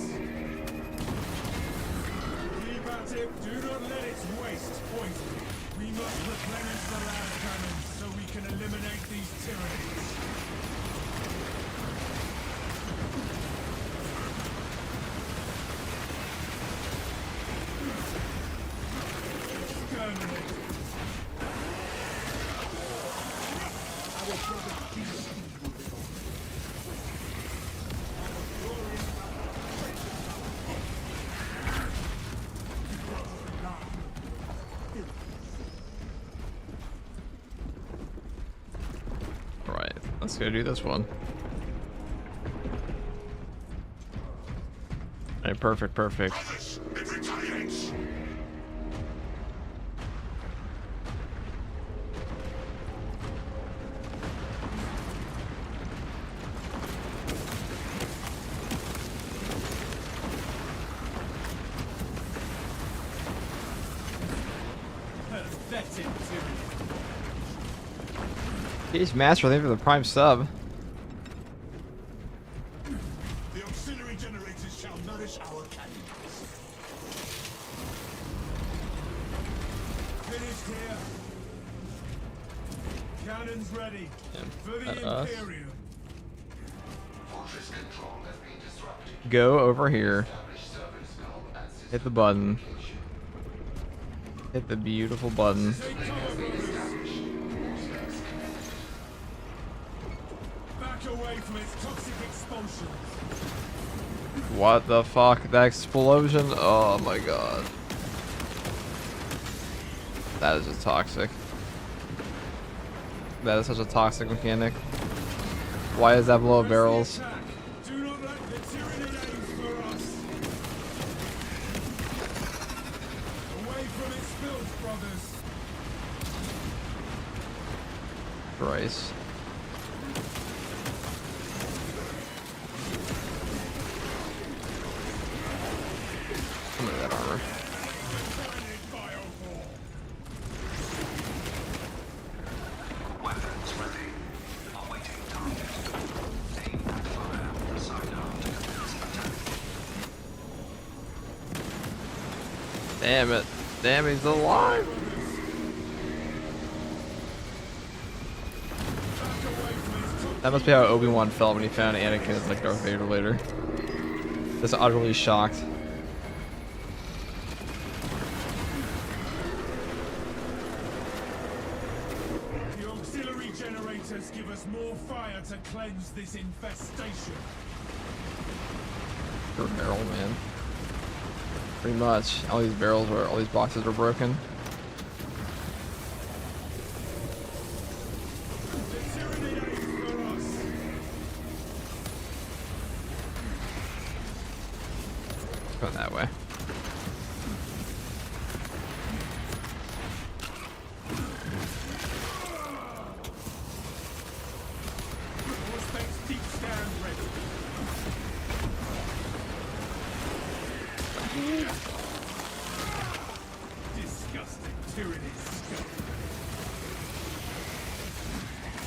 Keep at it. Do not let its waste poison. We must replenish the land cannons so we can eliminate these Tyranids. Alright, let's go do this one. Alright, perfect, perfect. Brothers, it retaliates. Pathetic tyranny. Jeez, Master, thank you for the prime sub. The auxiliary generators shall nourish our cannons. Finished here. Cannons ready. For the Imperium. Fortress control has been disrupted. Go over here. Establish server skull and system Hit the button. communication. Hit the beautiful button. Take cover, brothers. Back away from its toxic expulsions. What the fuck? That explosion? Oh my god. That is just toxic. That is such a toxic mechanic. Why does that blow up barrels? Attack. Do not let the tyranny aim for us. Away from its filth, brothers. Christ. Come at that armor. Weapons ready. Awaiting target. Aim and fire. Sign up to commence attack. Damn it. Damn, he's alive. That must be how Obi-Wan felt when he found Anakin as like Darth Vader later. Just utterly shocked. The auxiliary generators give us more fire to cleanse this infestation. For a barrel, man. Pretty much. All these barrels are, all these boxes are broken. The tyranny aims for us. Going that way. Prospects deep stand ready. Disgusting tyranny scum.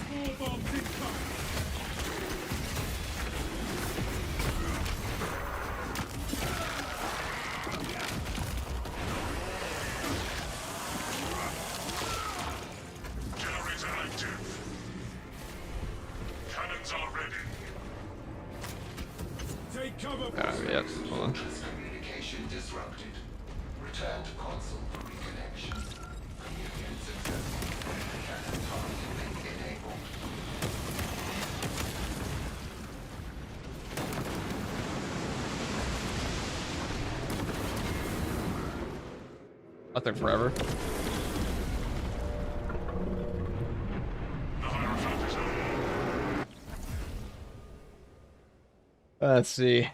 Small bombs incoming. Generator active. Cannons are ready. Take cover, Yeah, hold on. Communication disrupted. Return to console for reconnection. Communication successful. Cannon targeting link enabled. That took forever. The Hierophant is on. Let's see.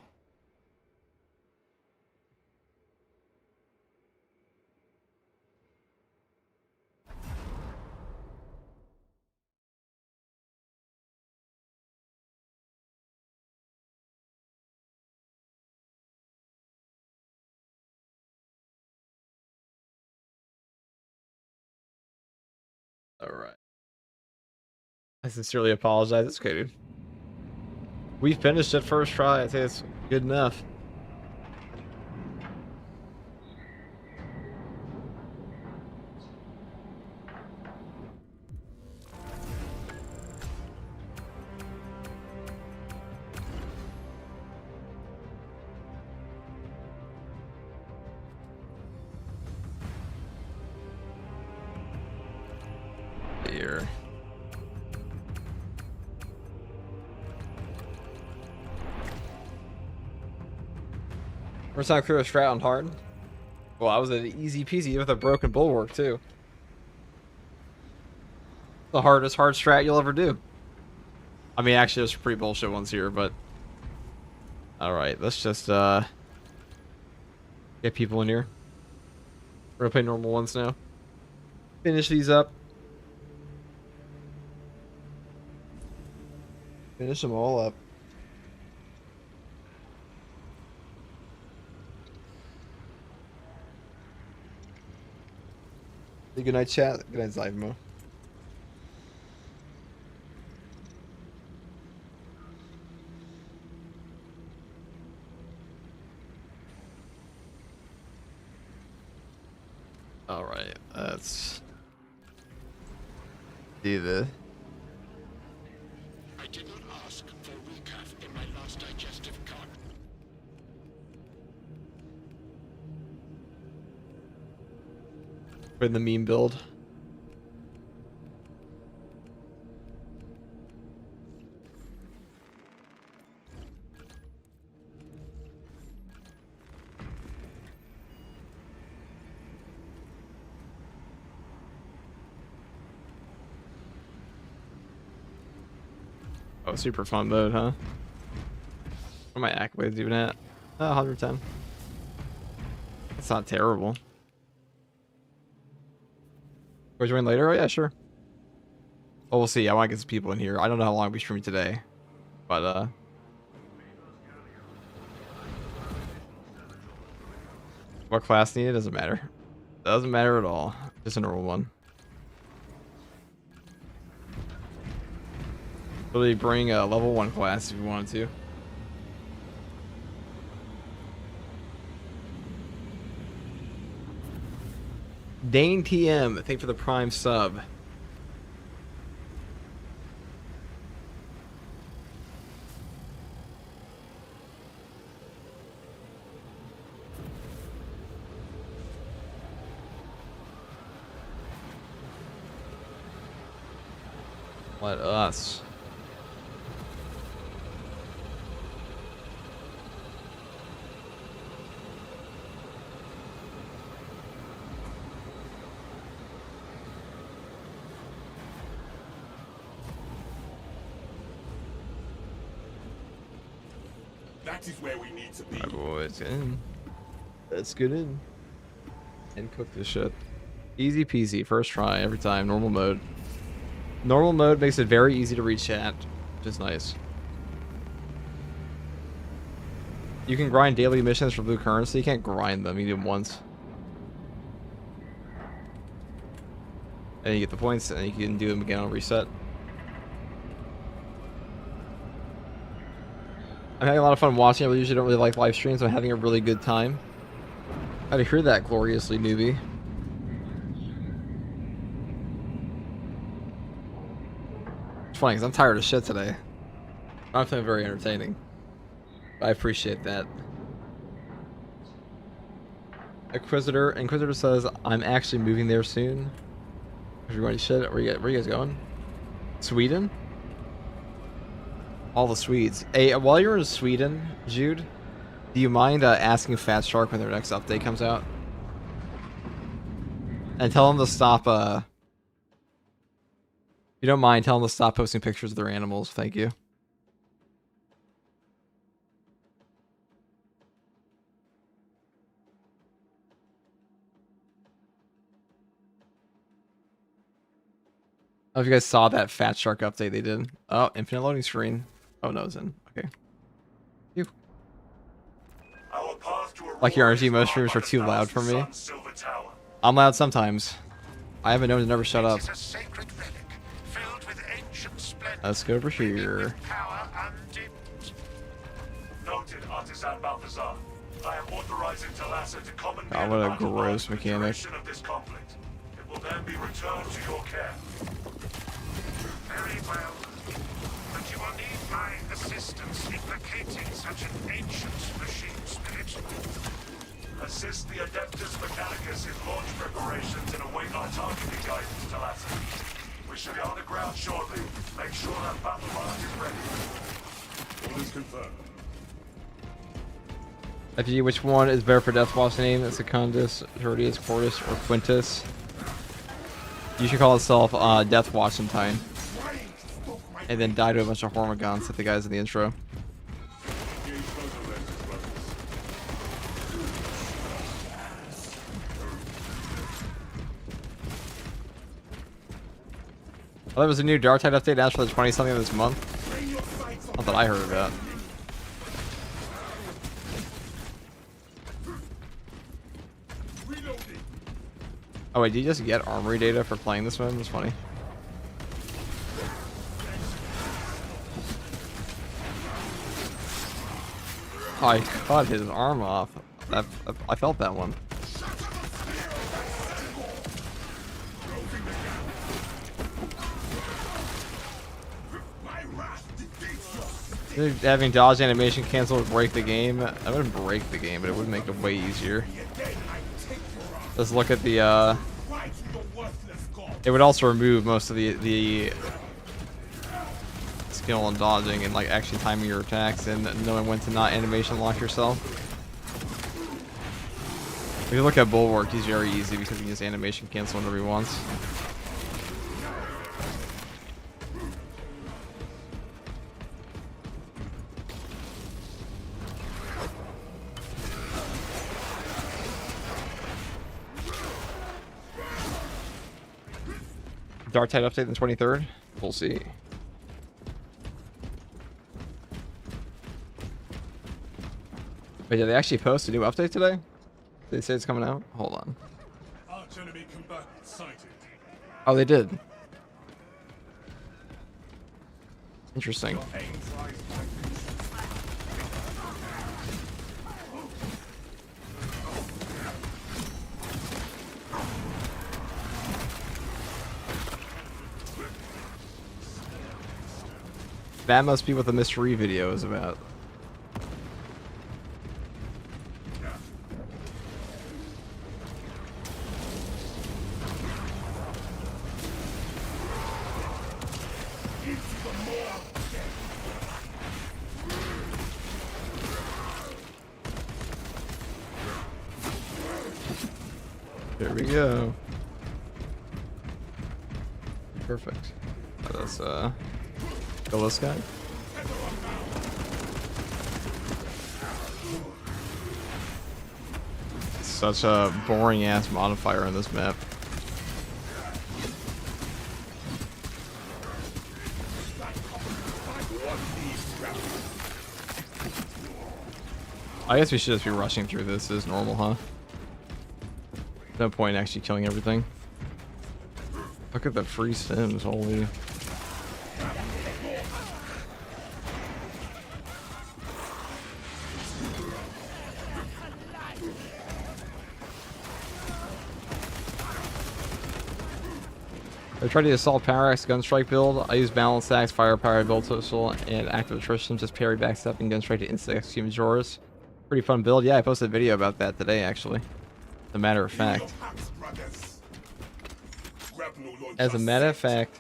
Alright. I sincerely apologize. It's okay, dude. We finished it first try. I think it's good enough. Here. First time clear a strat on hard. Well, I was an easy peasy with a broken bulwark too. The hardest hard strat you'll ever do. I mean, actually, there's pretty bullshit ones here, but all right, let's just get people in here. We're gonna play normal ones now. Finish these up. Finish them all up. Say good night, chat. Good night, Zymo. All right, let's do this. I did not ask for recaf in my last digestive card. For the meme build. Oh, super fun mode, huh? What are my accolades even at? 110. That's not terrible. Or join later? Oh yeah, sure. Well, we'll see. I want to get some people in here. I don't know how long we stream today, but what class needed doesn't matter. Doesn't matter at all. Just a normal one. Really bring a level 1 class if you wanted to. Dane TM, thank you for the Prime sub. Let us. That is where we need to be. My boys in. Let's get in. And cook this shit. Easy peasy, first try every time, normal mode. Normal mode makes it very easy to read chat, which is nice. You can grind daily missions for blue currency. You can't grind them, you do them once. And you get the points, and you can do them again on reset. I'm having a lot of fun watching. I usually don't really like live streams. I'm having a really good time. How to hear that, gloriously newbie. It's funny because I'm tired of shit today. I'm feeling very entertaining. I appreciate that. Inquisitor says I'm actually moving there soon. If you're going to shit, where you guys going? Sweden? All the Swedes. Hey, while you're in Sweden, Jude, do you mind asking Fat Shark when their next update comes out? And tell them to stop, if you don't mind, tell them to stop posting pictures of their animals. Thank you. I don't know if you guys saw that Fat Shark update they did. Oh, infinite loading screen. Oh, no, it's in. Okay. Phew. Like your RNG mushrooms are too loud for me. I'm loud sometimes. I haven't known to never shut up. Let's go over here. Noted, Artisan Balthazar. I am authorizing Talassa to commandeer God, what a gross the mechanic. duration of this conflict. It will then be returned to your care. Very well. But you will need my assistance in placating such an ancient machine spirit. Assist the Adeptus Mechanicus in launch preparations and await our targeting guidance, Talassa. We should be on the ground shortly. Make sure that battle line is ready. Orders confirmed. FG, which one is better for Death Boss name? Secundus, Tertius, Quartus, or Quintus? You should call itself Death Watch sometime. And then die to a bunch of Hormigons like the guys in the intro. Engage photo lenses, brothers. Oh, there was a new Dark Tide update out for the 20-something of this month. Not that I heard about. Oh wait, did you just get armory data for playing this one? That's funny. Oh, I cut his arm off. I felt that one. Having dodge animation cancel would break the game. I wouldn't break the game, but it would make it way easier. Let's look at the it would also remove most of the skill and dodging and like actually timing your attacks and knowing when to not animation lock yourself. If you look at Bulwark, he's very easy because he can just animation cancel whenever he wants. Dark Tide update the 23rd? We'll see. Wait, did they actually post a new update today? Did they say it's coming out? Hold on. Arch enemy combatant sighted. Oh, they did. Interesting. That must be what the mystery video is about. There we go. Perfect. Let's kill this guy. Such a boring ass modifier on this map. I guess we should just be rushing through this as normal, huh? No point in actually killing everything. Look at the free sims, holy. I tried the Assault Power Axe Gunstrike build. I use Balance Axe, Firepower, Build Total, and Active Attrition. Just parry, backstep, and Gunstrike to instant execute Majoras. Pretty fun build. Yeah, I posted a video about that today, actually. As a matter of fact. As a matter of fact.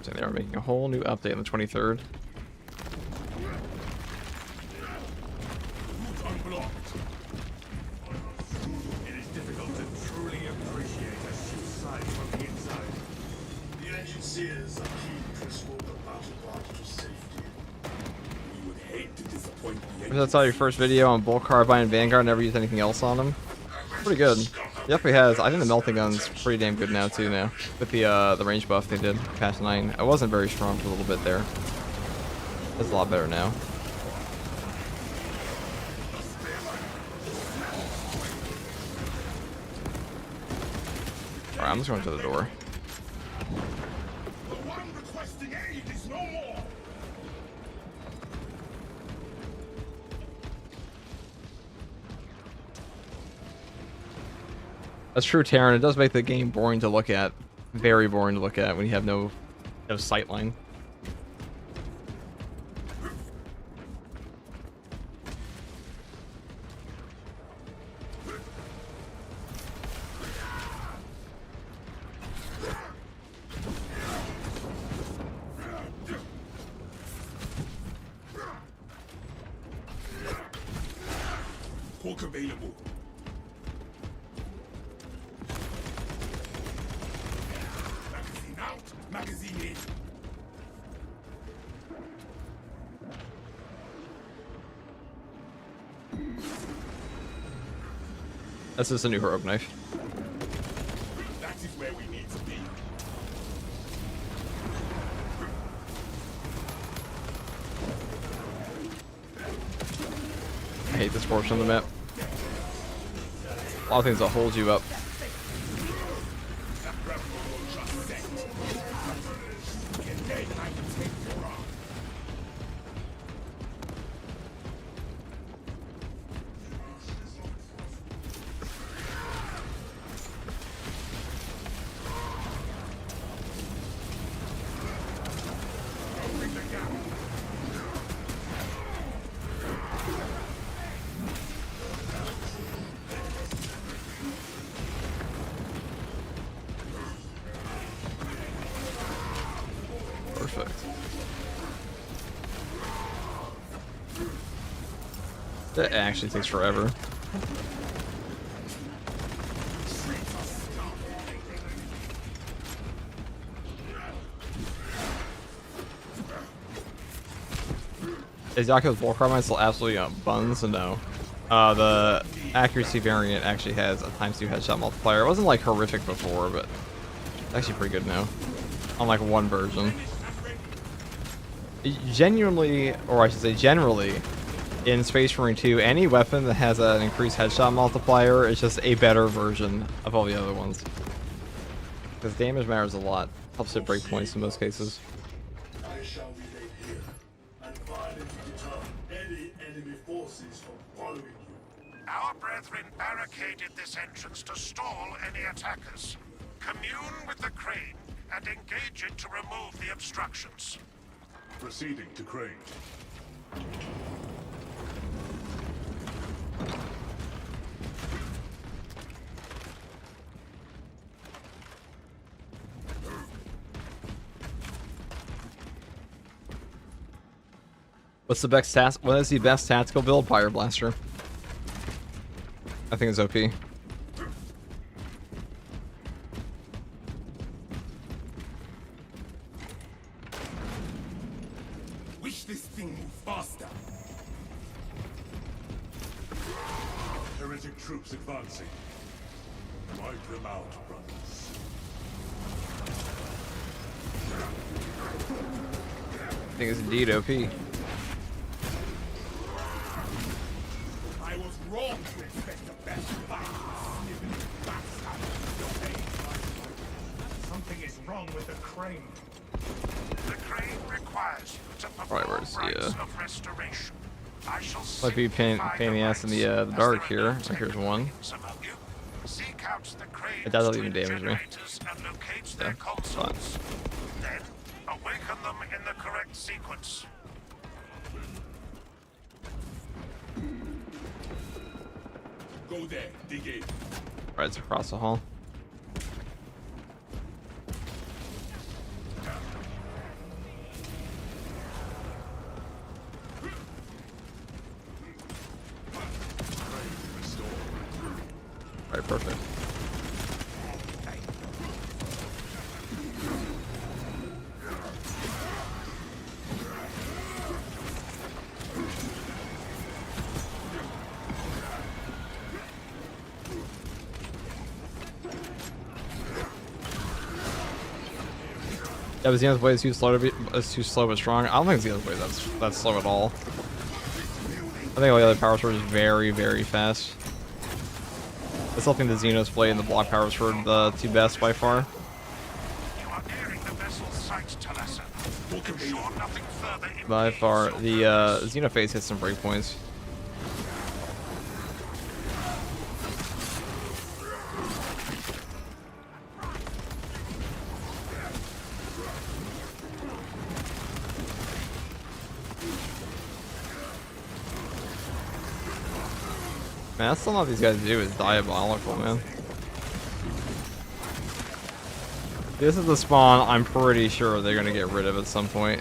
So they are making a whole new update on the 23rd. It is difficult to truly appreciate a ship's size from the inside. The engine sears are keen to restore the battle barge to safety. We would hate to disappoint the engine. That's all your first video on Bolt Carbine and Vanguard. Never used anything else on them. Pretty good. He definitely has. I think the melting gun's pretty damn good now too. Now with the range buff they did past 9. I wasn't very strong for a little bit there. It's a lot better now. Alright, I'm just going to the door. The one requesting aid is no more. That's true, Terran. It does make the game boring to look at. Very boring to look at when you have no sightline. Perk available. Magazine out. Magazine in. That's just a new rogue knife. That is where we need to be. I hate this portion of the map. A lot of things that hold you up. Perfect. That actually takes forever. Is Yaku's War Carbine still absolutely buns? No. The accuracy variant actually has a ×2 headshot multiplier. It wasn't like horrific before, but it's actually pretty good now. On like one version. Genuinely, or I should say generally, in Space Marine 2, any weapon that has an increased headshot multiplier is just a better version of all the other ones. Because damage matters a lot. Helps it break points in most cases. I shall remain here and violently deter any enemy forces from following you. Our brethren barricaded this entrance to stall any attackers. Commune with the crane and engage it to remove the obstructions. Proceeding to crane. What's the best what is the best tactical build? Fire Blaster. I think it's OP. Wish this thing moved faster. Heretic troops advancing. Wipe them out, brothers. I think it's indeed OP. I was wrong to expect the best fight. Something is wrong with the crane. The crane requires you to Right, perform where's the, rites of restoration. I shall Might be pain simplify in the ass in the rites, dark as here. there are no Oh, here's one. techniques among you. Seek out the cranes It doesn't to even damage me. generators and locate their Yeah, consoles. Then awaken them in the correct sequence. Go there, dig in. Right, it's across the hall. Right, perfect. Yeah, but Xena's way is too slow to be too slow but strong. I don't think Xena's way that's slow at all. I think all the other power swords is very, very fast. That's something the Xenos play in the block power sword the two best by far. You are nearing the vessel's site, Talassa. Ensure nothing further By far. impedes The your progress. Xenophase hits some breakpoints. Man, that's still not these guys do is diabolical, man. This is the spawn I'm pretty sure they're gonna get rid of at some point.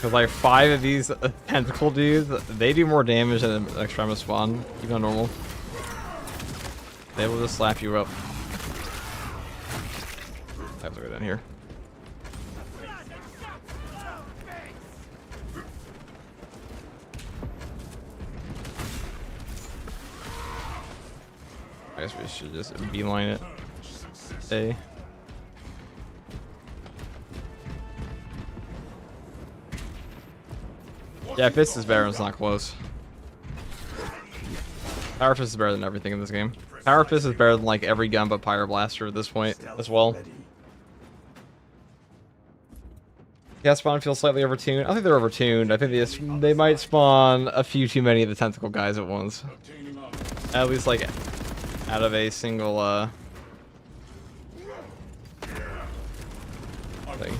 Because like 5 of these tentacle dudes, they do more damage than an Extremis spawn, even on normal. They will just slap you up. I have to go down here. I guess we should just beeline it. A. Yeah, Fist is better and it's not close. Power Fist is better than everything in this game. Power Fist is better than like every gun but Pyro Blaster at this point as well. Yeah, spawn feels slightly overtuned. I think they're overtuned. I think they might spawn a few too many of the tentacle guys at once. At least like out of a single thing.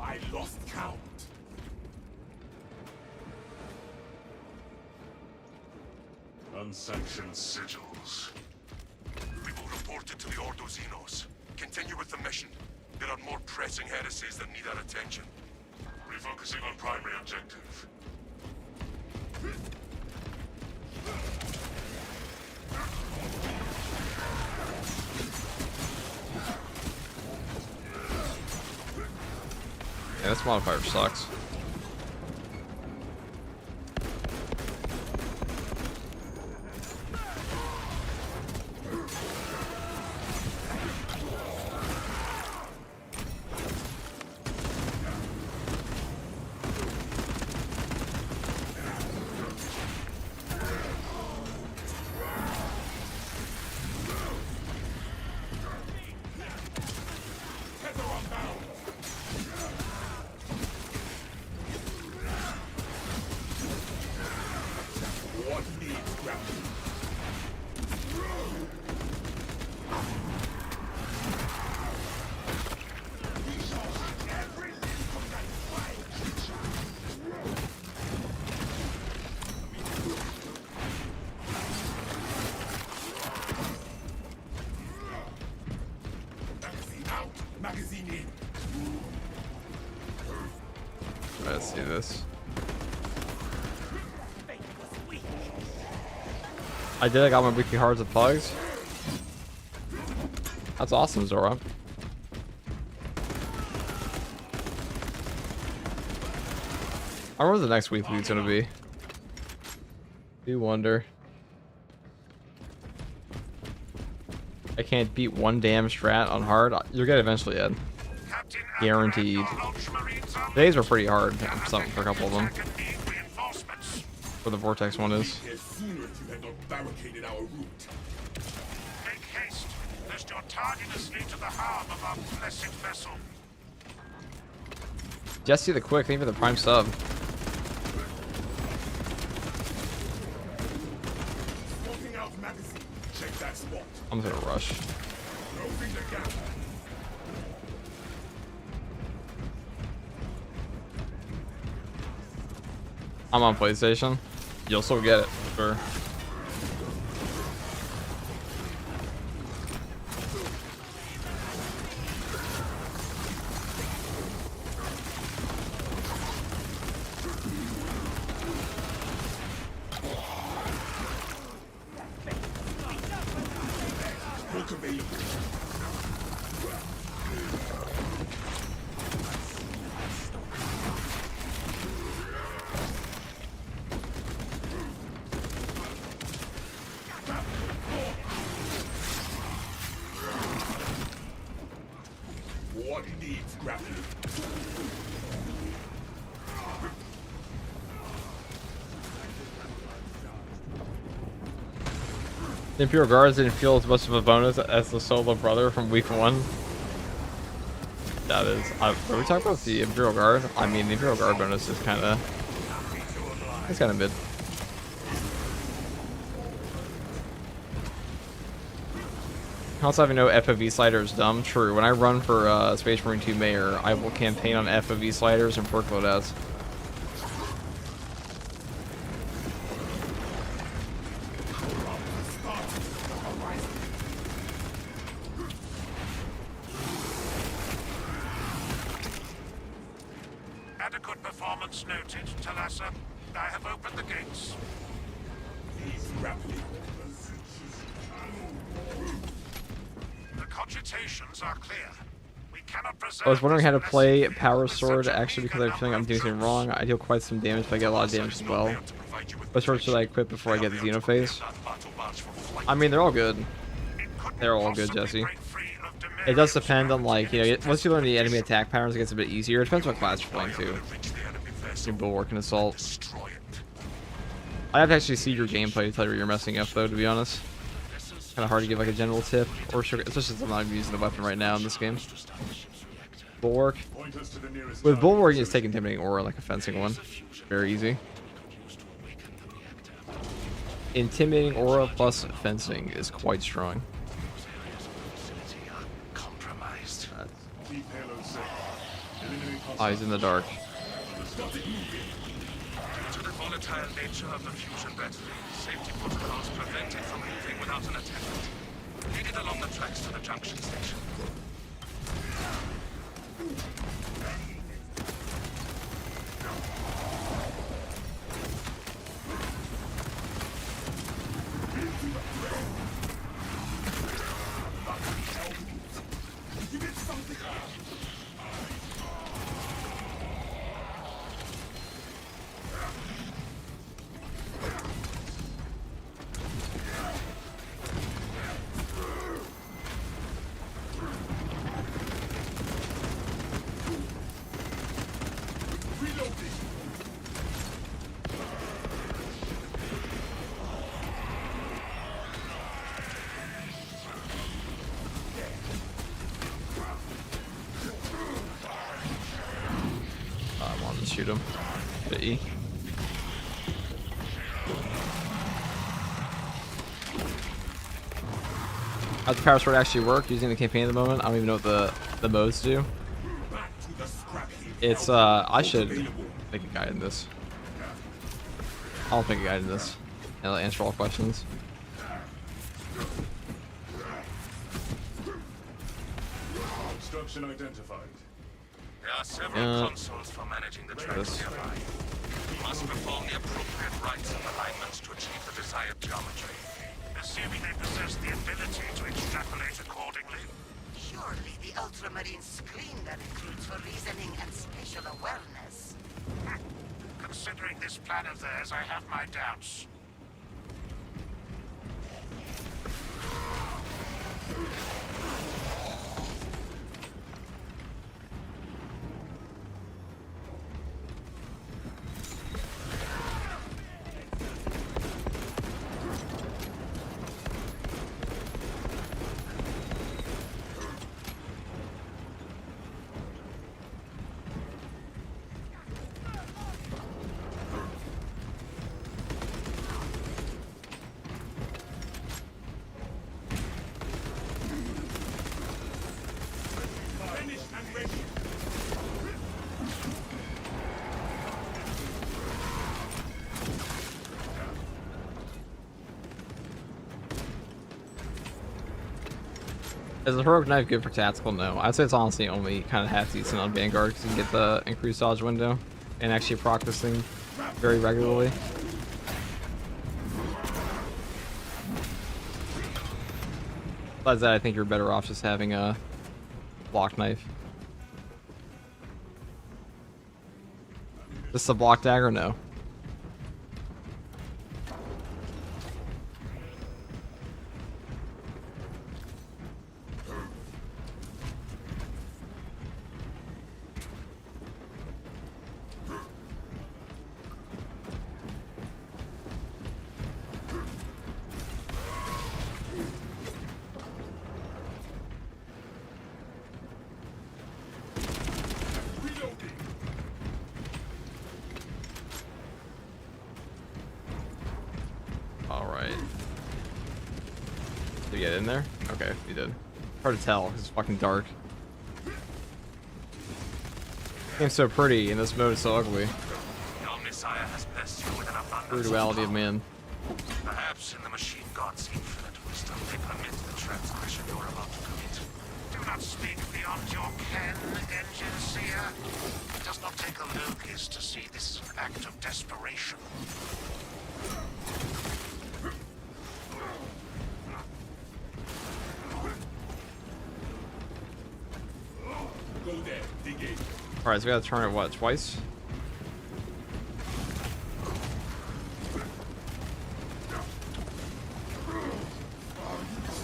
I lost count. Unsanctioned sigils. We will report it to the Ordo Xenos. Continue with the mission. There are more pressing heresies that need our attention. Refocusing on primary objective. Yeah, this modifier sucks. Let's see this. I got my weekly hards with plugs. That's awesome, Zora. I wonder what the next weekly is gonna be. Do wonder. I can't beat one damn strat on hard. You'll get it eventually, Ed. Guaranteed. Today's were pretty hard for a couple of them. Where the Vortex one is. Sooner if you had not barricaded our route. Make haste, lest your tardiness lead to the harm of our blessed vessel. Jesse the Quick, thank you for the prime sub. Smoking out magazine. Check that spot. I'm gonna rush. Closing the gap. I'm on PlayStation. You'll still get it, for sure. What needs grappling? The Imperial Guards didn't feel as much of a bonus as the solo brother from week 1. That is, are we talking about the Imperial Guard? I mean, the Imperial Guard bonus is kind of, it's kind of mid. Also having no FOV slider is dumb. True. When I run for Space Marine 2 Mayor, I will campaign on FOV sliders and perk loadouts. Adequate performance noted, Talassa. I have opened the gates. These grappling The cogitations are clear. We cannot preserve. I was wondering how to this play blessing Power with Sword such a actually meager because I'm feeling number I'm of doing something troops. wrong. I deal quite some damage, but I get a lot of damage as well. What sword should I equip before I get the Xenophase? I mean, they're all good. They're all good, Jesse. It does depend on, like, you know, once you learn the enemy attack patterns, it gets a bit easier. It depends what class you're playing, too. Your Bulwark and Assault. I have to actually see your gameplay to tell you where you're messing up, though, to be honest. Kind of hard to give, like, a general tip, or especially since I'm not using the weapon right now in this game. Bulwark. With Bulwark, you just take Intimidating Aura, like a fencing one. Very easy. Intimidating Aura plus fencing is quite strong. Eyes in the dark. Due to the volatile nature of the fusion battery, safety protocols prevent it from moving without an attendant. Lead it along the tracks to the junction station. I wanted to shoot him. Hit E. How's the Power Sword actually work using the campaign at the moment? I don't even know what the modes do. It's, I should make a guide in this. I'll make a guide in this. And I'll answer all questions. Obstruction identified. There are several consoles for managing the tracks nearby. You must perform the appropriate rites and alignments to achieve the desired geometry. Assuming they possess the ability to extrapolate accordingly. Surely the Ultramarines screen their recruits for reasoning and spatial awareness. Considering this plan of theirs, I have my doubts. Is the heroic knife good for tactical? No. I'd say it's honestly only kind of half decent on Vanguard because you can get the increased dodge window and actually proc this thing very regularly. Besides that, I think you're better off just having a block knife. Just a block dagger? No. Alright. Did you get in there? Okay, you did. Hard to tell, it's fucking dark. Game's so pretty, and this mode is so ugly. Your Messiah has blessed you with an abundance True of duality of power. man. Perhaps in the machine god's infinite wisdom, they permit the transgression you're about to commit. Do not speak beyond your ken, Engine Seer. does not take a locust to see this is an act of desperation. Go there, dig in. Alright, so we gotta turn it, what, twice?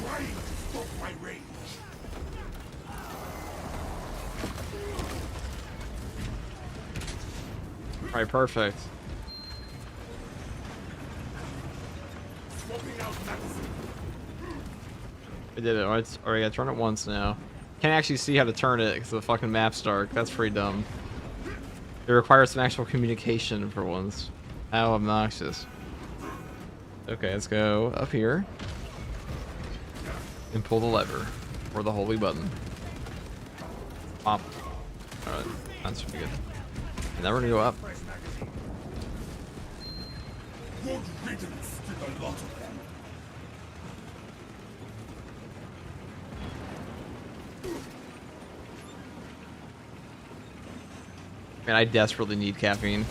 Trying to stop my range. Alright, perfect. Swapping out medicine. We did it. Alright, I gotta turn it once now. Can't actually see how to turn it because the fucking map's dark. That's pretty dumb. It requires some actual communication for once. How obnoxious. Okay, let's go up here. And pull the lever. Or the holy button. Pop. Alright, that's pretty good. And now we're gonna go up. Good riddance to the lot of them. Man, I desperately need caffeine.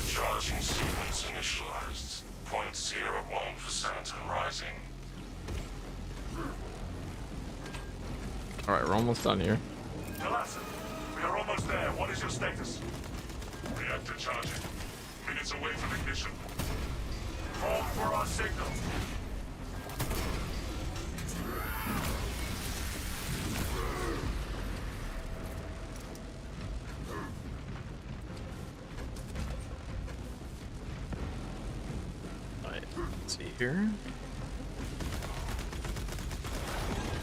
Charging sequence initialized. 0.01% and rising. Alright, we're almost done here. Delassen, we are almost there. What is your status? Reactor charging. Minutes away from ignition. Call for our signal. Alright, let's see here.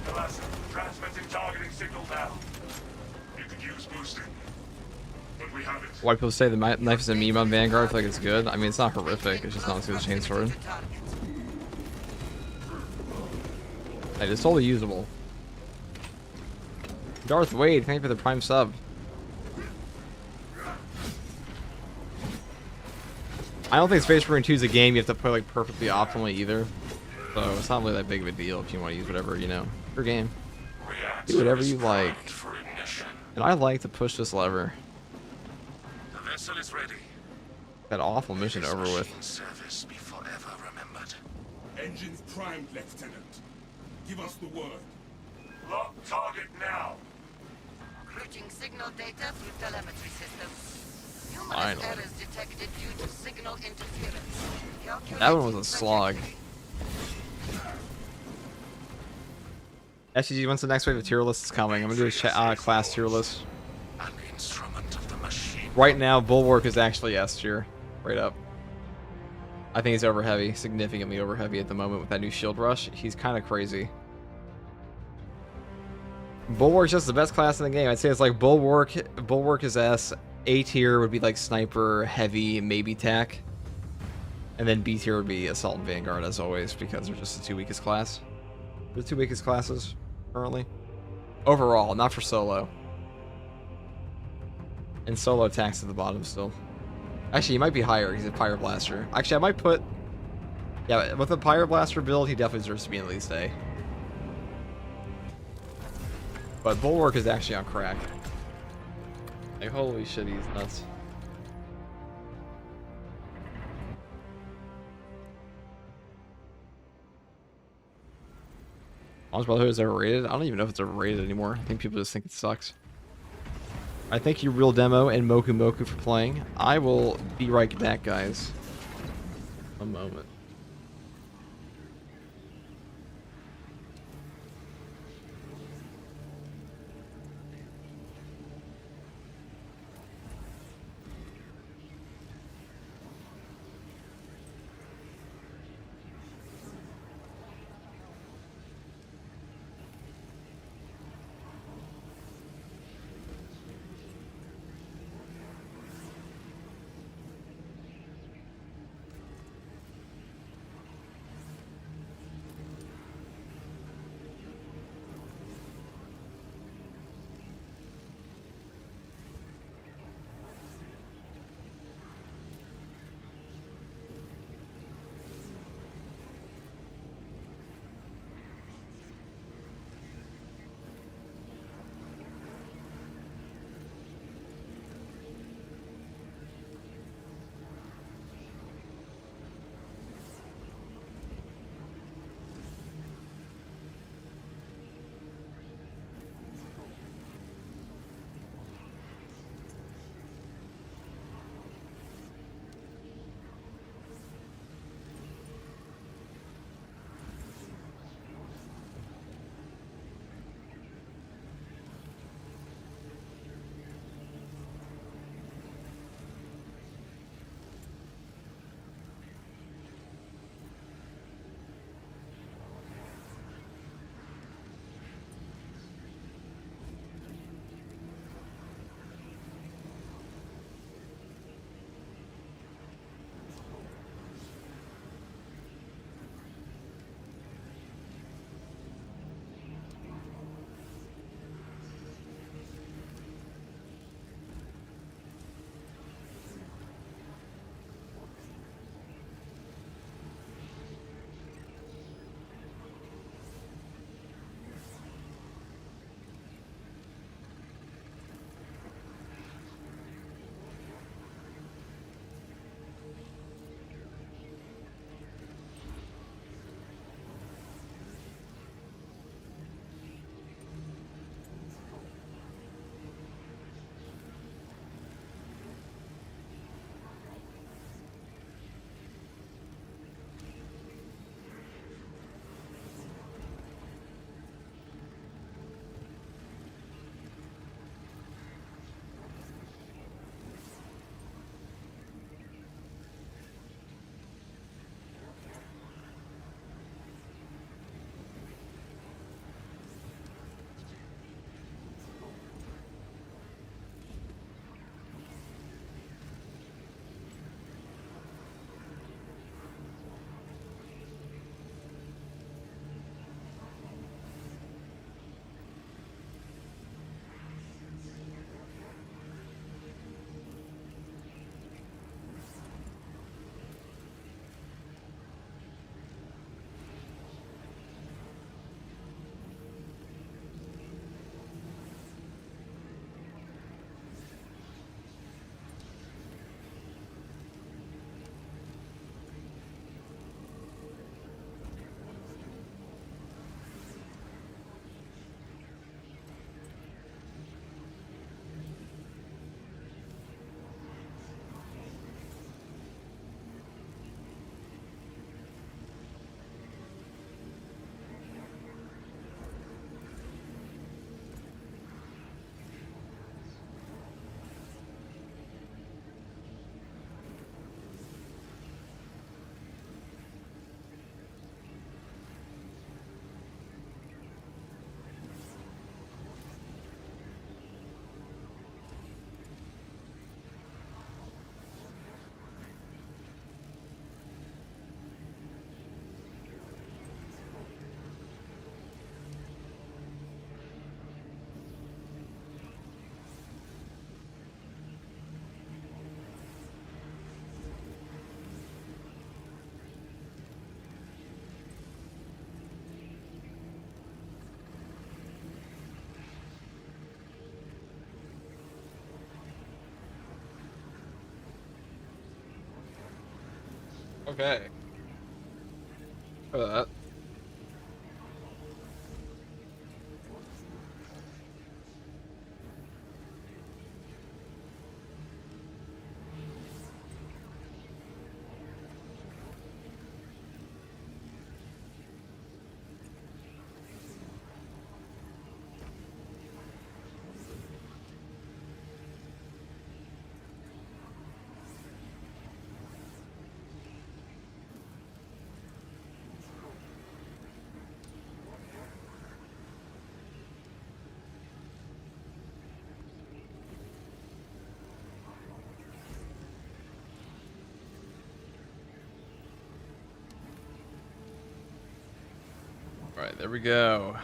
Delassen, transmitting targeting signal now. You could use boosting. But we have it. Why people say the knife is a meme on Vanguard? I feel like it's good. I mean, it's not horrific. It's just not as good as Chainsword. Like, it's totally usable. Darth Wade, thank you for the Prime sub. I don't think Space Marine 2 is a game you have to play like perfectly optimally either. So it's not really that big of a deal if you want to use whatever, you know, your game. Do whatever you like. And I like to push this lever. The vessel is ready. That awful mission over with. Service be forever remembered. Engines primed, Lieutenant. Give us the word. Lock target now. Routing signal data through telemetry system. Numerous Finally. errors detected due to signal interference. That one was a slog. SGG, once the next wave of tier list is coming, I'm gonna do a class tier list. An instrument of the machine. Right now, Bulwark is actually S tier. Right up. I think he's over heavy, significantly over heavy at the moment with that new shield rush. He's kind of crazy. Bulwark's just the best class in the game. I'd say it's like Bulwark is S. A tier would be like Sniper, Heavy, maybe Tac. And then B tier would be Assault and Vanguard as always because they're just the two weakest class. The two weakest classes currently. Overall, not for solo. And solo Tac's at the bottom still. Actually, he might be higher. He's a Pyro Blaster. Actually, I might put... Yeah, with a Pyro Blaster build, he definitely deserves to be in at least A. But Bulwark is actually on crack. Like, holy shit, he's nuts. Honest Brotherhood is overrated? I don't even know if it's overrated anymore. I think people just think it sucks. I thank you, Real Demo and Moku Moku, for playing. I will be right back, guys. A moment. Okay. For that. All right, there we go.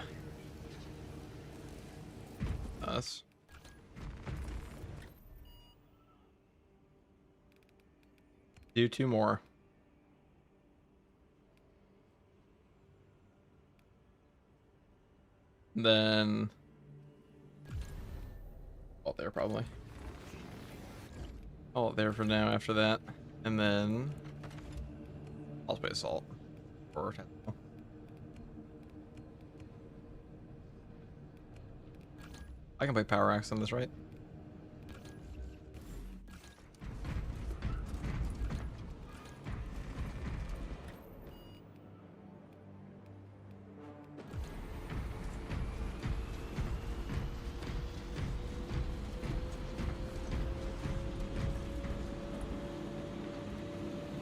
Us. Do 2 more. Then, well, there probably. Oh, there for now. After that, and then I'll play assault or tactical. I can play power axe on this, right?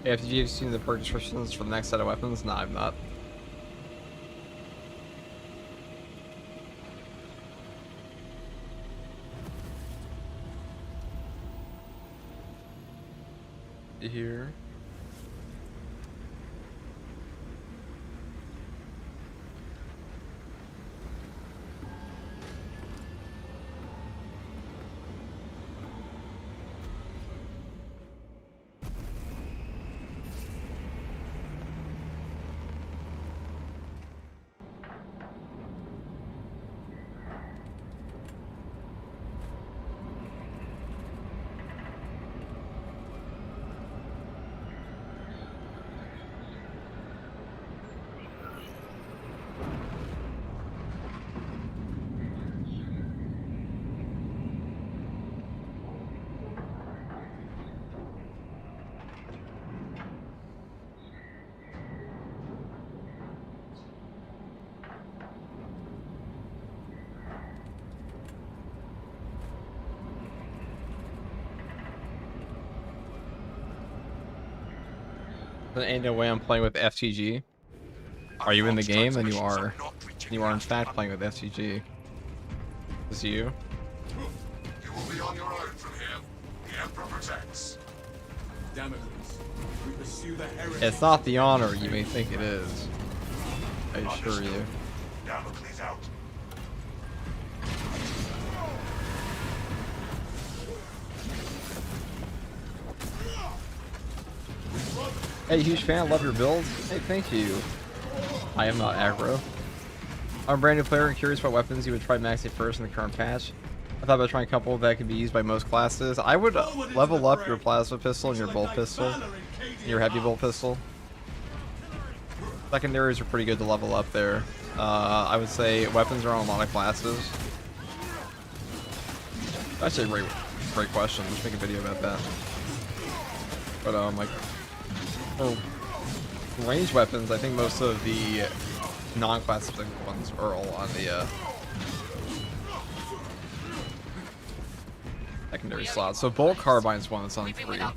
Hey, have you seen the perk descriptions for the next set of weapons? No, I've not. Here. There ain't no way I'm playing with FTG. Are you in the game? Then you are. You are in fact playing with FTG. Is you? You will be on your own from here. The Emperor protects. Damocles, we pursue the heresy. It's not the honor you may think it is. I assure you. Damocles out. Hey, huge fan. Love your builds. Hey, thank you. I am not aggro. I'm a brand new player and curious what weapons you would try maxing first in the current patch. I thought about trying a couple that can be used by most classes. I would level up your plasma pistol and your bolt pistol, and your heavy bolt pistol. Secondaries are pretty good to level up there. I would say weapons are on a lot of classes. That's a great question. Let's make a video about that. But like, for ranged weapons, I think most of the non-classific ones are all on the secondary slot. So bolt carbine's one that's on 3. Yeah,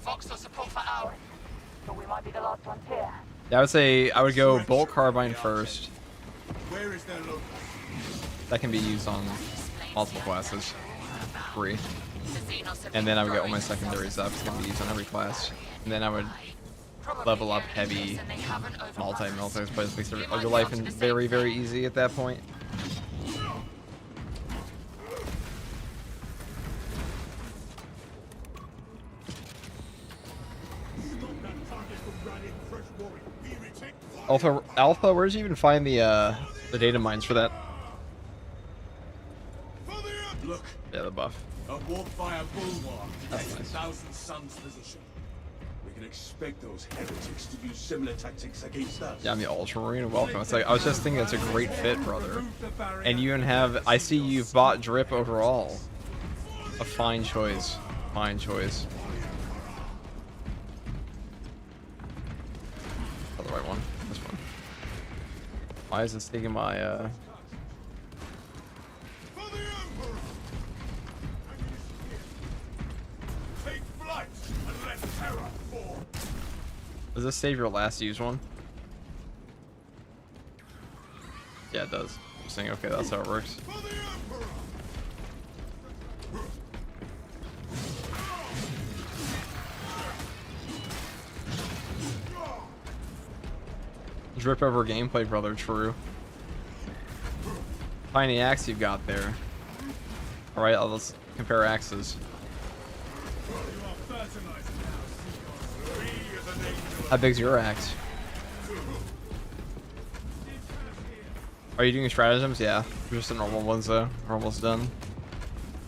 I would say I would go bolt carbine first. Where is their local? That can be used on multiple classes. 3. And then I would get all my secondaries up. It's gonna be used on every class. And then I would level up heavy multi-militaries, but it makes your life very, very easy at that point. Alpha, where did you even find the data mines for that? Look, Yeah, the buff. a warp fire bulwark That's takes nice. 1,000 suns position. We can expect those heretics to use similar tactics against us. Yeah, I'm the Ultramarine. Welcome. It's like I was just thinking it's a great fit, brother. And you even have. I see you've bought drip overall. A fine choice. Fine choice. Oh, the right one. This one. Why is this taking my For the Emperor! Take flight and let terror fall. Does this save your last used one? Yeah, it does. I'm saying, okay, that's how it works. For the Emperor! Drip over gameplay, brother. True. Tiny axe you've got there. All right, let's compare axes. How big's your axe? Are you doing stratagems? Yeah, just the normal ones though. We're almost done.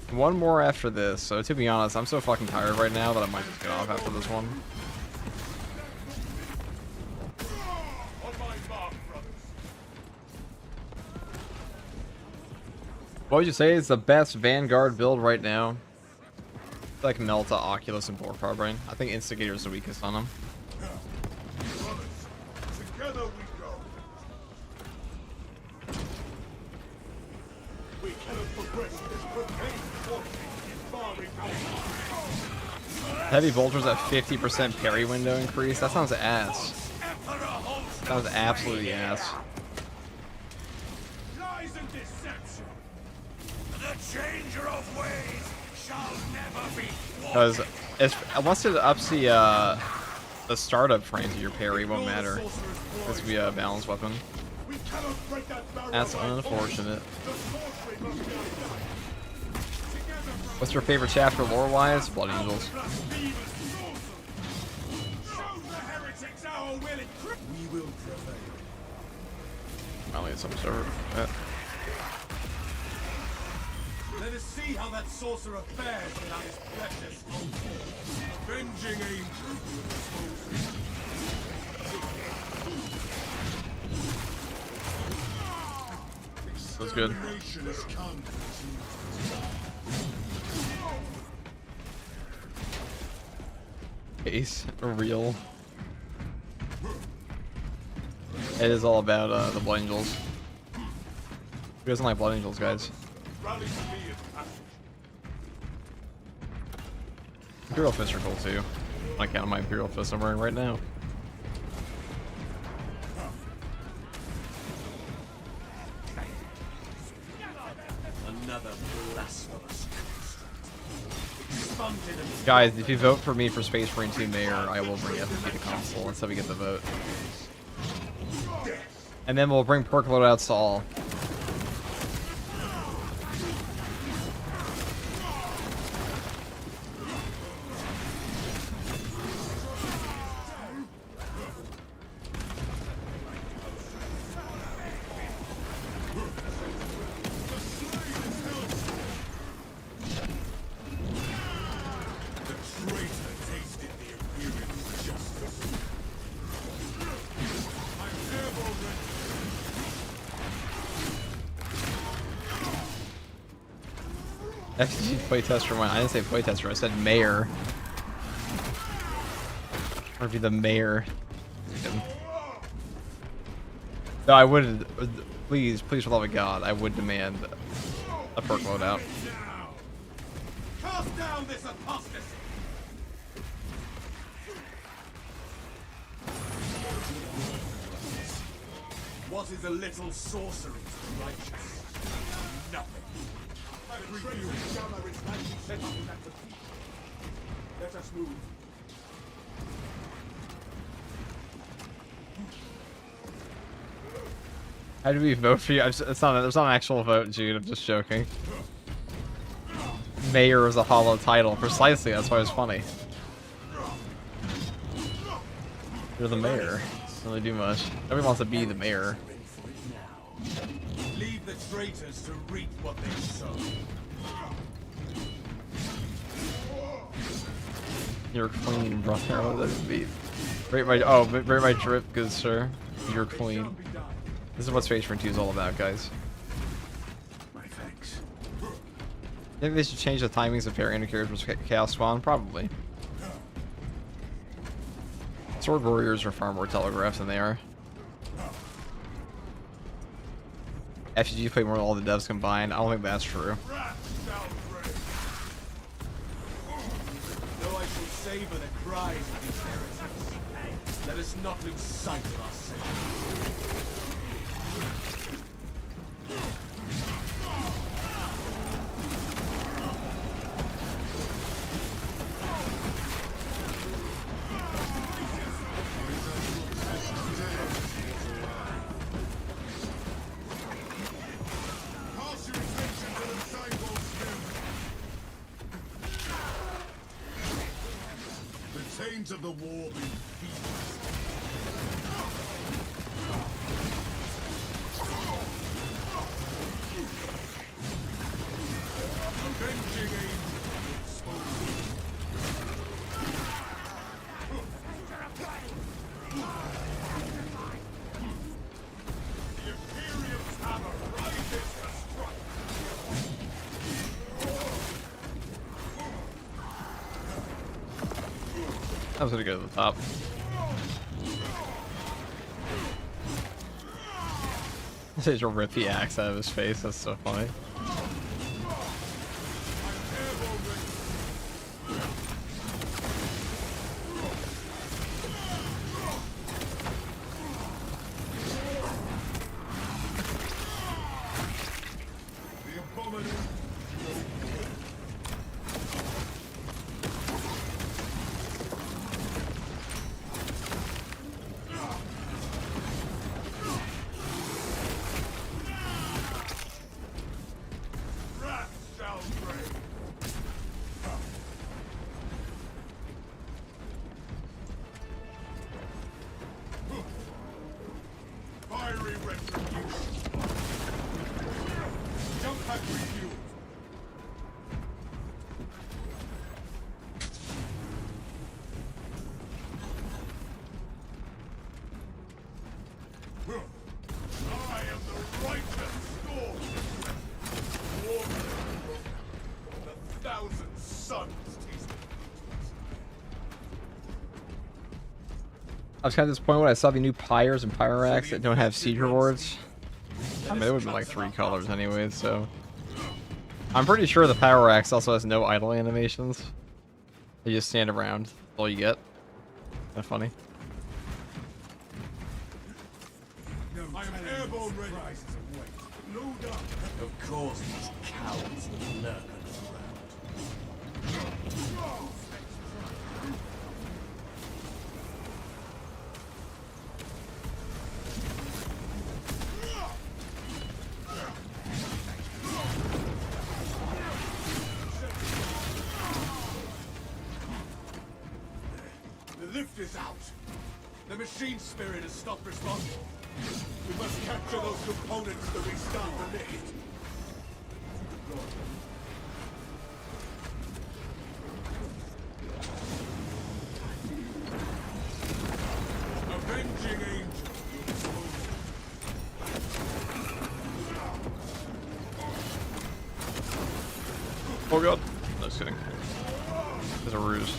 One more after this. So to be honest, I'm so fucking tired right now that I might just get off after this one. What would you say is the best Vanguard build right now? I feel like Melta, Oculus, and Borg Brain. I think Instigator is the weakest on them. Together we go. We cannot progress this propane vortex Heavy bolters at 50% parry window increase. That sounds ass. Sounds absolutely ass. Lies and deception. The changer of ways shall never be Because unless it ups the startup frames of your parry, it won't matter. This will be a balanced weapon. We cannot break that barrier. That's unfortunate. What's your favorite chapter lore-wise? Blood Angels. We will prevail. Finally, some server. Yeah. Let us see how that sorcerer fares without his precious hope. Avenging angel will dispose of him. That's good. Extermination has come to Ace, real. It is all about the Blood Angels. Who doesn't like Blood Angels, guys? rally to me in passage. Imperial Fists are cool too. I count my Imperial Fists I'm wearing right now. Another blasphemous construct. Guys, if you vote for me for Space Marine 2 Mayor, I will bring FFP to console. That's how we get the vote. And then we'll bring Perk loadouts to all. FTG playtester went. I didn't say playtester, I said mayor. Or be the mayor. No, I would. Please, for the love of God, I would demand a perk loadout. Cast down this apostasy. What is a little sorcery to the righteous? Nothing. Let us move. How do we vote for you? It's not. There's not an actual vote, Jude. I'm just joking. Mayor is a hollow title. Precisely. That's why it's funny. You're the mayor. Doesn't really do much. Nobody wants to be the mayor. Leave the traitors to reap what they sow. You're clean, brother. What does that mean? Rate my drip, good sir. You're clean. This is what Space Marine 2 is all about, guys. My thanks. Maybe they should change the timings of pair indicators with Chaos Spawn? Probably. Sword Warriors are far more telegraphed than they are. FGG play more than all the devs combined. I don't think that's true. Though I shall savor the cries of these heretics, let us not lose sight of ourselves. Of the war be avenging the Imperium's hammer rises to strike. I was gonna go to the top. This will rip the axe out of his face. That's so funny. I was kind of disappointed when I saw the new Pyres and Pyrax that don't have siege rewards. I mean, it would be like 3 colors anyways, so... I'm pretty sure the Pyrax also has no idle animations. They just stand around. That's all you get. Kind of funny. I am airborne ready. No doubt. Of course, these cowards lurk around. The lift is out. The machine spirit has stopped responding. We must capture those components to restart the lift. Avenging angel. Oh god. No, just kidding. There's a ruse.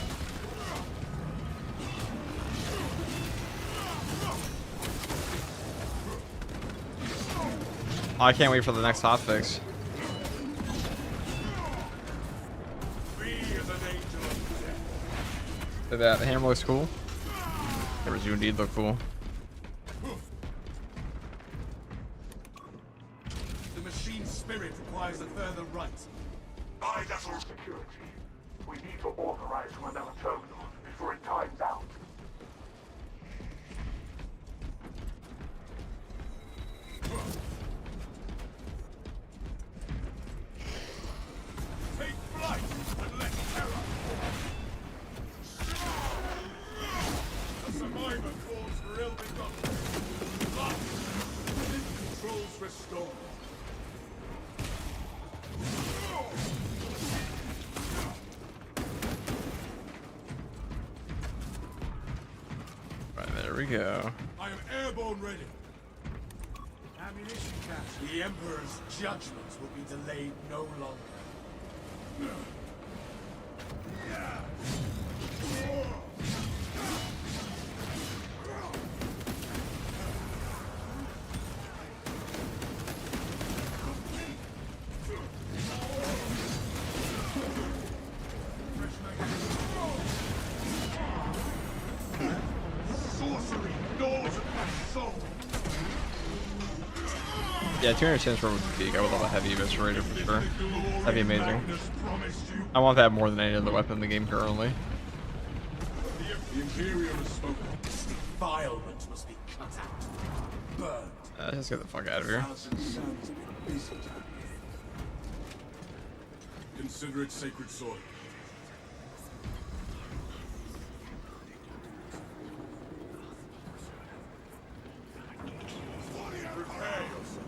Oh, I can't wait for the next hotfix. That hammer looks cool. Hammers do indeed look cool. The machine spirit requires a further right. By vessel security, we need to authorize from another terminal before it times out. Take flight and let terror. The survivor calls for ill begotten. Controls restored. go. I am airborne ready. Ammunition cache. The Emperor's judgments will be delayed no longer. Sorcery gnaws at my soul. Yeah, 200 cents for would be peak. I would love a heavy eviscerator for sure. That'd be amazing. I want that more than any other weapon in the game currently. The Imperium has spoken. This defilement must be cut out. Burned. Let's get the fuck out of here. Thousand suns have been busy down here. Consider it sacred soil. Prepare yourselves.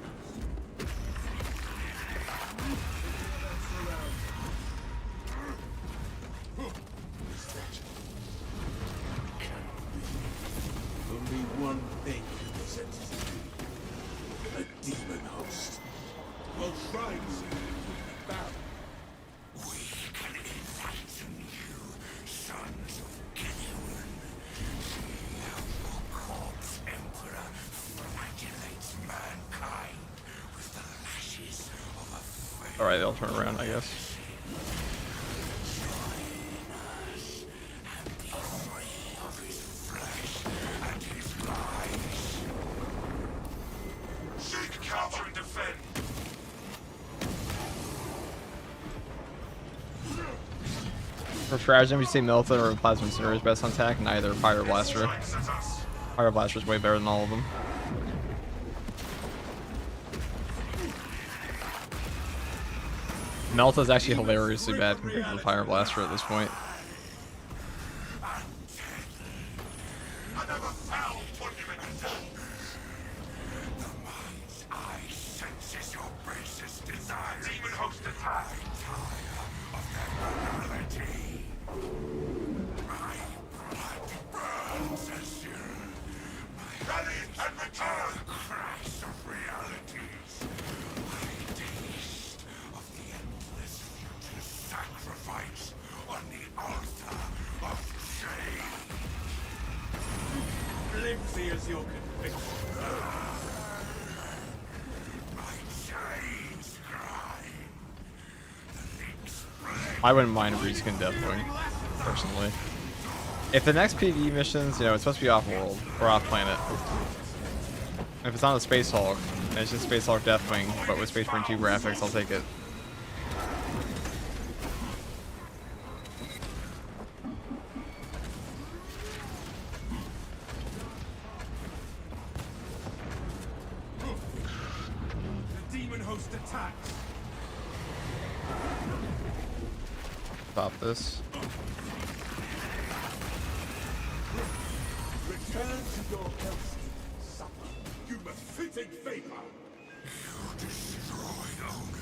Only one thing presents me. A demon host. Well, shrines will be bound. We can enlighten you, sons of Gideon. See how your corpse emperor flagellates mankind with the lashes of a fair. Alright, they'll turn around, I guess. Seek, counter, and defend. For stratagem, you say Melta or Plasma Incinerator is best on attack. Neither. Fire Blaster. Strikes at us. Fire Blaster is way better than all of them. Melta is actually hilariously bad compared to the Fire Blaster at this point. Another foul monument of death. The mind's eye senses your basest desires. Demon host attack. Of their morality. My blood burns as you. Rally and return. The crash of realities. I taste of the endless future sacrifice on the altar of shame. Flimsy as your conviction. My chains grind. The links I wouldn't mind a reskin Deathwing, personally. If the next PvE missions, you know, it's supposed to be off-world, or off-planet. If it's on the Space Hulk, and it's just Space Hulk Deathwing, but with Space Marine 2 graphics, I'll take it. The demon host attacks. Stop this. Return to your hellscape, supper. You mephitic vapor. you destroy only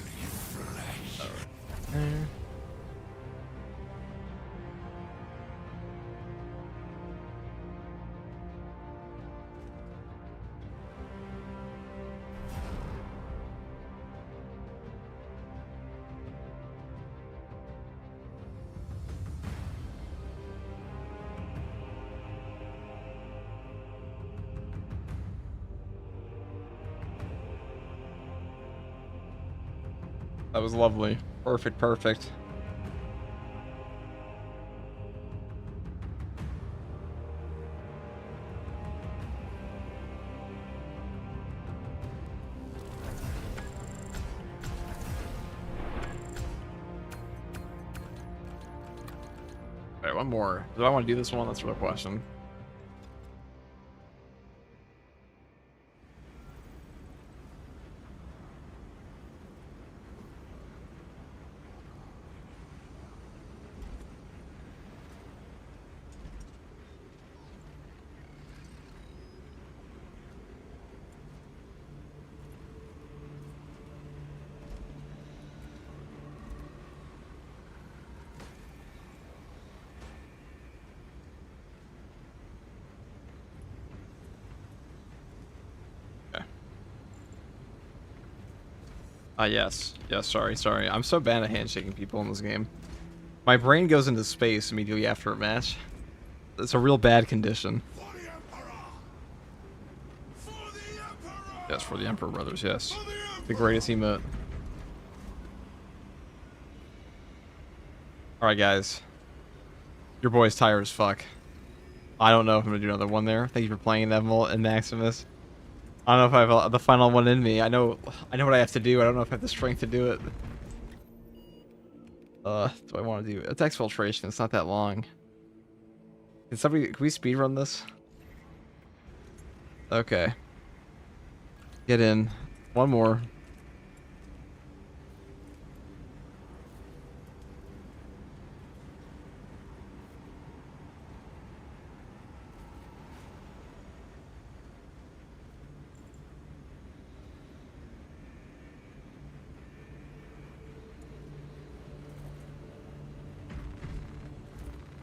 flesh. That was lovely. Perfect, perfect. Alright, one more. Do I want to do this one? That's the real question. Yes. Yes, sorry. I'm so bad at handshaking people in this game. My brain goes into space immediately after a match. It's a real bad condition. For the Emperor! For the Emperor! Yes, for the Emperor Brothers, yes. For the Emperor! The greatest emote. Alright, guys. Your boy's tired as fuck. I don't know if I'm gonna do another one there. Thank you for playing Neville and Maximus. I don't know if I have the final one in me. I know what I have to do. I don't know if I have the strength to do it. Do I want to do it's exfiltration? It's not that long. Can we speedrun this? Okay. Get in. One more.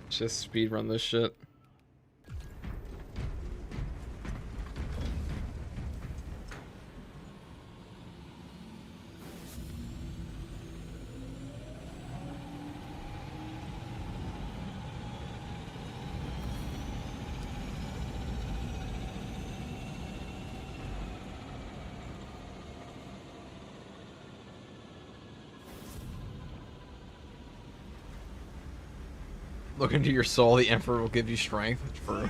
Just speedrun this shit. Look into your soul, the Emperor will give you strength. True.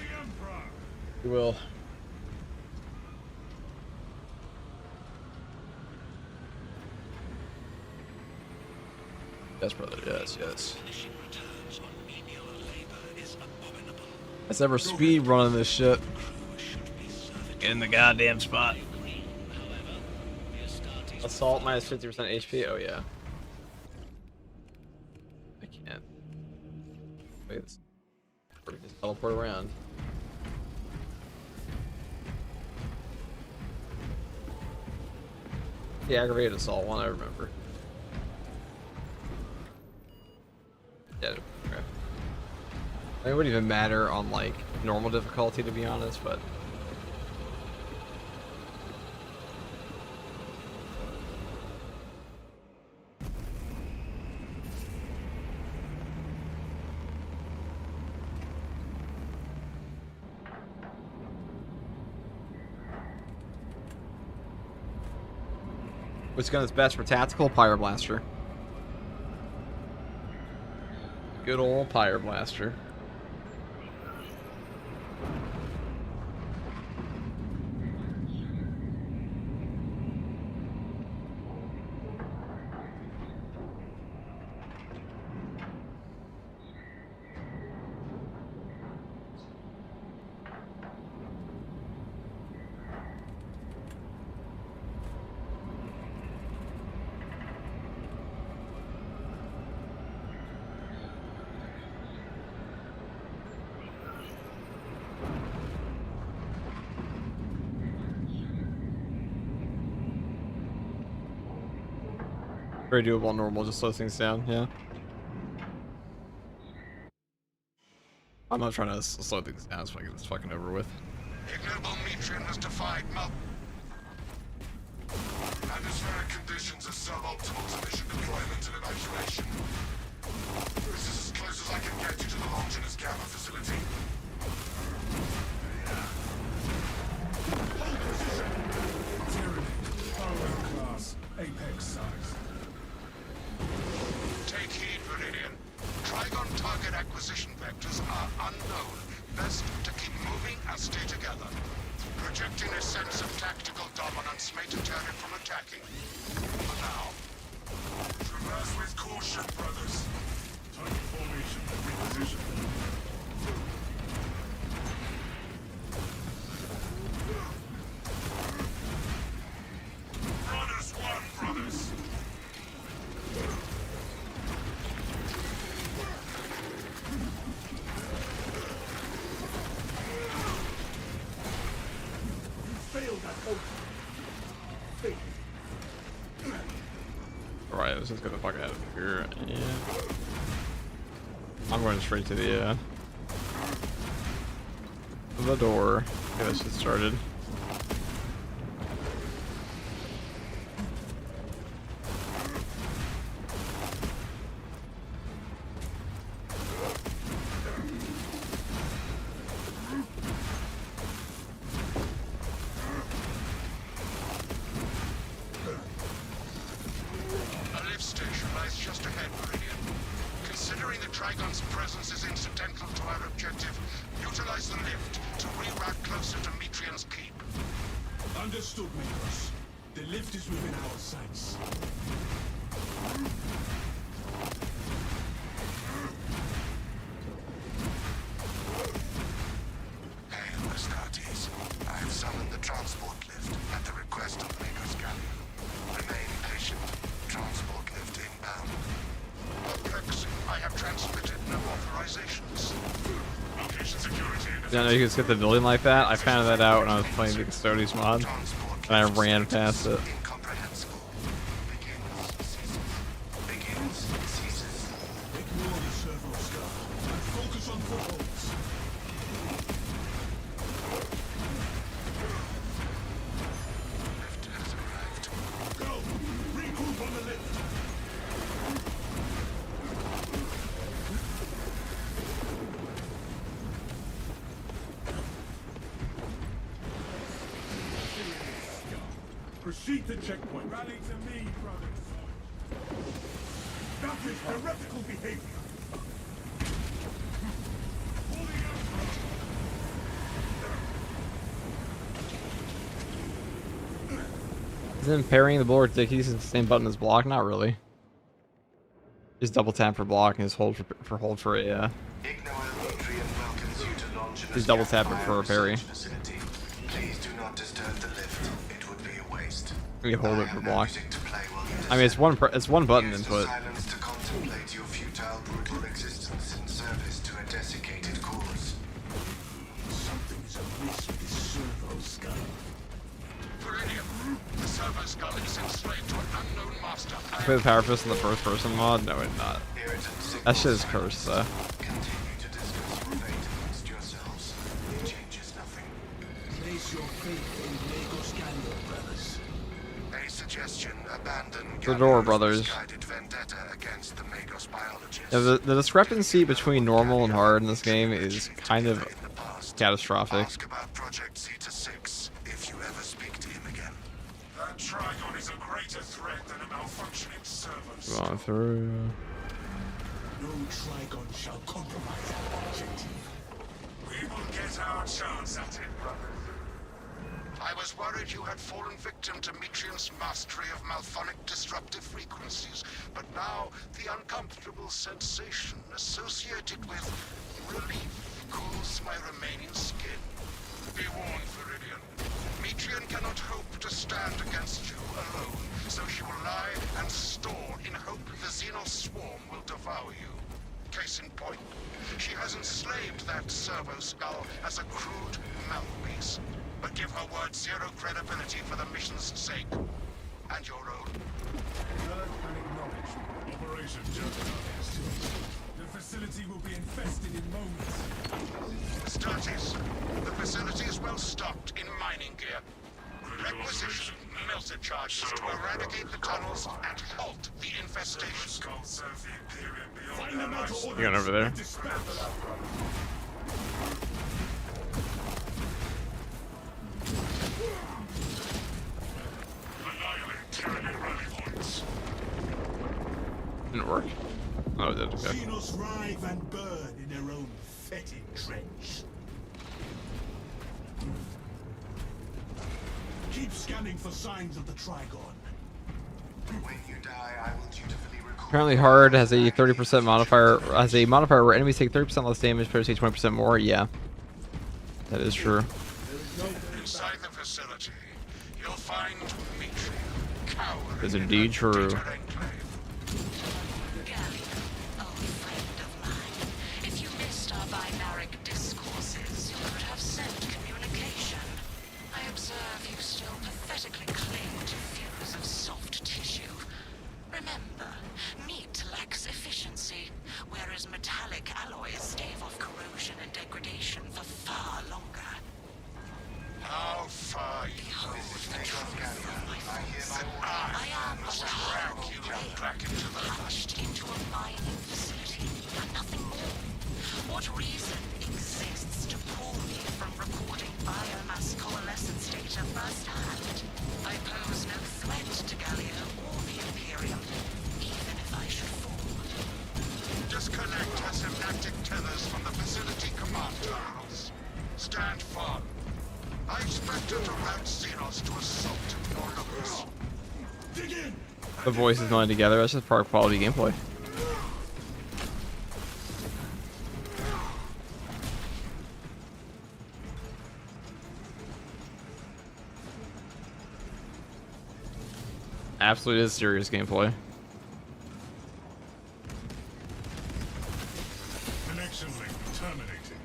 He will. Yes, brother, yes. Let's ever speed running this shit. Get in the goddamn spot. Assault minus 50% HP? Oh, yeah. I can't. Wait, let's just teleport around. The aggravated assault one, I remember. Yeah, okay. I mean, it wouldn't even matter on, like, normal difficulty, to be honest, but... Which gun is best for tactical? Pyro-blaster. Good old Pyro-blaster. Very doable on normal, just slow things down, yeah. I'm not trying to slow things down, so I get this fucking over with. Ignoble Metrian has defied atmospheric conditions are suboptimal to mission deployment and evacuation. This is as close as I can get you to the Longinus Gamma facility. Tyranny, power class, apex size. Take heed, Viridian. Trigon target acquisition vectors are unknown. Best to keep moving and stay together. Projecting a sense of tactical dominance may deter it from attacking. For now, Traverse with caution, brothers. Target formation and reposition. Brothers one, brothers. Failed that hope. Failed. Alright, let's just get the fuck out of here. Yeah. I'm going straight to the door. Okay, let's get started. lies just ahead, Meridian. Considering the Trigon's presence is incidental to our objective, utilize the lift to reroute closer to Metrian's keep. Understood, Makers. The lift is within our sights. Hail, Astartes. I have summoned the transport lift at the request of Maker's Galleon. Remain patient. Transport lift inbound. Perks, I have transmitted no authorizations. Location security. Didn't know you could skip the building like that. I found that out when I was playing the Custodies mod, Transport and I lift ran status past it. incomprehensible. Begins, ceases. Begins, ceases. Ignore the servo stuff and focus on footholds. Lift has arrived. Go! Regroup on the lift! Proceed to checkpoint. Rally to me, brothers. That is heretical behavior. Isn't parrying the bulwark dick using the same button as block? Not really. Just double tap for block and just hold for hold for a just double tap it for a parry. Please do not disturb the lift. It would be a waste. You can hold it for block. Music to play while you I mean, it's one button use input. the silence to contemplate your futile, brutal existence in service to a desiccated cause. Something is amiss with this servo skull. Meridian, the servo skull is enslaved to an unknown master. Play the power fist in the first person mod? No, it's not. That shit is cursed though. Continue to discuss your fate amongst yourselves. It changes nothing. Place your faith in Lagos Gando, brothers. A suggestion: abandon The door, Gallium's brothers. misguided vendetta against the Magos biologists. Yeah, the discrepancy between normal and hard in this game is kind of In the past. catastrophic. Ask about Project Zeta 6 if you ever speak to him again. That Trigon is a greater threat than a malfunctioning servo. Going through. No Trigon shall compromise our objective. We will get our chance at it, brothers. I was worried you had fallen victim to Metrian's mastery of malphonic disruptive frequencies, but now the uncomfortable sensation associated with relief cools my remaining skin. Be warned, Viridian. Metrian cannot hope to stand against you alone, so she will lie and store in hope the Xenos swarm will devour you. Case in point, she has enslaved that servo skull as a crude mouthpiece. But give her word zero credibility for the mission's sake. And your own. Heard and acknowledged. Operation Juggernaut. The facility will be infested in moments. Astartes, the facility is well stocked in mining gear. Requisition melter charges to eradicate the tunnels and halt the infestation. Skull serves the Imperium beyond Find their them out lifespan. of You going over there? Dispatch. Annihilate tyranny rally points. Didn't work. Oh, it did. Okay. Xenos writhe and burn in their own fetid trench. Keep scanning for signs of the Trigon. When you die, I will dutifully record. Apparently, hard has a 30% modifier. Has a modifier where enemies take 30% less damage, players take 20% more. Yeah, that is true. Inside the facility, you'll find Metrian, cowering Is in indeed her true. data enclave. Gallium, old friend of mine. If you missed our binaric discourses, you could have sent communication. I observe you still pathetically cling to views of soft tissue. Remember, meat lacks efficiency, whereas metallic alloys stave off corrosion and degradation for far longer. How far you Behold Mrs. the Magos truth Galleon, of my I thoughts. hereby order I am but a track hollow you stand firm. I expect her to rout Xenos to assault your lookers. Dig in! The voices going together. That's just part of quality gameplay. Absolutely is serious gameplay. Connection link terminated.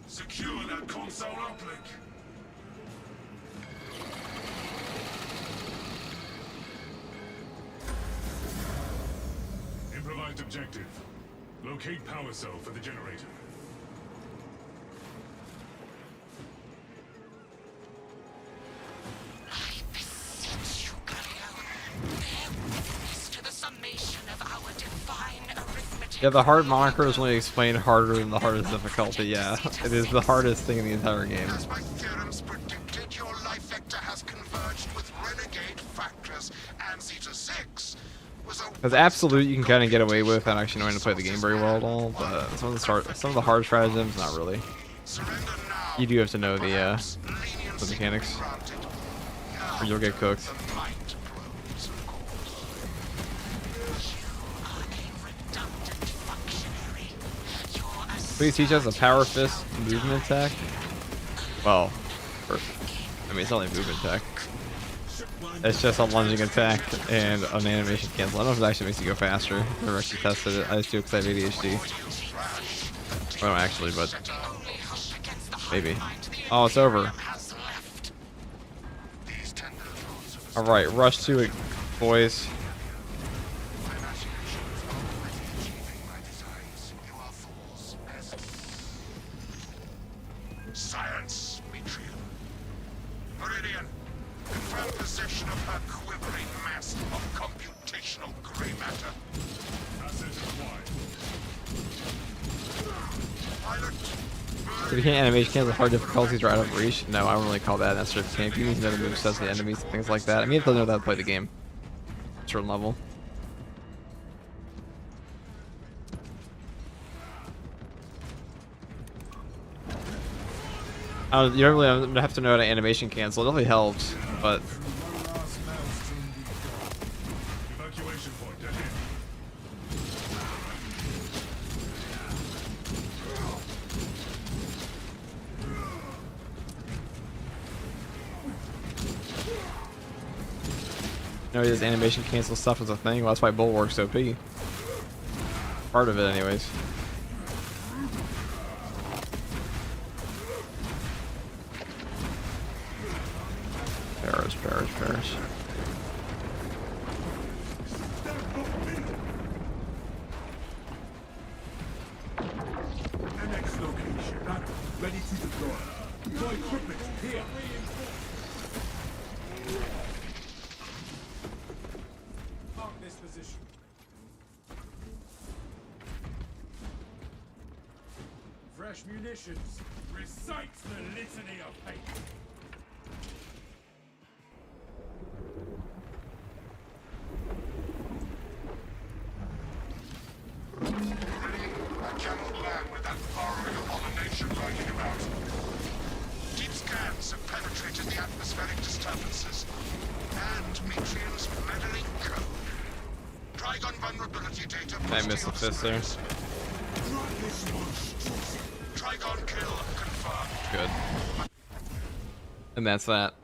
Secure that console uplink. Improvised objective. Locate power cell for the generator. I beseech you, Galileo. Bear witness to the summation of our divine arithmetic. Yeah, the hard moniker is only explained harder than the hardest difficulty. Yeah, it is the hardest thing in the entire game. As my theorems predicted, your life vector has converged with renegade factors, and Zeta 6 was a Because absolute you can kind of get away with without actually knowing to play the game very well at all, but some of the hard stratagems, not really. surrender now. You do have to know the Leniency mechanics, granted. Now or you'll get cooked. the mind grows, of course. Redundant functionary. Your Please teach us a power fist movement attack. Well, I mean it's only movement attack. It's just a lunging attack and an animation cancel. I don't know if it actually makes you go faster. I've never actually tested it. I just do it because I have ADHD. I don't actually, but maybe. Oh, it's over. These tender thoughts of Alright, rush to it, boys. my imagination is already achieving my designs. You are fools, peasants. Science, Metria. Meridian, confirm possession of her quivering mass of computational gray matter. Asset acquired. Pilot, If you can't animation cancel hard difficulties right out of reach, no, I wouldn't really call that an extra tank. You need to know the movesets of the enemies, things like that. I mean, you have to know how to play the game. A certain level. You don't really have to know how to animation cancel. It definitely helps, but One last maelstrom we've got. Evacuation point ahead. you know this animation cancel stuff is a thing. Well, that's why Bulwark's OP. Part of it, anyways. Perish. Annex location. Ready to deploy. Deploy equipment here. Mark this position. Fresh munitions. Recite the litany of fate. I cannot land with that burrowing abomination lurking about. Deep scans have penetrated the atmospheric disturbances and Metrian's meddling code. Trigon vulnerability data. I missed the fist there. Trigon kill confirmed. Good. And that's that.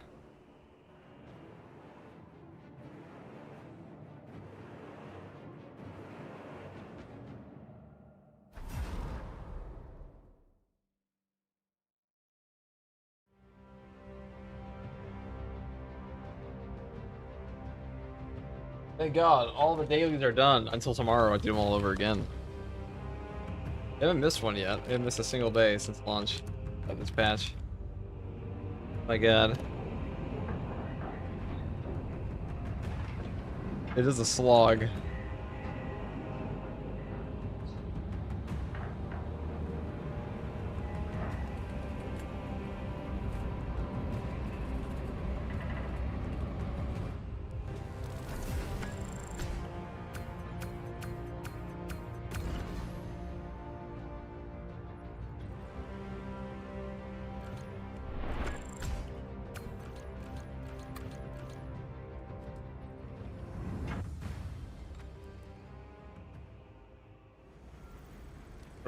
Thank God, all the dailies are done until tomorrow. I do them all over again. I haven't missed one yet. I haven't missed a single day since launch of this patch. My God. It is a slog.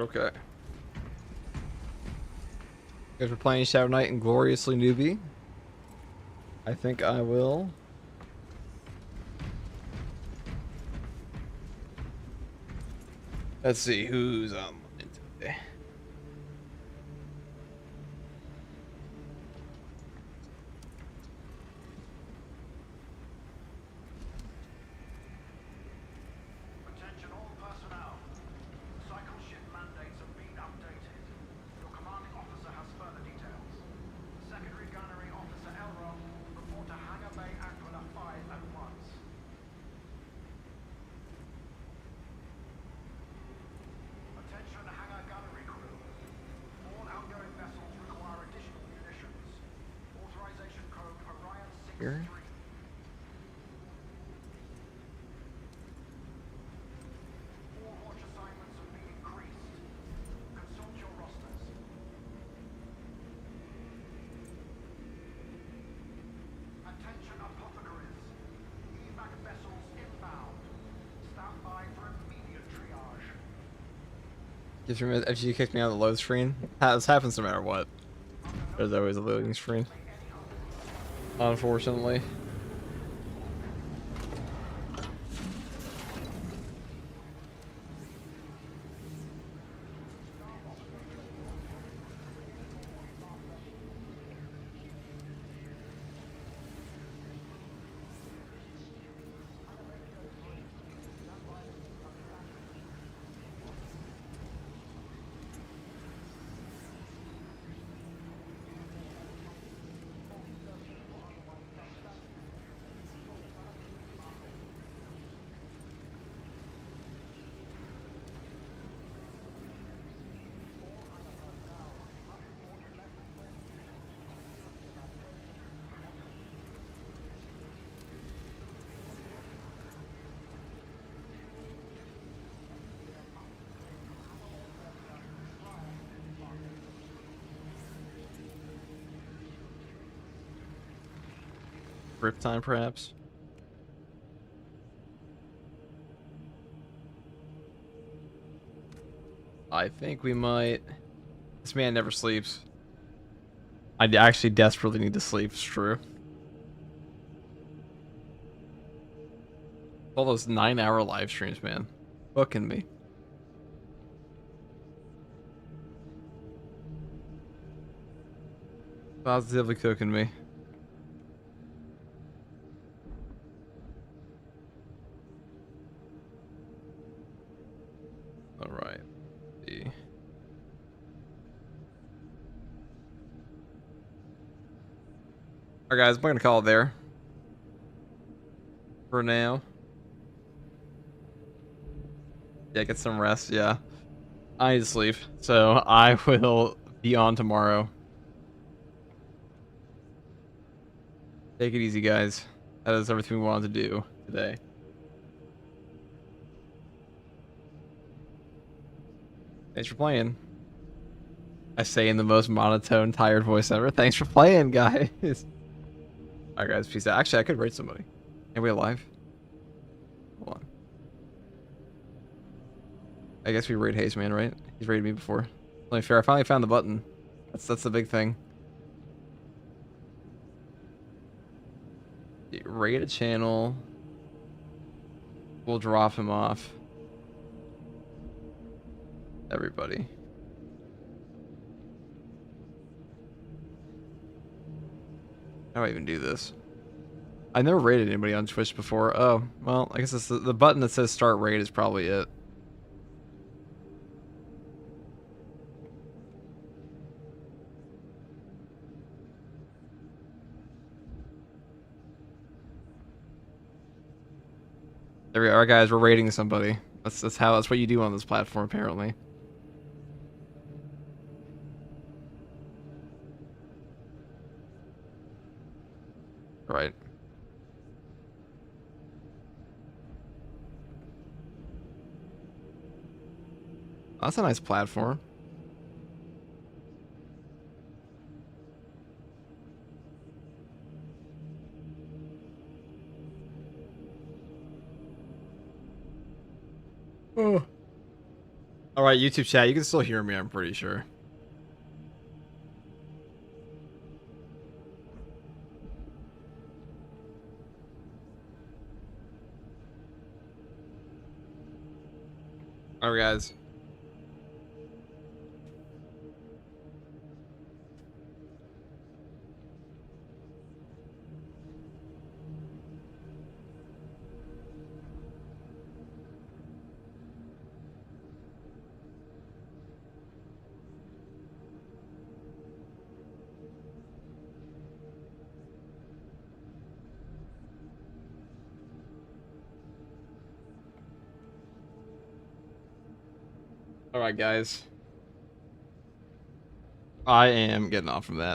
Okay. Guys, we're playing Shadow Knight and Gloriously Newbie. I think I will. Let's see who's online today. Attention all personnel. Cycle ship mandates have been updated. Your commanding officer has further details. Secondary Gunnery Officer Elron, report to Hangar Bay Aquila 5 at once. Attention Hangar Gunnery crew. All outgoing vessels require additional munitions. Authorization code Orion 63. Here. All watch assignments have been increased. Consult your rosters. Attention apothecaries. Evac vessels inbound. Stand by for immediate triage. Just remember, if you kick me out of the load screen, this happens no matter what. There's always a loading screen. Unfortunately. Rip time, perhaps. I think we might. This man never sleeps. I actually desperately need to sleep. It's true. All those 9-hour live streams, man. Booking me. Positively cooking me. All right. See. All right, guys. I'm gonna call it there for now. Yeah, get some rest. Yeah, I need to sleep, so I will be on tomorrow. Take it easy, guys. That is everything we wanted to do today. Thanks for playing. I say in the most monotone, tired voice ever. Thanks for playing, guys. Alright, guys. Peace out. Actually, I could rate somebody. Anybody alive? Hold on. I guess we raid Haze Man, right? He's raided me before. Only fair. I finally found the button. That's the big thing. Raid a channel. We'll drop him off. Everybody. How do I even do this? I never raided anybody on Twitch before. Oh, well, I guess it's the button that says start raid is probably it. There we are, guys. We're raiding somebody. That's what you do on this platform, apparently. Right. That's a nice platform. Oh. All right, YouTube chat, you can still hear me, I'm pretty sure. All right, guys. All right, guys. I am getting off from that.